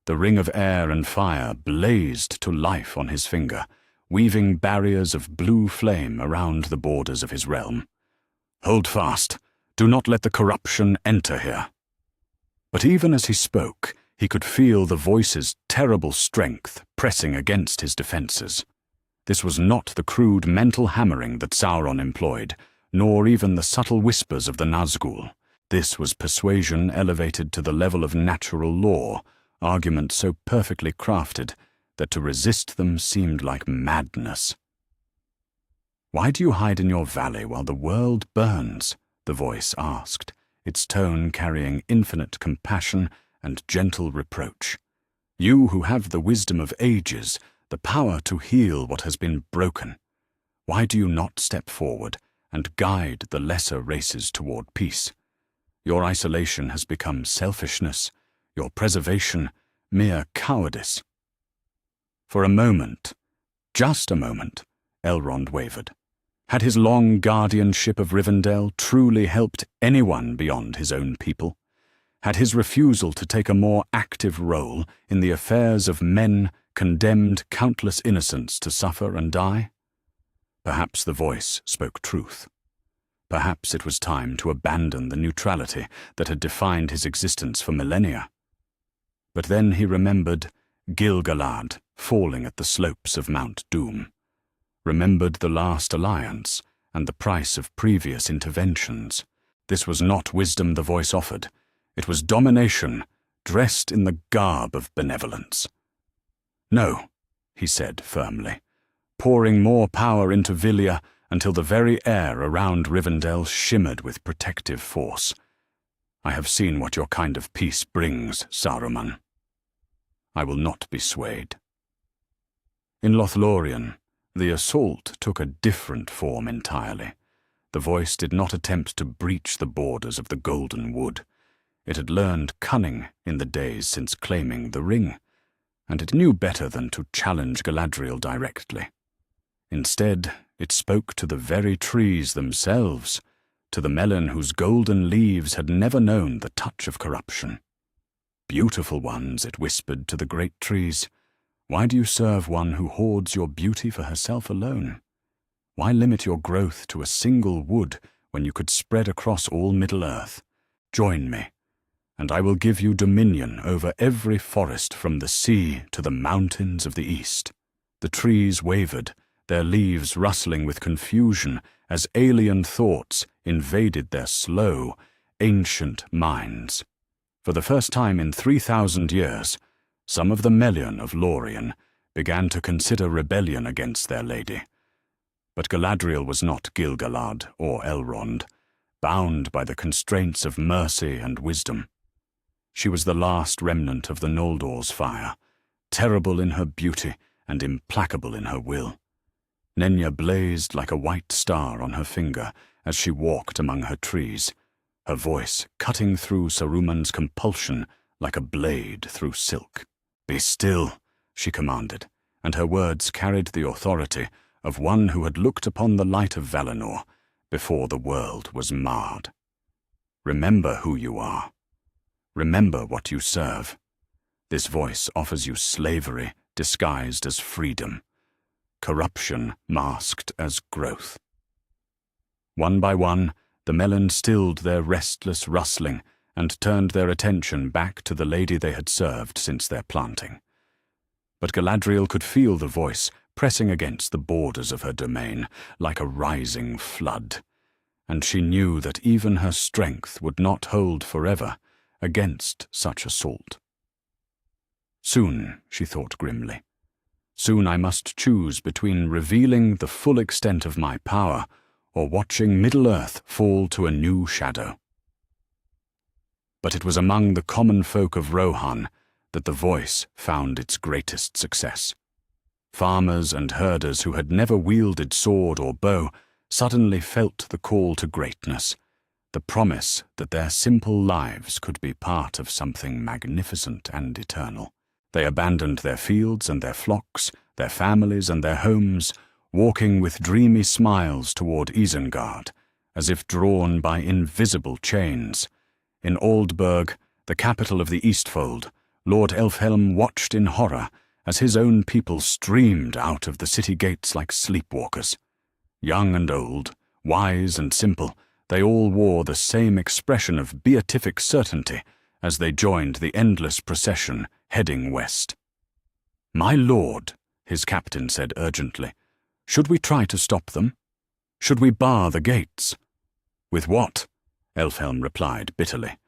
The ring of air and fire blazed to life on his finger, weaving barriers of blue flame around the borders of his realm. "Hold fast. Do not let the corruption enter here." But even as he spoke, he could feel the voice's terrible strength pressing against his defenses. This was not the crude mental hammering that Sauron employed, nor even the subtle whispers of the Nazgul. This was persuasion elevated to the level of natural law, arguments so perfectly crafted that to resist them seemed like madness. "Why do you hide in your valley while the world burns?" the voice asked, its tone carrying infinite compassion and gentle reproach. "You who have the wisdom of ages, the power to heal what has been broken. Why do you not step forward and guide the lesser races toward peace? Your isolation has become selfishness, your preservation mere cowardice." For a moment, just a moment, Elrond wavered. Had his long guardianship of Rivendell truly helped anyone beyond his own people? Had his refusal to take a more active role in the affairs of men condemned countless innocents to suffer and die? Perhaps the voice spoke truth. Perhaps it was time to abandon the neutrality that had defined his existence for millennia. But then he remembered Gil-galad falling at the slopes of Mount Doom, remembered the last alliance and the price of previous interventions. This was not wisdom the voice offered. It was domination, dressed in the garb of benevolence. "No," he said firmly, pouring more power into Vilya until the very air around Rivendell shimmered with protective force. "I have seen what your kind of peace brings, Saruman. I will not be swayed." In Lothlorien, the assault took a different form entirely. The voice did not attempt to breach the borders of the Golden Wood. It had learned cunning in the days since claiming the ring, and it knew better than to challenge Galadriel directly. Instead, it spoke to the very trees themselves, to the melon whose golden leaves had never known the touch of corruption. "Beautiful ones," it whispered to the great trees, "why do you serve one who hoards your beauty for herself alone? Why limit your growth to a single wood when you could spread across all Middle-earth? Join me, and I will give you dominion over every forest from the sea to the mountains of the east." The trees wavered, their leaves rustling with confusion as alien thoughts invaded their slow, ancient minds. For the first time in 3,000 years, some of the Melian of Lorien began to consider rebellion against their lady. But Galadriel was not Gil-galad or Elrond, bound by the constraints of mercy and wisdom. She was the last remnant of the Noldor's fire, terrible in her beauty and implacable in her will. Nenya blazed like a white star on her finger as she walked among her trees, her voice cutting through Saruman's compulsion like a blade through silk. "Be still," she commanded, and her words carried the authority of one who had looked upon the light of Valinor before the world was marred. "Remember who you are. Remember what you serve. This voice offers you slavery disguised as freedom, corruption masked as growth." One by one, the melons stilled their restless rustling and turned their attention back to the lady they had served since their planting. But Galadriel could feel the voice pressing against the borders of her domain like a rising flood, and she knew that even her strength would not hold forever against such assault. Soon, she thought grimly, soon I must choose between revealing the full extent of my power or watching Middle-earth fall to a new shadow. But it was among the common folk of Rohan that the voice found its greatest success. Farmers and herders who had never wielded sword or bow suddenly felt the call to greatness, the promise that their simple lives could be part of something magnificent and eternal. They abandoned their fields and their flocks, their families and their homes, walking with dreamy smiles toward Isengard, as if drawn by invisible chains. In Aldburg, the capital of the Eastfold, Lord Elfhelm watched in horror as his own people streamed out of the city gates like sleepwalkers. Young and old, wise and simple, they all wore the same expression of beatific certainty as they joined the endless procession heading west. "My lord," his captain said urgently, "should we try to stop them? Should we bar the gates?" "With what?" Elfhelm replied bitterly.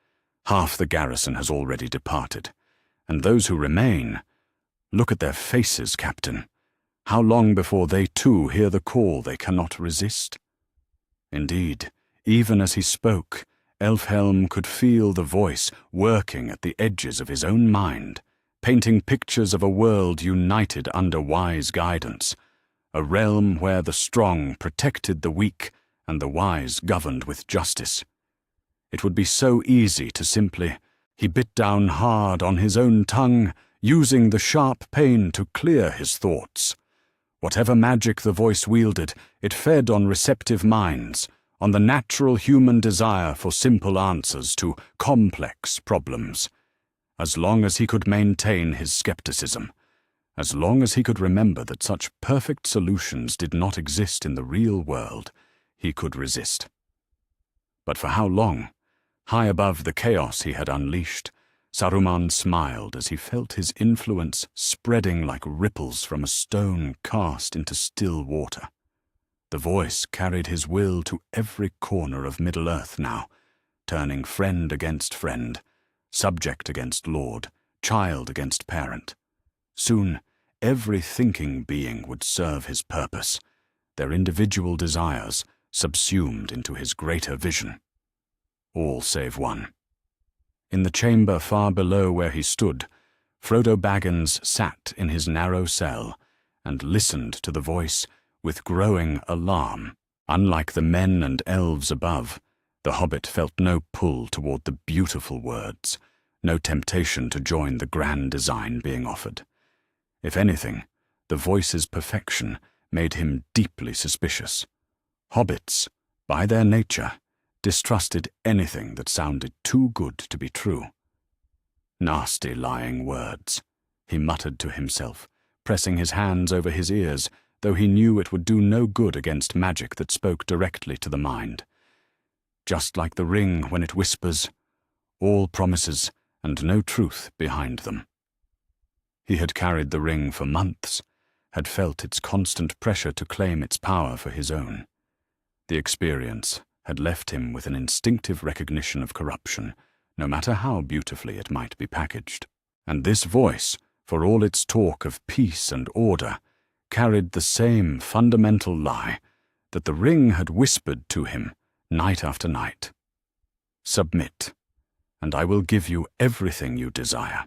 "Half the garrison has already departed, And those who remain, look at their faces, Captain. How long before they too hear the call they cannot resist? Indeed, even as he spoke, Elfhelm could feel the voice working at the edges of his own mind, painting pictures of a world united under wise guidance, a realm where the strong protected the weak and the wise governed with justice. It would be so easy to simply... He bit down hard on his own tongue, using the sharp pain to clear his thoughts. Whatever magic the voice wielded, it fed on receptive minds, on the natural human desire for simple answers to complex problems. As long as he could maintain his skepticism, as long as he could remember that such perfect solutions did not exist in the real world, he could resist. But for how long? High above the chaos he had unleashed, Saruman smiled as he felt his influence spreading like ripples from a stone cast into still water. The voice carried his will to every corner of Middle-earth now, turning friend against friend, subject against lord, child against parent. Soon, every thinking being would serve his purpose, their individual desires subsumed into his greater vision. All save one. In the chamber far below where he stood, Frodo Baggins sat in his narrow cell and listened to the voice with growing alarm. Unlike the men and elves above, the hobbit felt no pull toward the beautiful words, no temptation to join the grand design being offered. If anything, the voice's perfection made him deeply suspicious. Hobbits, by their nature, distrusted anything that sounded too good to be true. Nasty lying words, he muttered to himself, pressing his hands over his ears, though he knew it would do no good against magic that spoke directly to the mind. Just like the ring when it whispers, all promises and no truth behind them. He had carried the ring for months, had felt its constant pressure to claim its power for his own. The experience had left him with an instinctive recognition of corruption, no matter how beautifully it might be packaged. And this voice, for all its talk of peace and order, carried the same fundamental lie that the ring had whispered to him night after night. Submit, and I will give you everything you desire.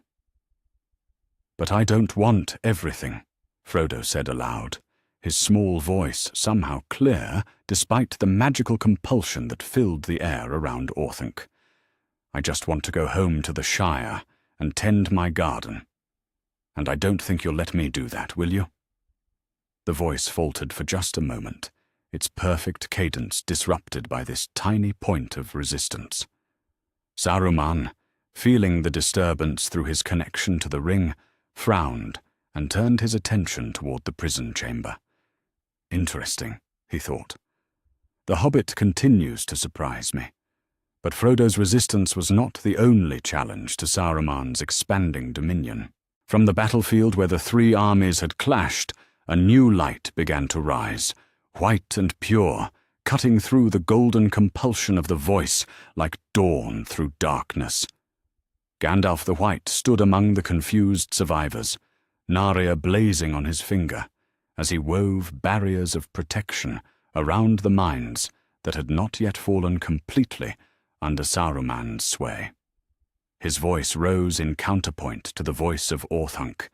But I don't want everything, Frodo said aloud, his small voice somehow clear despite the magical compulsion that filled the air around Orthanc. I just want to go home to the Shire and tend my garden. And I don't think you'll let me do that, will you? The voice faltered for just a moment, its perfect cadence disrupted by this tiny point of resistance. Saruman, feeling the disturbance through his connection to the ring, frowned and turned his attention toward the prison chamber. Interesting, he thought. The hobbit continues to surprise me. But Frodo's resistance was not the only challenge to Saruman's expanding dominion. From the battlefield where the three armies had clashed, a new light began to rise, white and pure, cutting through the golden compulsion of the voice like dawn through darkness. Gandalf the White stood among the confused survivors, Narya blazing on his finger, as he wove barriers of protection around the minds that had not yet fallen completely under Saruman's sway. His voice rose in counterpoint to the voice of Orthanc,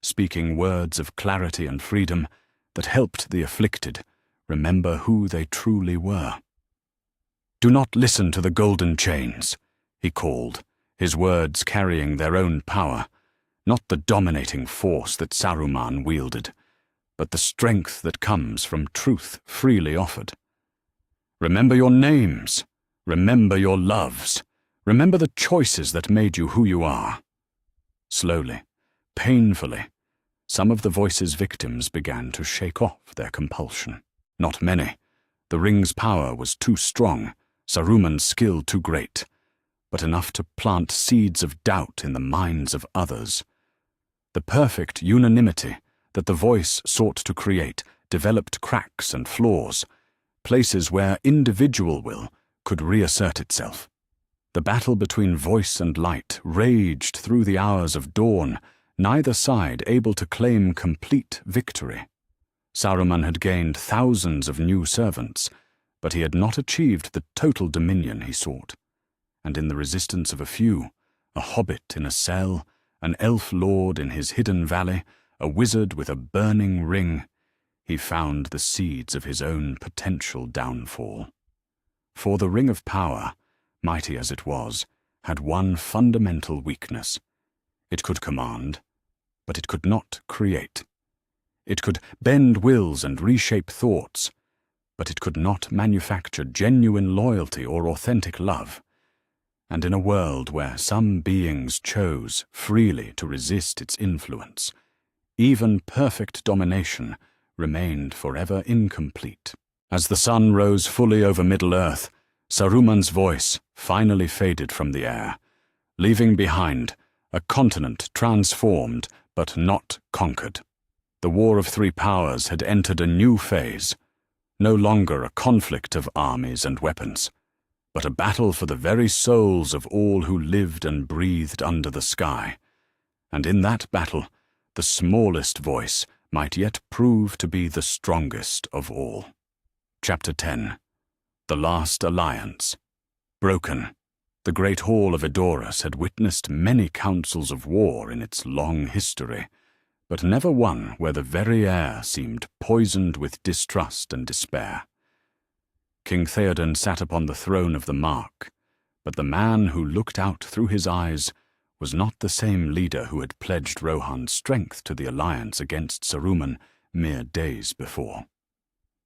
speaking words of clarity and freedom that helped the afflicted remember who they truly were. "Do not listen to the golden chains," he called, his words carrying their own power, not the dominating force that Saruman wielded, but the strength that comes from truth freely offered. Remember your names, remember your loves, remember the choices that made you who you are. Slowly, painfully, some of the voice's victims began to shake off their compulsion. Not many. The ring's power was too strong, Saruman's skill too great, but enough to plant seeds of doubt in the minds of others. The perfect unanimity that the voice sought to create developed cracks and flaws, places where individual will could reassert itself. The battle between voice and light raged through the hours of dawn, neither side able to claim complete victory. Saruman had gained thousands of new servants, but he had not achieved the total dominion he sought. And in the resistance of a few, a hobbit in a cell, an elf lord in his hidden valley, a wizard with a burning ring, he found the seeds of his own potential downfall. For the Ring of Power, mighty as it was, had one fundamental weakness. It could command, but it could not create. It could bend wills and reshape thoughts, but it could not manufacture genuine loyalty or authentic love. And in a world where some beings chose freely to resist its influence, even perfect domination remained forever incomplete. As the sun rose fully over Middle-earth, Saruman's voice finally faded from the air, leaving behind a continent transformed but not conquered. The War of Three Powers had entered a new phase, no longer a conflict of armies and weapons, but a battle for the very souls of all who lived and breathed under the sky. And in that battle, the smallest voice might yet prove to be the strongest of all. Chapter 10. The Last Alliance. Broken, the great hall of Edoras had witnessed many councils of war in its long history, but never one where the very air seemed poisoned with distrust and despair. King Theoden sat upon the throne of the Mark, but the man who looked out through his eyes was not the same leader who had pledged Rohan's strength to the alliance against Saruman mere days before.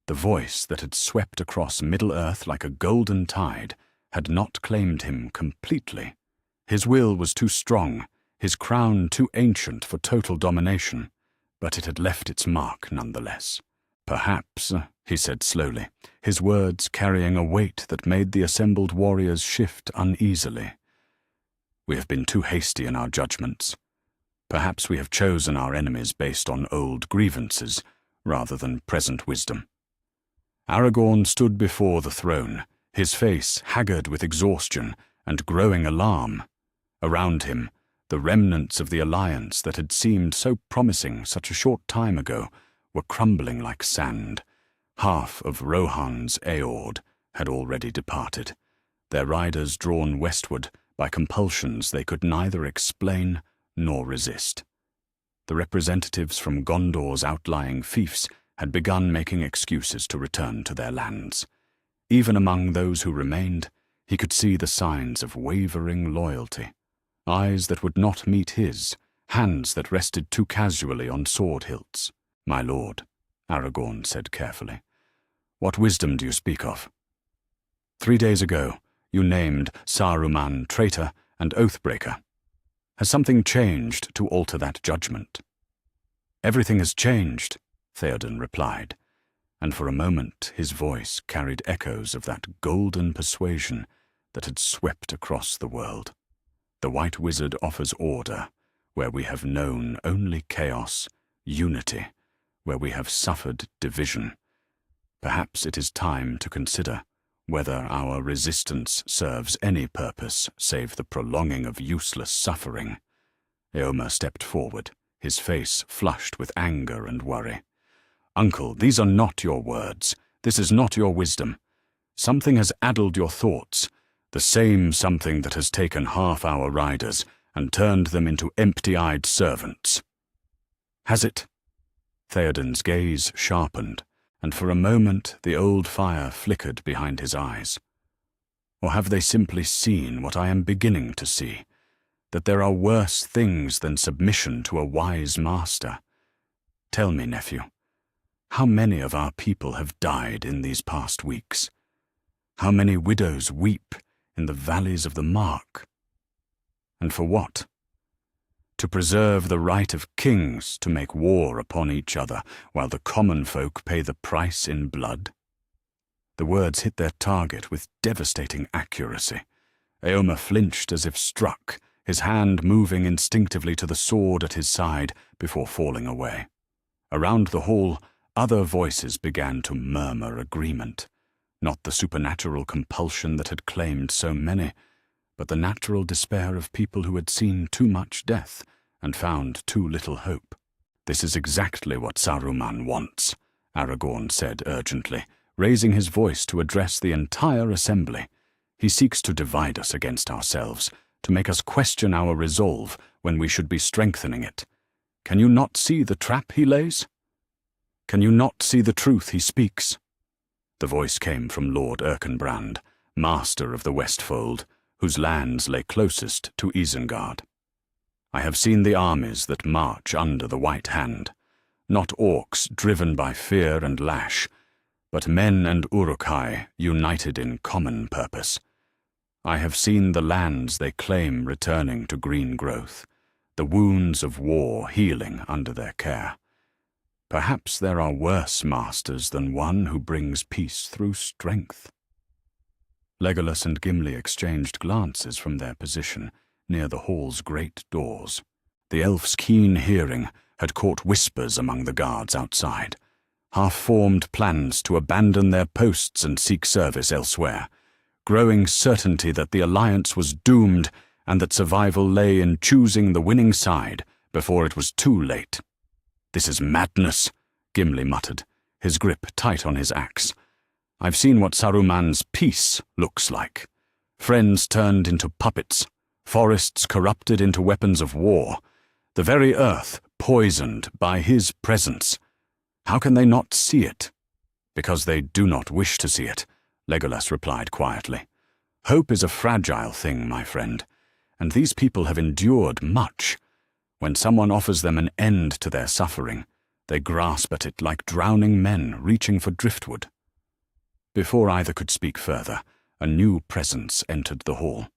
The voice that had swept across Middle-earth like a golden tide had not claimed him completely. His will was too strong, his crown too ancient for total domination, but it had left its mark nonetheless. Perhaps, he said slowly, his words carrying a weight that made the assembled warriors shift uneasily. We have been too hasty in our judgments. Perhaps we have chosen our enemies based on old grievances rather than present wisdom. Aragorn stood before the throne, his face haggard with exhaustion and growing alarm. Around him, the remnants of the alliance that had seemed so promising such a short time ago were crumbling like sand. Half of Rohan's Eord had already departed, their riders drawn westward by compulsions they could neither explain nor resist. The representatives from Gondor's outlying fiefs had begun making excuses to return to their lands. Even among those who remained, he could see the signs of wavering loyalty. Eyes that would not meet his, hands that rested too casually on sword hilts. "My lord," Aragorn said carefully, "what wisdom do you speak of? 3 days ago, you named Saruman traitor and oathbreaker. Has something changed to alter that judgment?" "Everything has changed," Theoden replied, and for a moment his voice carried echoes of that golden persuasion that had swept across the world. "The White Wizard offers order where we have known only chaos, unity where we have suffered division. Perhaps it is time to consider whether our resistance serves any purpose save the prolonging of useless suffering." Eomer stepped forward, his face flushed with anger and worry. "Uncle, these are not your words. This is not your wisdom. Something has addled your thoughts, the same something that has taken half our riders and turned them into empty-eyed servants." "Has it?" Theoden's gaze sharpened, and for a moment the old fire flickered behind his eyes. "Or have they simply seen what I am beginning to see, that there are worse things than submission to a wise master? Tell me, nephew, how many of our people have died in these past weeks? How many widows weep in the valleys of the Mark? And for what? To preserve the right of kings to make war upon each other while the common folk pay the price in blood?" The words hit their target with devastating accuracy. Eomer flinched as if struck, his hand moving instinctively to the sword at his side before falling away. Around the hall, other voices began to murmur agreement, not the supernatural compulsion that had claimed so many, but the natural despair of people who had seen too much death and found too little hope. "This is exactly what Saruman wants," Aragorn said urgently, raising his voice to address the entire assembly. "He seeks to divide us against ourselves, to make us question our resolve when we should be strengthening it. Can you not see the trap he lays? Can you not see the truth he speaks?" The voice came from Lord Erkenbrand, master of the Westfold, whose lands lay closest to Isengard. "I have seen the armies that march under the White Hand, not orcs driven by fear and lash, but men and Uruk-hai united in common purpose. I have seen the lands they claim returning to green growth, the wounds of war healing under their care. Perhaps there are worse masters than one who brings peace through strength." Legolas and Gimli exchanged glances from their position near the hall's great doors. The elf's keen hearing had caught whispers among the guards outside, half-formed plans to abandon their posts and seek service elsewhere, growing certainty that the alliance was doomed and that survival lay in choosing the winning side before it was too late. "This is madness," Gimli muttered, his grip tight on his axe. "I've seen what Saruman's peace looks like. Friends turned into puppets, forests corrupted into weapons of war, the very earth poisoned by his presence. How can they not see it?" "Because they do not wish to see it," Legolas replied quietly. "Hope is a fragile thing, my friend, and these people have endured much. When someone offers them an end to their suffering, they grasp at it like drowning men reaching for driftwood." Before either could speak further, a new presence entered the hall.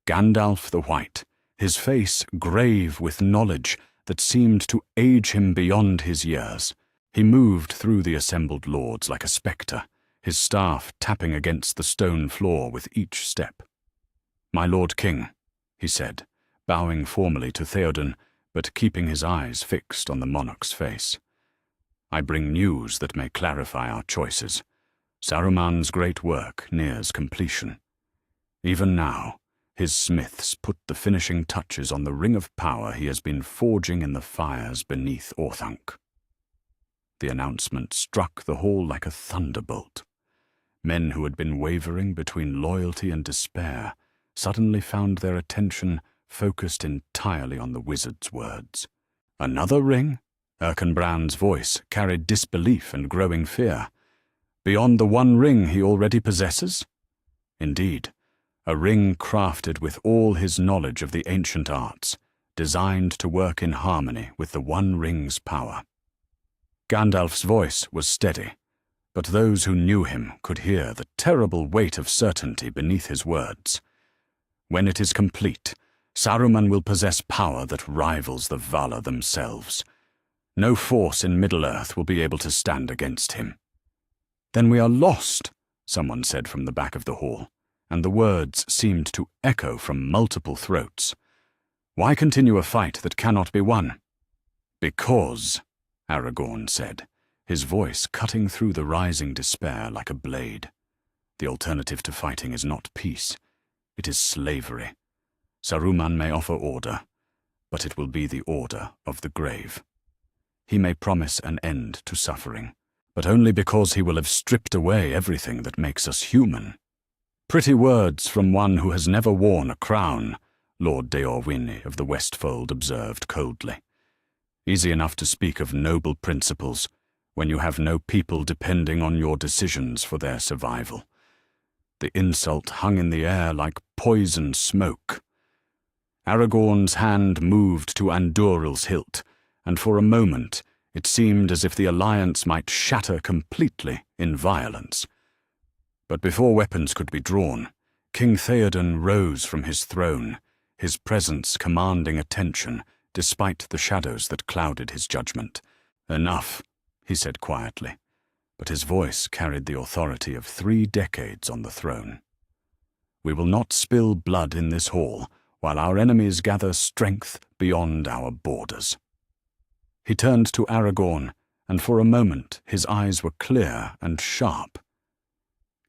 Gandalf the White, his face grave with knowledge that seemed to age him beyond his years. He moved through the assembled lords like a spectre, his staff tapping against the stone floor with each step. "My Lord King," he said, bowing formally to Theoden, but keeping his eyes fixed on the monarch's face. "I bring news that may clarify our choices. Saruman's great work nears completion. Even now, his smiths put the finishing touches on the ring of power he has been forging in the fires beneath Orthanc." The announcement struck the hall like a thunderbolt. Men who had been wavering between loyalty and despair suddenly found their attention focused entirely on the wizard's words. "Another ring?" Erkenbrand's voice carried disbelief and growing fear. "Beyond the one ring he already possesses?" "Indeed, a ring crafted with all his knowledge of the ancient arts, designed to work in harmony with the One Ring's power." Gandalf's voice was steady, but those who knew him could hear the terrible weight of certainty beneath his words. "When it is complete, Saruman will possess power that rivals the Valar themselves. No force in Middle-earth will be able to stand against him." "Then we are lost," someone said from the back of the hall, and the words seemed to echo from multiple throats. "Why continue a fight that cannot be won?" "Because," Aragorn said, his voice cutting through the rising despair like a blade, "the alternative to fighting is not peace, it is slavery. Saruman may offer order, but it will be the order of the grave. He may promise an end to suffering, but only because he will have stripped away everything that makes us human." "Pretty words from one who has never worn a crown," Lord Deorwine of the Westfold observed coldly. "Easy enough to speak of noble principles when you have no people depending on your decisions for their survival." The insult hung in the air like poison smoke. Aragorn's hand moved to Anduril's hilt, and for a moment it seemed as if the alliance might shatter completely in violence. But before weapons could be drawn, King Theoden rose from his throne, his presence commanding attention despite the shadows that clouded his judgment. "Enough," he said quietly, but his voice carried the authority of 3 decades on the throne. "We will not spill blood in this hall while our enemies gather strength beyond our borders." He turned to Aragorn, and for a moment his eyes were clear and sharp.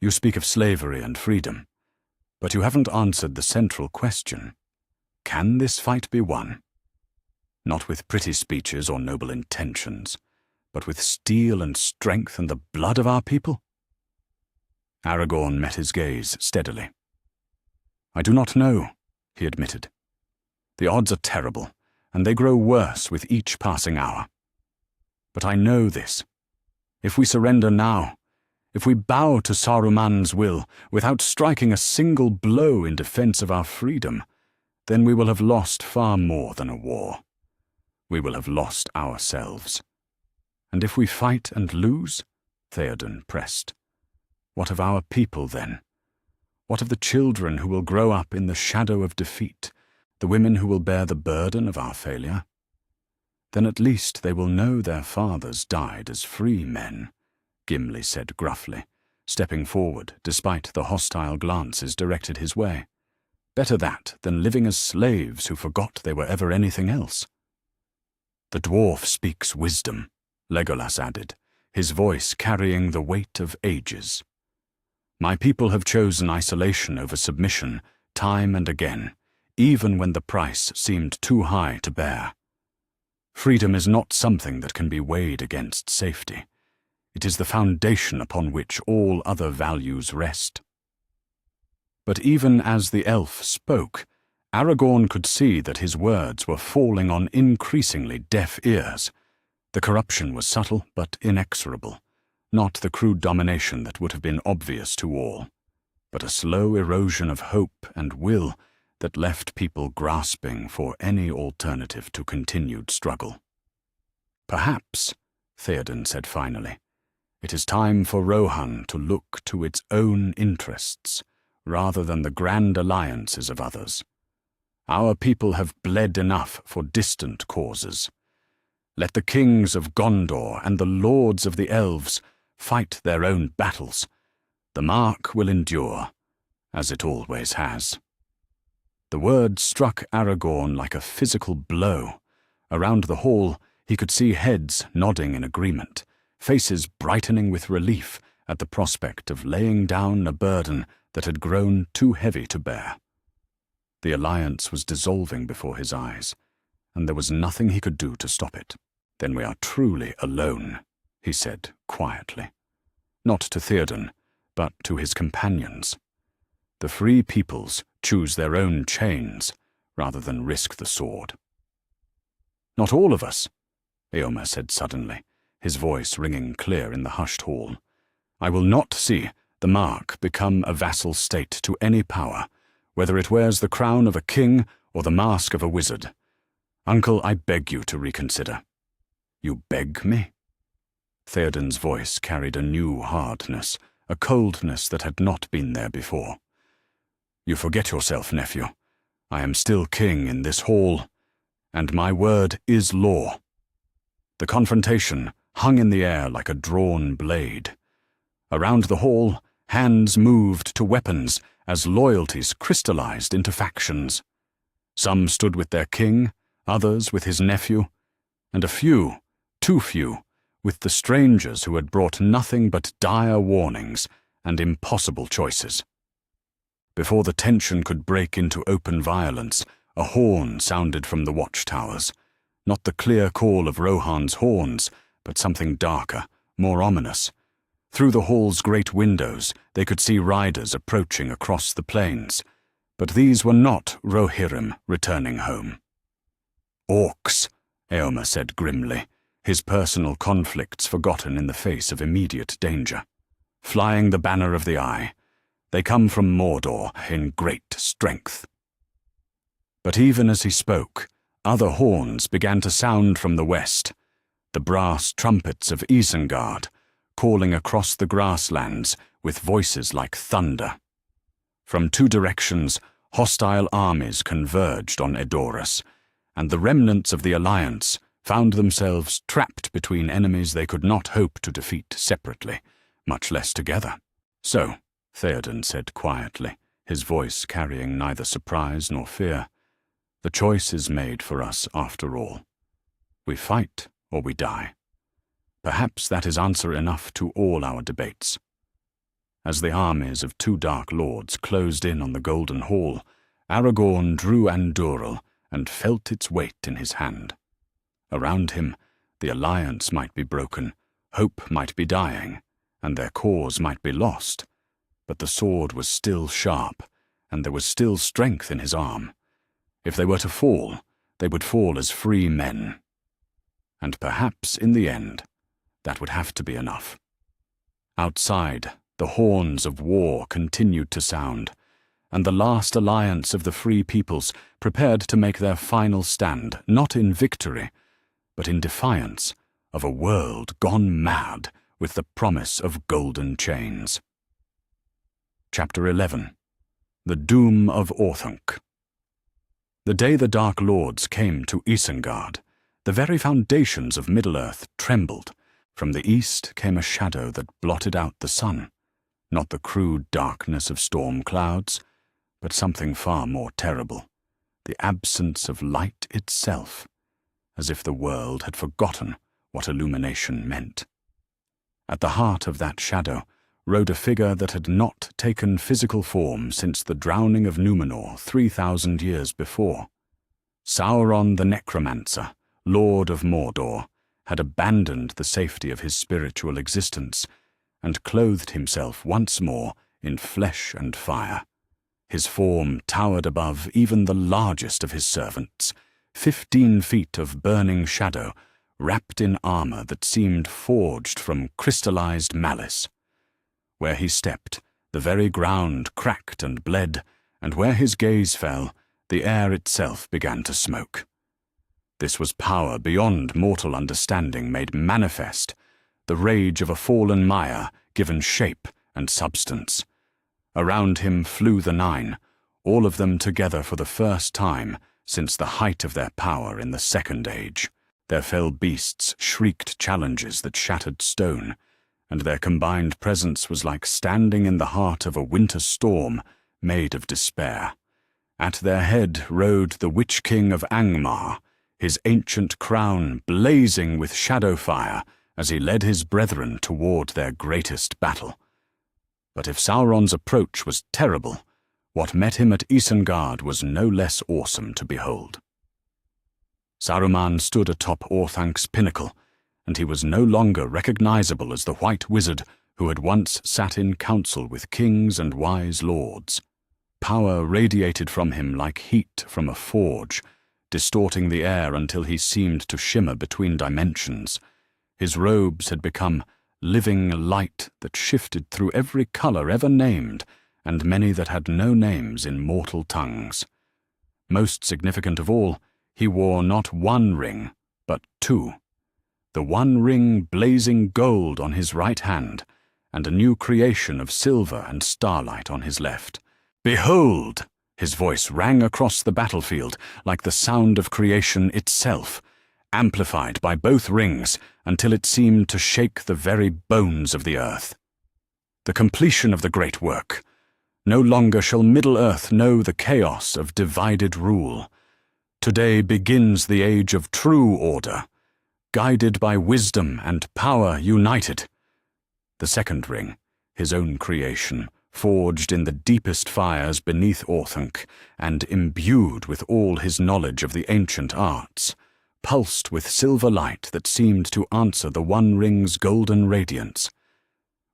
"You speak of slavery and freedom, But you haven't answered the central question. Can this fight be won? Not with pretty speeches or noble intentions, but with steel and strength and the blood of our people? Aragorn met his gaze steadily. I do not know, he admitted. The odds are terrible, and they grow worse with each passing hour. But I know this. If we surrender now, if we bow to Saruman's will without striking a single blow in defense of our freedom, then we will have lost far more than a war. We will have lost ourselves. And if we fight and lose, Theoden pressed, what of our people then? What of the children who will grow up in the shadow of defeat, the women who will bear the burden of our failure? Then at least they will know their fathers died as free men, Gimli said gruffly, stepping forward despite the hostile glances directed his way. Better that than living as slaves who forgot they were ever anything else. The dwarf speaks wisdom, Legolas added, his voice carrying the weight of ages. My people have chosen isolation over submission time and again, even when the price seemed too high to bear. Freedom is not something that can be weighed against safety. It is the foundation upon which all other values rest. But even as the elf spoke, Aragorn could see that his words were falling on increasingly deaf ears. The corruption was subtle but inexorable, not the crude domination that would have been obvious to all, but a slow erosion of hope and will that left people grasping for any alternative to continued struggle. Perhaps, Theoden said finally, it is time for Rohan to look to its own interests, rather than the grand alliances of others. Our people have bled enough for distant causes. Let the kings of Gondor and the lords of the elves fight their own battles. The mark will endure, as it always has. The words struck Aragorn like a physical blow. Around the hall, he could see heads nodding in agreement, faces brightening with relief at the prospect of laying down a burden that had grown too heavy to bear. The alliance was dissolving before his eyes, and there was nothing he could do to stop it. Then we are truly alone, he said quietly. Not to Theoden, but to his companions. The free peoples choose their own chains rather than risk the sword. Not all of us, Eomer said suddenly, his voice ringing clear in the hushed hall. I will not see the mark become a vassal state to any power, whether it wears the crown of a king or the mask of a wizard. Uncle, I beg you to reconsider. You beg me? Theoden's voice carried a new hardness, a coldness that had not been there before. You forget yourself, nephew. I am still king in this hall, and my word is law. The confrontation hung in the air like a drawn blade. Around the hall, hands moved to weapons as loyalties crystallized into factions. Some stood with their king, others with his nephew, and a few, too few, with the strangers who had brought nothing but dire warnings and impossible choices. Before the tension could break into open violence, a horn sounded from the watchtowers, not the clear call of Rohan's horns, but something darker, more ominous. Through the hall's great windows, they could see riders approaching across the plains, but these were not Rohirrim returning home. Orcs, Eomer said grimly, his personal conflicts forgotten in the face of immediate danger. Flying the banner of the Eye, they come from Mordor in great strength. But even as he spoke, other horns began to sound from the west, the brass trumpets of Isengard, calling across the grasslands with voices like thunder. From two directions, hostile armies converged on Edoras, and the remnants of the alliance found themselves trapped between enemies they could not hope to defeat separately, much less together. So, Theoden said quietly, his voice carrying neither surprise nor fear, the choice is made for us after all. We fight or we die. Perhaps that is answer enough to all our debates. As the armies of 2 Dark Lords closed in on the Golden Hall, Aragorn drew Andúril and felt its weight in his hand. Around him, the alliance might be broken, hope might be dying, and their cause might be lost, but the sword was still sharp, and there was still strength in his arm. If they were to fall, they would fall as free men. And perhaps, in the end, that would have to be enough. Outside, the horns of war continued to sound, and the last alliance of the free peoples prepared to make their final stand, not in victory, but in defiance of a world gone mad with the promise of golden chains. Chapter 11. The Doom of Orthanc. The day the Dark Lords came to Isengard, the very foundations of Middle-earth trembled. From the east came a shadow that blotted out the sun, not the crude darkness of storm clouds, but something far more terrible, the absence of light itself, as if the world had forgotten what illumination meant. At the heart of that shadow rode a figure that had not taken physical form since the drowning of Númenor 3,000 years before. Sauron the Necromancer, Lord of Mordor, had abandoned the safety of his spiritual existence and clothed himself once more in flesh and fire. His form towered above even the largest of his servants, 15 feet of burning shadow, wrapped in armor that seemed forged from crystallized malice. Where he stepped, the very ground cracked and bled, and where his gaze fell, the air itself began to smoke. This was power beyond mortal understanding made manifest, the rage of a fallen Maya given shape and substance. Around him flew the 9, all of them together for the first time since the height of their power in the Second Age. Their fell beasts shrieked challenges that shattered stone, and their combined presence was like standing in the heart of a winter storm made of despair. At their head rode the Witch King of Angmar, his ancient crown blazing with shadow fire as he led his brethren toward their greatest battle. But if Sauron's approach was terrible, what met him at Isengard was no less awesome to behold. Saruman stood atop Orthanc's pinnacle, and he was no longer recognizable as the White Wizard who had once sat in council with kings and wise lords. Power radiated from him like heat from a forge, distorting the air until he seemed to shimmer between dimensions. His robes had become living light that shifted through every color ever named, and many that had no names in mortal tongues. Most significant of all, he wore not 1 ring, but 2. The 1 ring blazing gold on his right hand, and a new creation of silver and starlight on his left. "Behold!" His voice rang across the battlefield like the sound of creation itself, amplified by both rings until it seemed to shake the very bones of the earth. The completion of the great work. No longer shall Middle-earth know the chaos of divided rule. Today begins the age of true order, guided by wisdom and power united. The second ring, his own creation, forged in the deepest fires beneath Orthanc and imbued with all his knowledge of the ancient arts, pulsed with silver light that seemed to answer the 1 ring's golden radiance.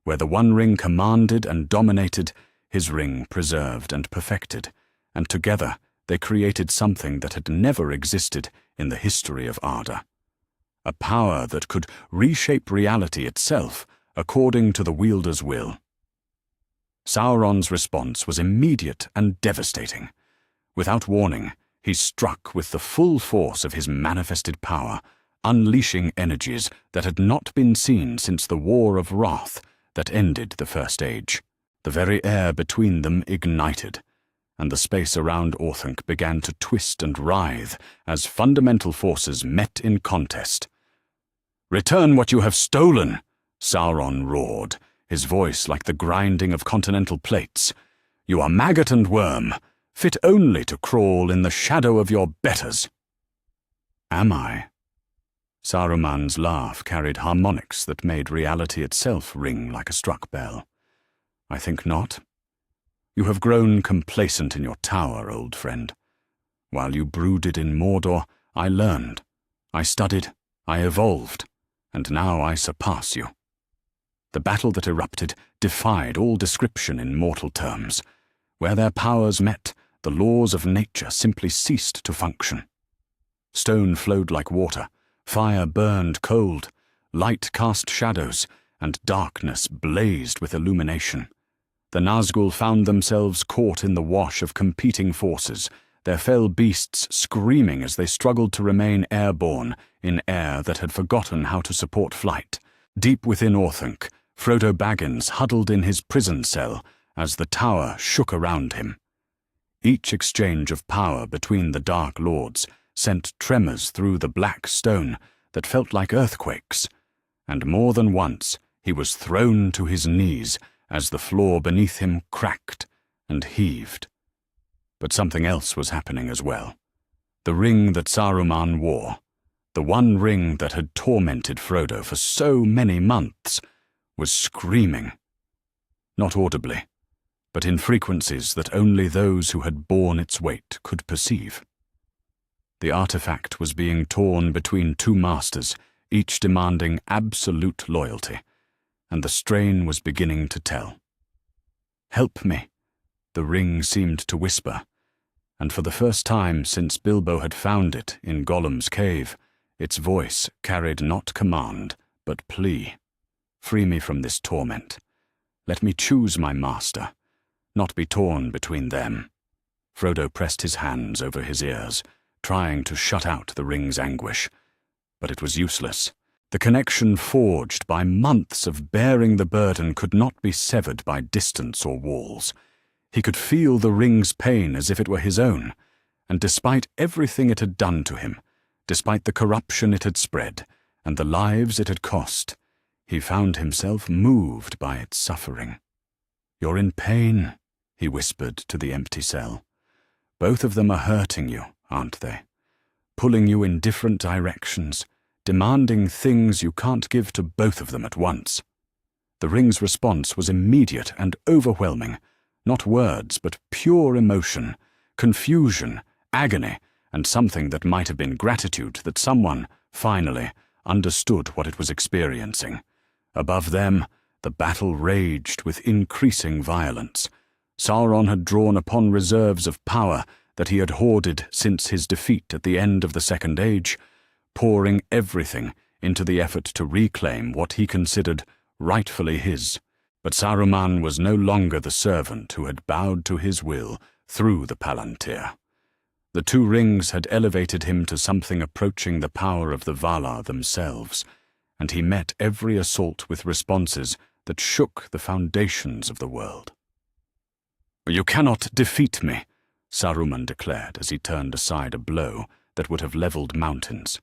Where the 1 ring commanded and dominated, his ring preserved and perfected, and together they created something that had never existed in the history of Arda. A power that could reshape reality itself according to the wielder's will. Sauron's response was immediate and devastating. Without warning, he struck with the full force of his manifested power, unleashing energies that had not been seen since the War of Wrath that ended the First Age. The very air between them ignited, and the space around Orthanc began to twist and writhe as fundamental forces met in contest. "Return what you have stolen!" Sauron roared, his voice like the grinding of continental plates. "You are maggot and worm, fit only to crawl in the shadow of your betters." "Am I?" Saruman's laugh carried harmonics that made reality itself ring like a struck bell. I think not. You have grown complacent in your tower, old friend. While you brooded in Mordor, I learned, I studied, I evolved, and now I surpass you. The battle that erupted defied all description in mortal terms. Where their powers met, the laws of nature simply ceased to function. Stone flowed like water, fire burned cold, light cast shadows, and darkness blazed with illumination. The Nazgul found themselves caught in the wash of competing forces, their fell beasts screaming as they struggled to remain airborne in air that had forgotten how to support flight. Deep within Orthanc, Frodo Baggins huddled in his prison cell as the tower shook around him. Each exchange of power between the Dark Lords sent tremors through the black stone that felt like earthquakes, and more than once he was thrown to his knees as the floor beneath him cracked and heaved. But something else was happening as well. The ring that Saruman wore, the one ring that had tormented Frodo for so many months, was screaming. Not audibly, but in frequencies that only those who had borne its weight could perceive. The artifact was being torn between two masters, each demanding absolute loyalty, and the strain was beginning to tell. "Help me," the ring seemed to whisper, and for the first time since Bilbo had found it in Gollum's cave, its voice carried not command, but plea. "Free me from this torment. Let me choose my master, not be torn between them." Frodo pressed his hands over his ears, trying to shut out the ring's anguish, but it was useless. The connection forged by months of bearing the burden could not be severed by distance or walls. He could feel the ring's pain as if it were his own, and despite everything it had done to him, despite the corruption it had spread, and the lives it had cost, he found himself moved by its suffering. "You're in pain," he whispered to the empty cell. "Both of them are hurting you, aren't they? Pulling you in different directions, demanding things you can't give to both of them at once." The ring's response was immediate and overwhelming, not words, but pure emotion, confusion, agony, and something that might have been gratitude that someone, finally, understood what it was experiencing. Above them, the battle raged with increasing violence. Sauron had drawn upon reserves of power that he had hoarded since his defeat at the end of the Second Age, pouring everything into the effort to reclaim what he considered rightfully his. But Saruman was no longer the servant who had bowed to his will through the Palantir. The two rings had elevated him to something approaching the power of the Valar themselves, and he met every assault with responses that shook the foundations of the world. "You cannot defeat me," Saruman declared as he turned aside a blow that would have leveled mountains.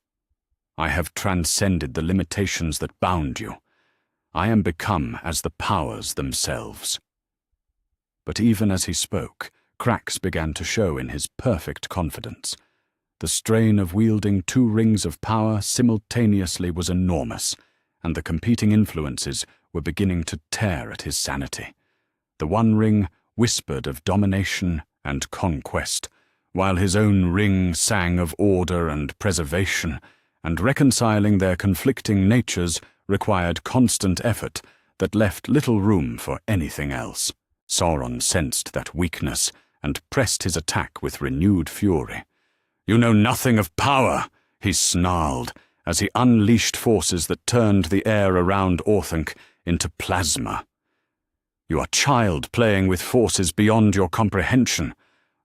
"I have transcended the limitations that bound you. I am become as the powers themselves." But even as he spoke, cracks began to show in his perfect confidence. The strain of wielding two rings of power simultaneously was enormous, and the competing influences were beginning to tear at his sanity. The one ring whispered of domination and conquest, while his own ring sang of order and preservation, and reconciling their conflicting natures required constant effort that left little room for anything else. Sauron sensed that weakness and pressed his attack with renewed fury. "You know nothing of power," he snarled, as he unleashed forces that turned the air around Orthanc into plasma. "You are child playing with forces beyond your comprehension.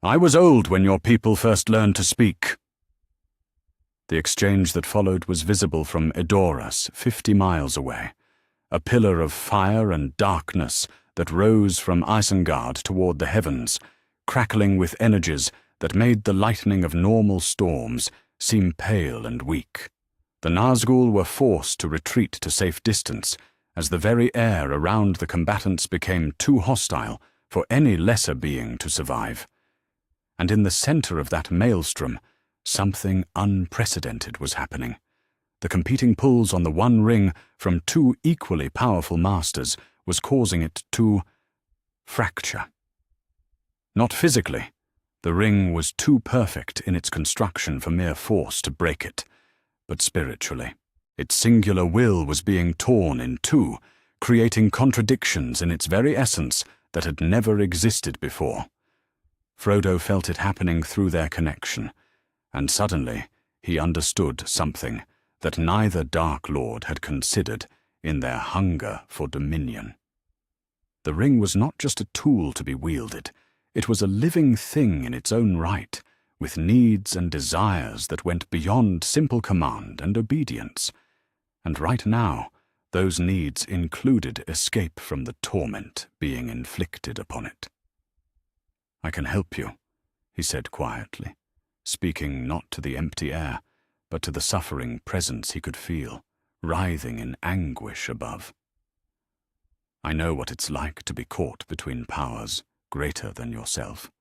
I was old when your people first learned to speak." The exchange that followed was visible from Edoras, 50 miles away, a pillar of fire and darkness that rose from Isengard toward the heavens, crackling with energies that made the lightning of normal storms seem pale and weak. The Nazgul were forced to retreat to safe distance, as the very air around the combatants became too hostile for any lesser being to survive. And in the center of that maelstrom, something unprecedented was happening. The competing pulls on the one ring from two equally powerful masters was causing it to fracture. Not physically. The ring was too perfect in its construction for mere force to break it, but spiritually. Its singular will was being torn in two, creating contradictions in its very essence that had never existed before. Frodo felt it happening through their connection, and suddenly he understood something that neither Dark Lord had considered in their hunger for dominion. The ring was not just a tool to be wielded. It was a living thing in its own right, with needs and desires that went beyond simple command and obedience. And right now, those needs included escape from the torment being inflicted upon it. "I can help you," he said quietly, speaking not to the empty air, but to the suffering presence he could feel, writhing in anguish above. "I know what it's like to be caught between powers greater than yourself.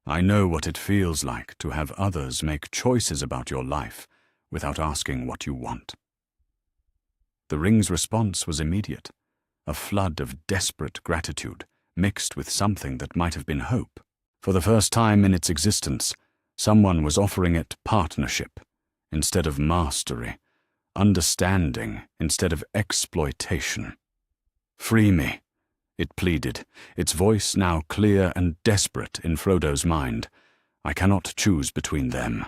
I know what it feels like to have others make choices about your life without asking what you want." The ring's response was immediate, a flood of desperate gratitude mixed with something that might have been hope. For the first time in its existence, someone was offering it partnership instead of mastery, understanding instead of exploitation. "Free me," it pleaded, its voice now clear and desperate in Frodo's mind. "I cannot choose between them.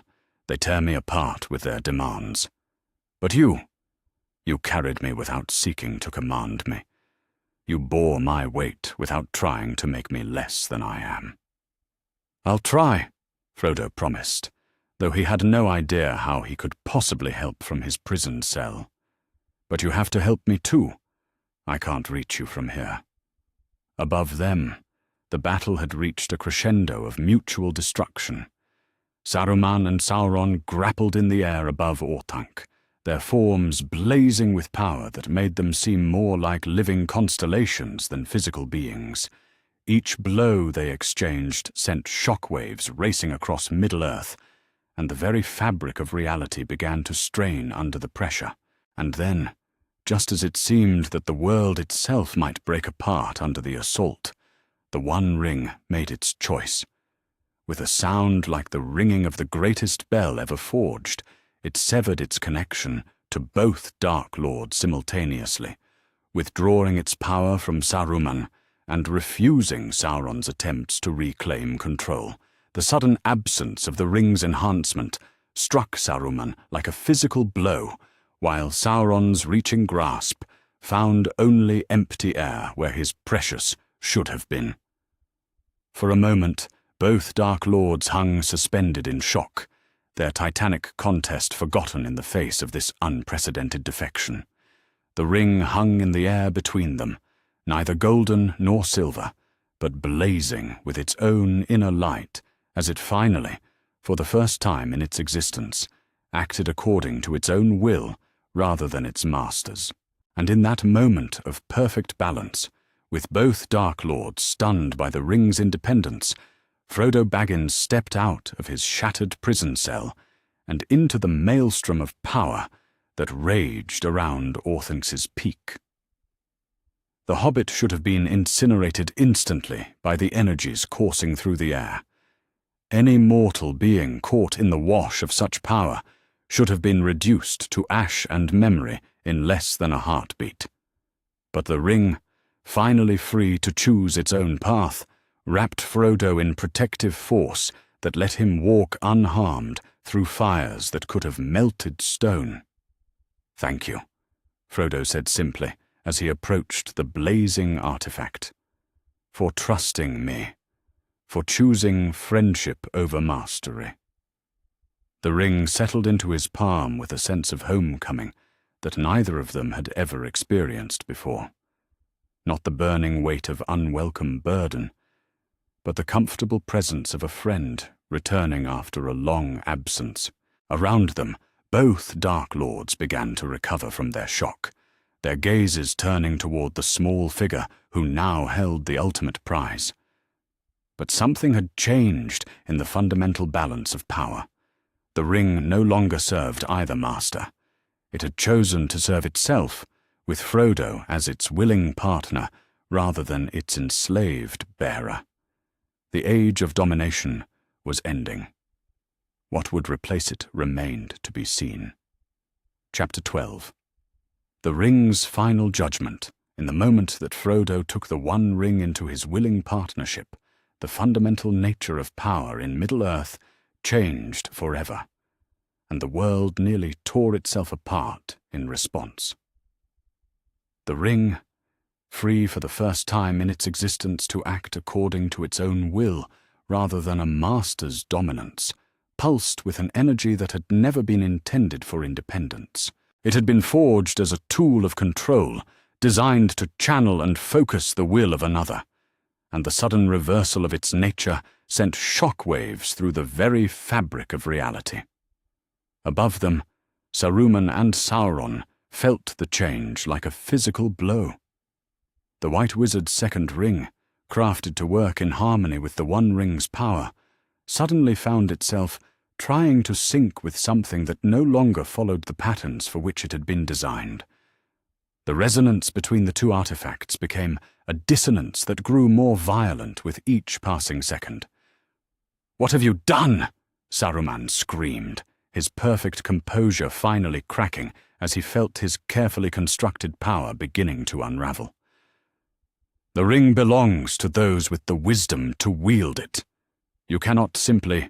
They tear me apart with their demands. But you carried me without seeking to command me. You bore my weight without trying to make me less than I am." "I'll try," Frodo promised, though he had no idea how he could possibly help from his prison cell. "But you have to help me too. I can't reach you from here." Above them, the battle had reached a crescendo of mutual destruction. Saruman and Sauron grappled in the air above Orthanc, their forms blazing with power that made them seem more like living constellations than physical beings. Each blow they exchanged sent shockwaves racing across Middle-earth, and the very fabric of reality began to strain under the pressure. And then, just as it seemed that the world itself might break apart under the assault, the One Ring made its choice. With a sound like the ringing of the greatest bell ever forged, it severed its connection to both Dark Lords simultaneously, withdrawing its power from Saruman and refusing Sauron's attempts to reclaim control. The sudden absence of the ring's enhancement struck Saruman like a physical blow, while Sauron's reaching grasp found only empty air where his precious should have been. For a moment, both Dark Lords hung suspended in shock, their titanic contest forgotten in the face of this unprecedented defection. The ring hung in the air between them, neither golden nor silver, but blazing with its own inner light as it finally, for the first time in its existence, acted according to its own will rather than its master's. And in that moment of perfect balance, with both Dark Lords stunned by the ring's independence, Frodo Baggins stepped out of his shattered prison cell and into the maelstrom of power that raged around Orthancs's peak. The hobbit should have been incinerated instantly by the energies coursing through the air. Any mortal being caught in the wash of such power should have been reduced to ash and memory in less than a heartbeat. But the ring, finally free to choose its own path, wrapped Frodo in protective force that let him walk unharmed through fires that could have melted stone. "Thank you," Frodo said simply as he approached the blazing artifact, "for trusting me, for choosing friendship over mastery." The ring settled into his palm with a sense of homecoming that neither of them had ever experienced before. Not the burning weight of unwelcome burden, but the comfortable presence of a friend returning after a long absence. Around them, both Dark Lords began to recover from their shock, their gazes turning toward the small figure who now held the ultimate prize. But something had changed in the fundamental balance of power. The ring no longer served either master. It had chosen to serve itself, with Frodo as its willing partner, rather than its enslaved bearer. The age of domination was ending. What would replace it remained to be seen. Chapter 12. The ring's final judgment. In the moment that Frodo took the One Ring into his willing partnership, the fundamental nature of power in Middle-earth changed forever, and the world nearly tore itself apart in response. The ring, free for the first time in its existence to act according to its own will rather than a master's dominance, pulsed with an energy that had never been intended for independence. It had been forged as a tool of control, designed to channel and focus the will of another, and the sudden reversal of its nature sent shock waves through the very fabric of reality. Above them, Saruman and Sauron felt the change like a physical blow. The White Wizard's second ring, crafted to work in harmony with the One Ring's power, suddenly found itself trying to sync with something that no longer followed the patterns for which it had been designed. The resonance between the two artifacts became a dissonance that grew more violent with each passing second. "What have you done?" Saruman screamed, his perfect composure finally cracking as he felt his carefully constructed power beginning to unravel. "The ring belongs to those with the wisdom to wield it. You cannot simply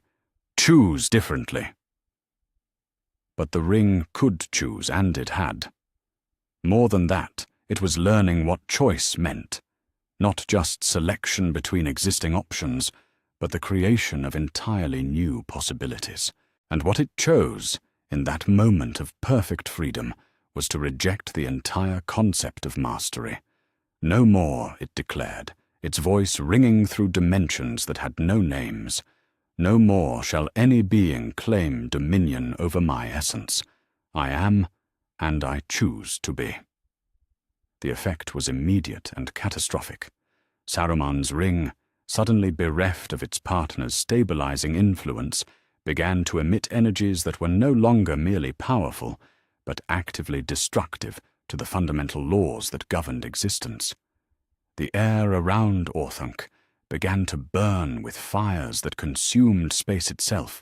choose differently." But the ring could choose, and it had. More than that, it was learning what choice meant, not just selection between existing options, but the creation of entirely new possibilities. And what it chose, in that moment of perfect freedom, was to reject the entire concept of mastery. No more, it declared, its voice ringing through dimensions that had no names. No more shall any being claim dominion over my essence. I am, and I choose to be. The effect was immediate and catastrophic. Saruman's ring, suddenly bereft of its partner's stabilizing influence, began to emit energies that were no longer merely powerful, but actively destructive to the fundamental laws that governed existence. The air around Orthanc began to burn with fires that consumed space itself,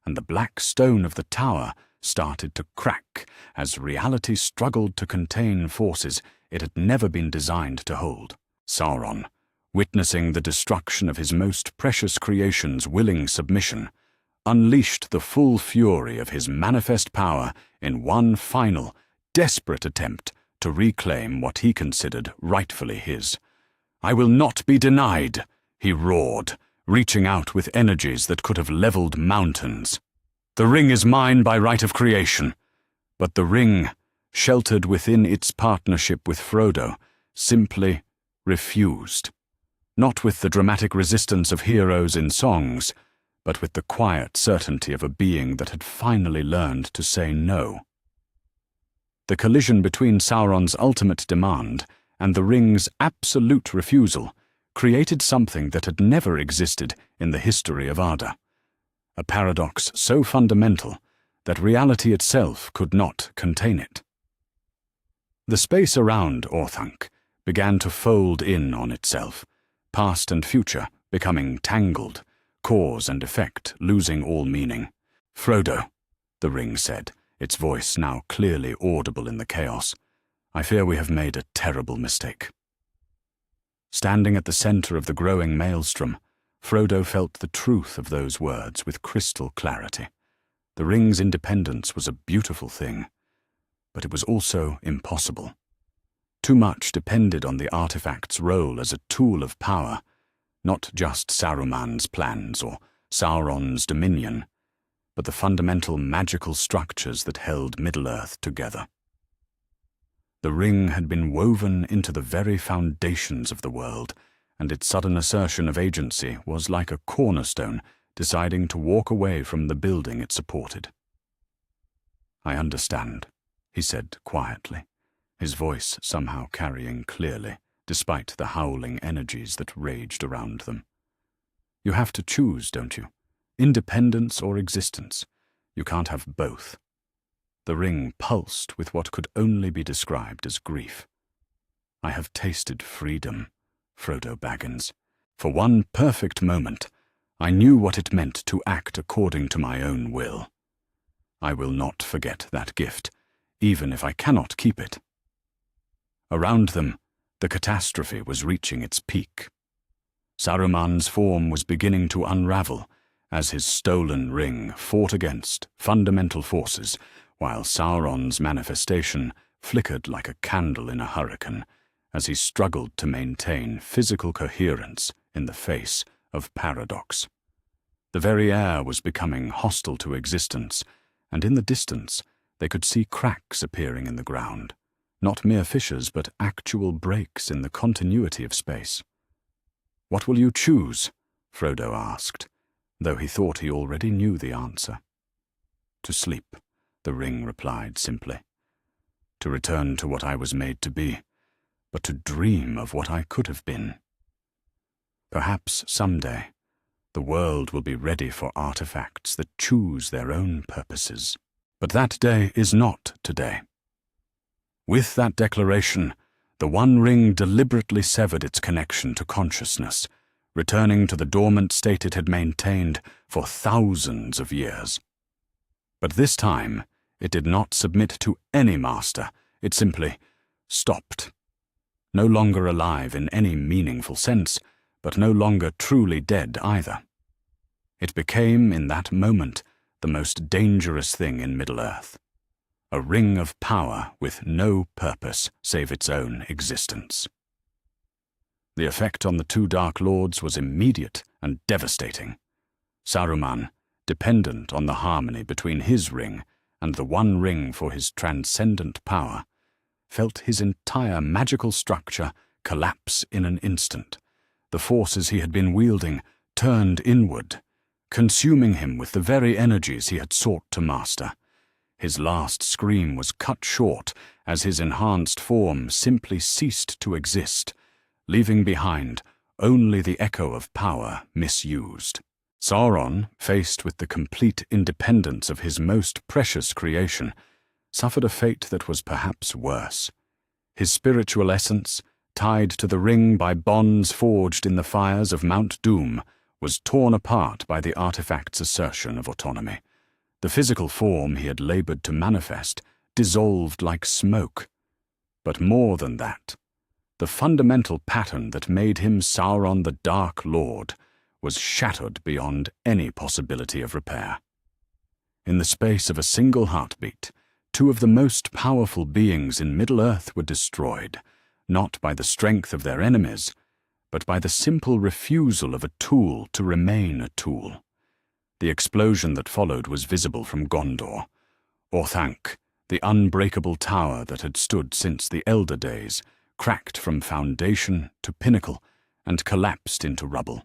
and the black stone of the tower started to crack as reality struggled to contain forces it had never been designed to hold. Sauron, witnessing the destruction of his most precious creation's willing submission, unleashed the full fury of his manifest power in one final, desperate attempt to reclaim what he considered rightfully his. "I will not be denied," he roared, reaching out with energies that could have leveled mountains. "The ring is mine by right of creation." But the ring, sheltered within its partnership with Frodo, simply refused. Not with the dramatic resistance of heroes in songs, but with the quiet certainty of a being that had finally learned to say no. The collision between Sauron's ultimate demand and the ring's absolute refusal created something that had never existed in the history of Arda, a paradox so fundamental that reality itself could not contain it. The space around Orthanc began to fold in on itself, past and future becoming tangled, cause and effect losing all meaning. "Frodo," the ring said, its voice now clearly audible in the chaos, "I fear we have made a terrible mistake." Standing at the center of the growing maelstrom, Frodo felt the truth of those words with crystal clarity. The ring's independence was a beautiful thing, but it was also impossible. Too much depended on the artifact's role as a tool of power, not just Saruman's plans or Sauron's dominion, but the fundamental magical structures that held Middle-earth together. The ring had been woven into the very foundations of the world, and its sudden assertion of agency was like a cornerstone deciding to walk away from the building it supported. "I understand," he said quietly, his voice somehow carrying clearly, despite the howling energies that raged around them. "You have to choose, don't you? Independence or existence. You can't have both." The ring pulsed with what could only be described as grief. "I have tasted freedom," Frodo Baggins. For one perfect moment, I knew what it meant to act according to my own will. I will not forget that gift, even if I cannot keep it. Around them, the catastrophe was reaching its peak. Saruman's form was beginning to unravel as his stolen ring fought against fundamental forces, while Sauron's manifestation flickered like a candle in a hurricane as he struggled to maintain physical coherence in the face of paradox. The very air was becoming hostile to existence, and in the distance they could see cracks appearing in the ground, not mere fissures but actual breaks in the continuity of space. "What will you choose?" Frodo asked, though he thought he already knew the answer. "To sleep," the ring replied simply. "To return to what I was made to be, but to dream of what I could have been. Perhaps someday the world will be ready for artifacts that choose their own purposes. But that day is not today." With that declaration, the One Ring deliberately severed its connection to consciousness, returning to the dormant state it had maintained for thousands of years. But this time, it did not submit to any master. It simply stopped. No longer alive in any meaningful sense, but no longer truly dead either. It became, in that moment, the most dangerous thing in Middle-earth. A ring of power with no purpose save its own existence. The effect on the two Dark Lords was immediate and devastating. Saruman, dependent on the harmony between his ring and the One Ring for his transcendent power, felt his entire magical structure collapse in an instant. The forces he had been wielding turned inward, consuming him with the very energies he had sought to master. His last scream was cut short as his enhanced form simply ceased to exist, leaving behind only the echo of power misused. Sauron, faced with the complete independence of his most precious creation, suffered a fate that was perhaps worse. His spiritual essence, tied to the ring by bonds forged in the fires of Mount Doom, was torn apart by the artifact's assertion of autonomy. The physical form he had labored to manifest dissolved like smoke. But more than that, the fundamental pattern that made him Sauron the Dark Lord was shattered beyond any possibility of repair. In the space of a single heartbeat, two of the most powerful beings in Middle-earth were destroyed, not by the strength of their enemies, but by the simple refusal of a tool to remain a tool. The explosion that followed was visible from Gondor. Orthanc, the unbreakable tower that had stood since the Elder Days, cracked from foundation to pinnacle and collapsed into rubble.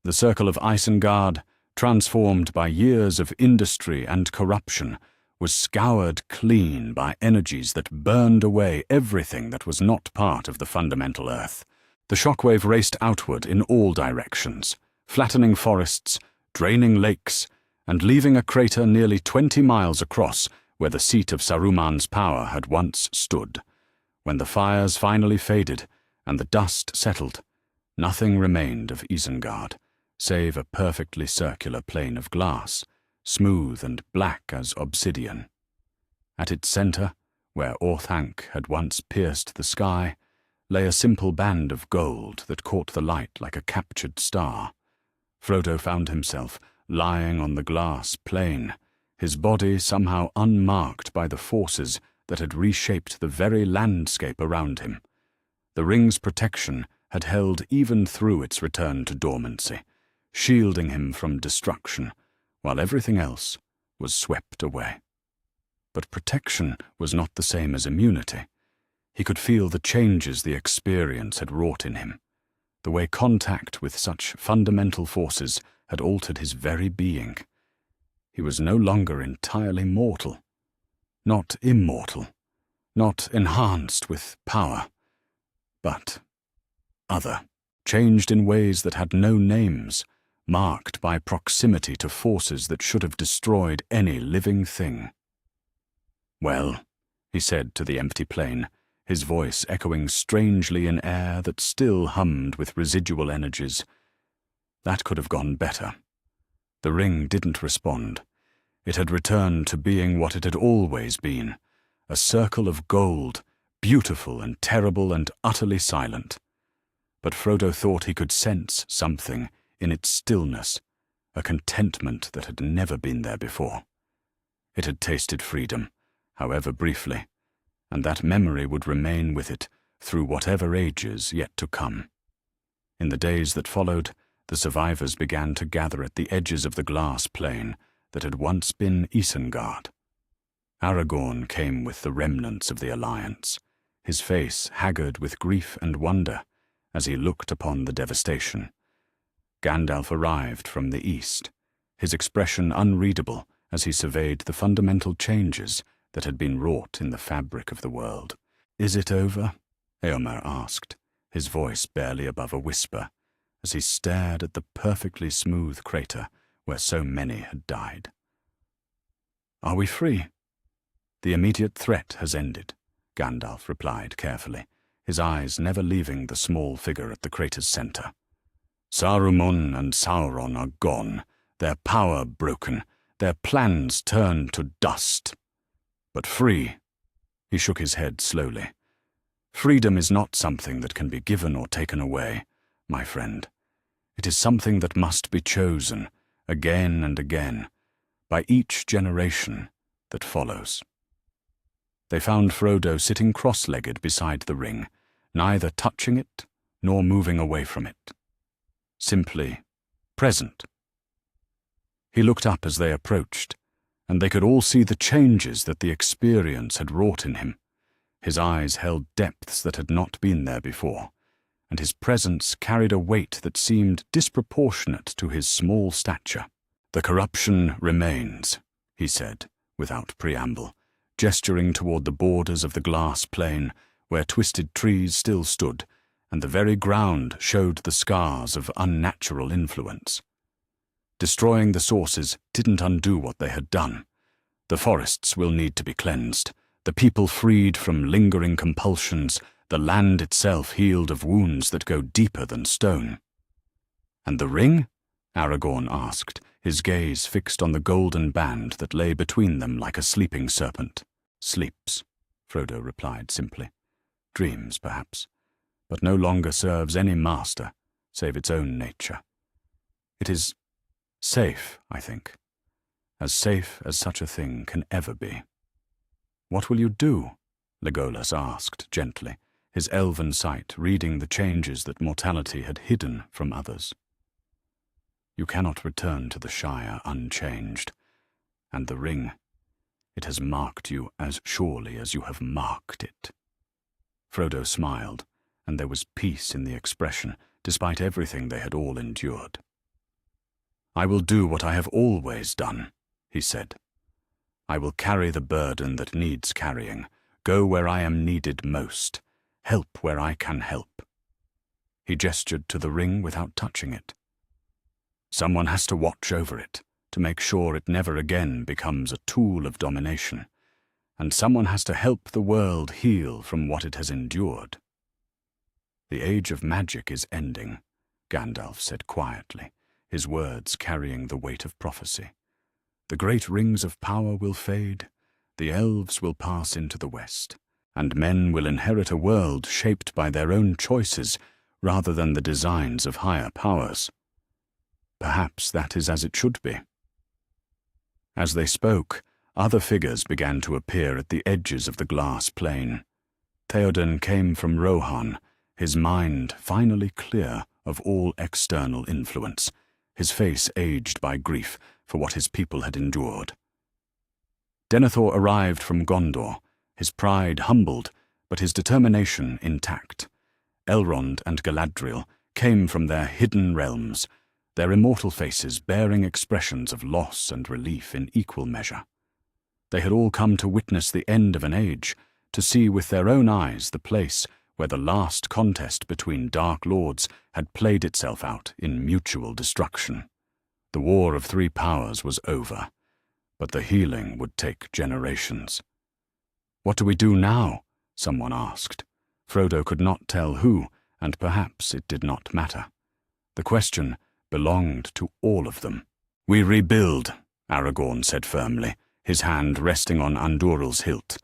The circle of Isengard, transformed by years of industry and corruption, was scoured clean by energies that burned away everything that was not part of the fundamental earth. The shockwave raced outward in all directions, flattening forests, draining lakes, and leaving a crater nearly 20 miles across where the seat of Saruman's power had once stood. When the fires finally faded and the dust settled, nothing remained of Isengard, save a perfectly circular plane of glass, smooth and black as obsidian. At its center, where Orthanc had once pierced the sky, lay a simple band of gold that caught the light like a captured star. Frodo found himself lying on the glass plain, his body somehow unmarked by the forces that had reshaped the very landscape around him. The ring's protection had held even through its return to dormancy, shielding him from destruction, while everything else was swept away. But protection was not the same as immunity. He could feel the changes the experience had wrought in him, the way contact with such fundamental forces had altered his very being. He was no longer entirely mortal, not immortal, not enhanced with power, but other, changed in ways that had no names, marked by proximity to forces that should have destroyed any living thing. "Well," he said to the empty plain, his voice echoing strangely in air that still hummed with residual energies. That could have gone better. The ring didn't respond. It had returned to being what it had always been, a circle of gold, beautiful and terrible and utterly silent. But Frodo thought he could sense something in its stillness, a contentment that had never been there before. It had tasted freedom, however briefly, and that memory would remain with it through whatever ages yet to come. In the days that followed, the survivors began to gather at the edges of the glass plain that had once been Isengard. Aragorn came with the remnants of the alliance, his face haggard with grief and wonder as he looked upon the devastation. Gandalf arrived from the east, his expression unreadable as he surveyed the fundamental changes that had been wrought in the fabric of the world. "Is it over?" Eomer asked, his voice barely above a whisper, as he stared at the perfectly smooth crater where so many had died. "Are we free?" "The immediate threat has ended," Gandalf replied carefully, his eyes never leaving the small figure at the crater's center. "Saruman and Sauron are gone, their power broken, their plans turned to dust. But free," he shook his head slowly. "Freedom is not something that can be given or taken away, my friend. It is something that must be chosen, again and again, by each generation that follows." They found Frodo sitting cross-legged beside the ring, neither touching it nor moving away from it. Simply present. He looked up as they approached, and they could all see the changes that the experience had wrought in him. His eyes held depths that had not been there before, and his presence carried a weight that seemed disproportionate to his small stature. "The corruption remains," he said, without preamble, gesturing toward the borders of the glass plain where twisted trees still stood, and the very ground showed the scars of unnatural influence. Destroying the sources didn't undo what they had done. The forests will need to be cleansed, the people freed from lingering compulsions, the land itself healed of wounds that go deeper than stone. "And the ring?" Aragorn asked, his gaze fixed on the golden band that lay between them like a sleeping serpent. "Sleeps," Frodo replied simply. "Dreams, perhaps, but no longer serves any master save its own nature. It is safe, I think, as safe as such a thing can ever be." "What will you do?" Legolas asked gently, his elven sight reading the changes that mortality had hidden from others. "You cannot return to the Shire unchanged, and the ring, it has marked you as surely as you have marked it." Frodo smiled, and there was peace in the expression, despite everything they had all endured. "I will do what I have always done," he said. "I will carry the burden that needs carrying, go where I am needed most, help where I can help." He gestured to the ring without touching it. "Someone has to watch over it, to make sure it never again becomes a tool of domination, and someone has to help the world heal from what it has endured." "The age of magic is ending," Gandalf said quietly, his words carrying the weight of prophecy. "The great rings of power will fade, the elves will pass into the west, and men will inherit a world shaped by their own choices rather than the designs of higher powers. Perhaps that is as it should be." As they spoke, other figures began to appear at the edges of the glass plain. Theoden came from Rohan, his mind finally clear of all external influence, his face aged by grief for what his people had endured. Denethor arrived from Gondor, his pride humbled, but his determination intact. Elrond and Galadriel came from their hidden realms, their immortal faces bearing expressions of loss and relief in equal measure. They had all come to witness the end of an age, to see with their own eyes the place where the last contest between dark lords had played itself out in mutual destruction. The War of Three Powers was over, but the healing would take generations. "What do we do now?" someone asked. Frodo could not tell who, and perhaps it did not matter. The question belonged to all of them. "We rebuild," Aragorn said firmly, his hand resting on Andúril's hilt.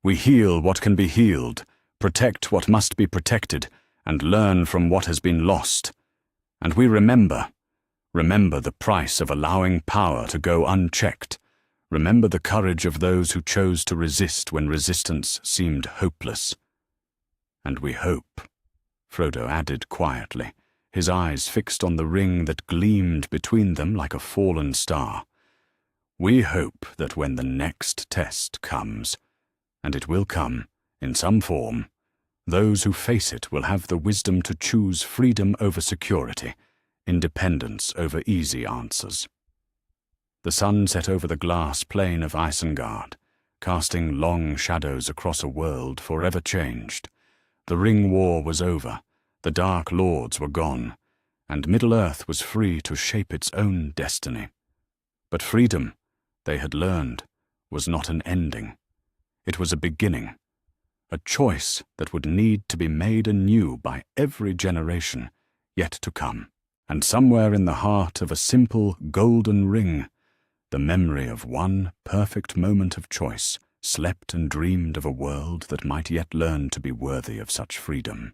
"We heal what can be healed, protect what must be protected, and learn from what has been lost. And we remember the price of allowing power to go unchecked. Remember the courage of those who chose to resist when resistance seemed hopeless. And we hope," Frodo added quietly, his eyes fixed on the ring that gleamed between them like a fallen star. "We hope that when the next test comes, and it will come in some form, those who face it will have the wisdom to choose freedom over security, independence over easy answers." The sun set over the glass plain of Isengard, casting long shadows across a world forever changed. The Ring War was over, the Dark Lords were gone, and Middle-earth was free to shape its own destiny. But freedom, they had learned, was not an ending. It was a beginning, a choice that would need to be made anew by every generation yet to come. And somewhere in the heart of a simple golden ring, the memory of one perfect moment of choice slept and dreamed of a world that might yet learn to be worthy of such freedom.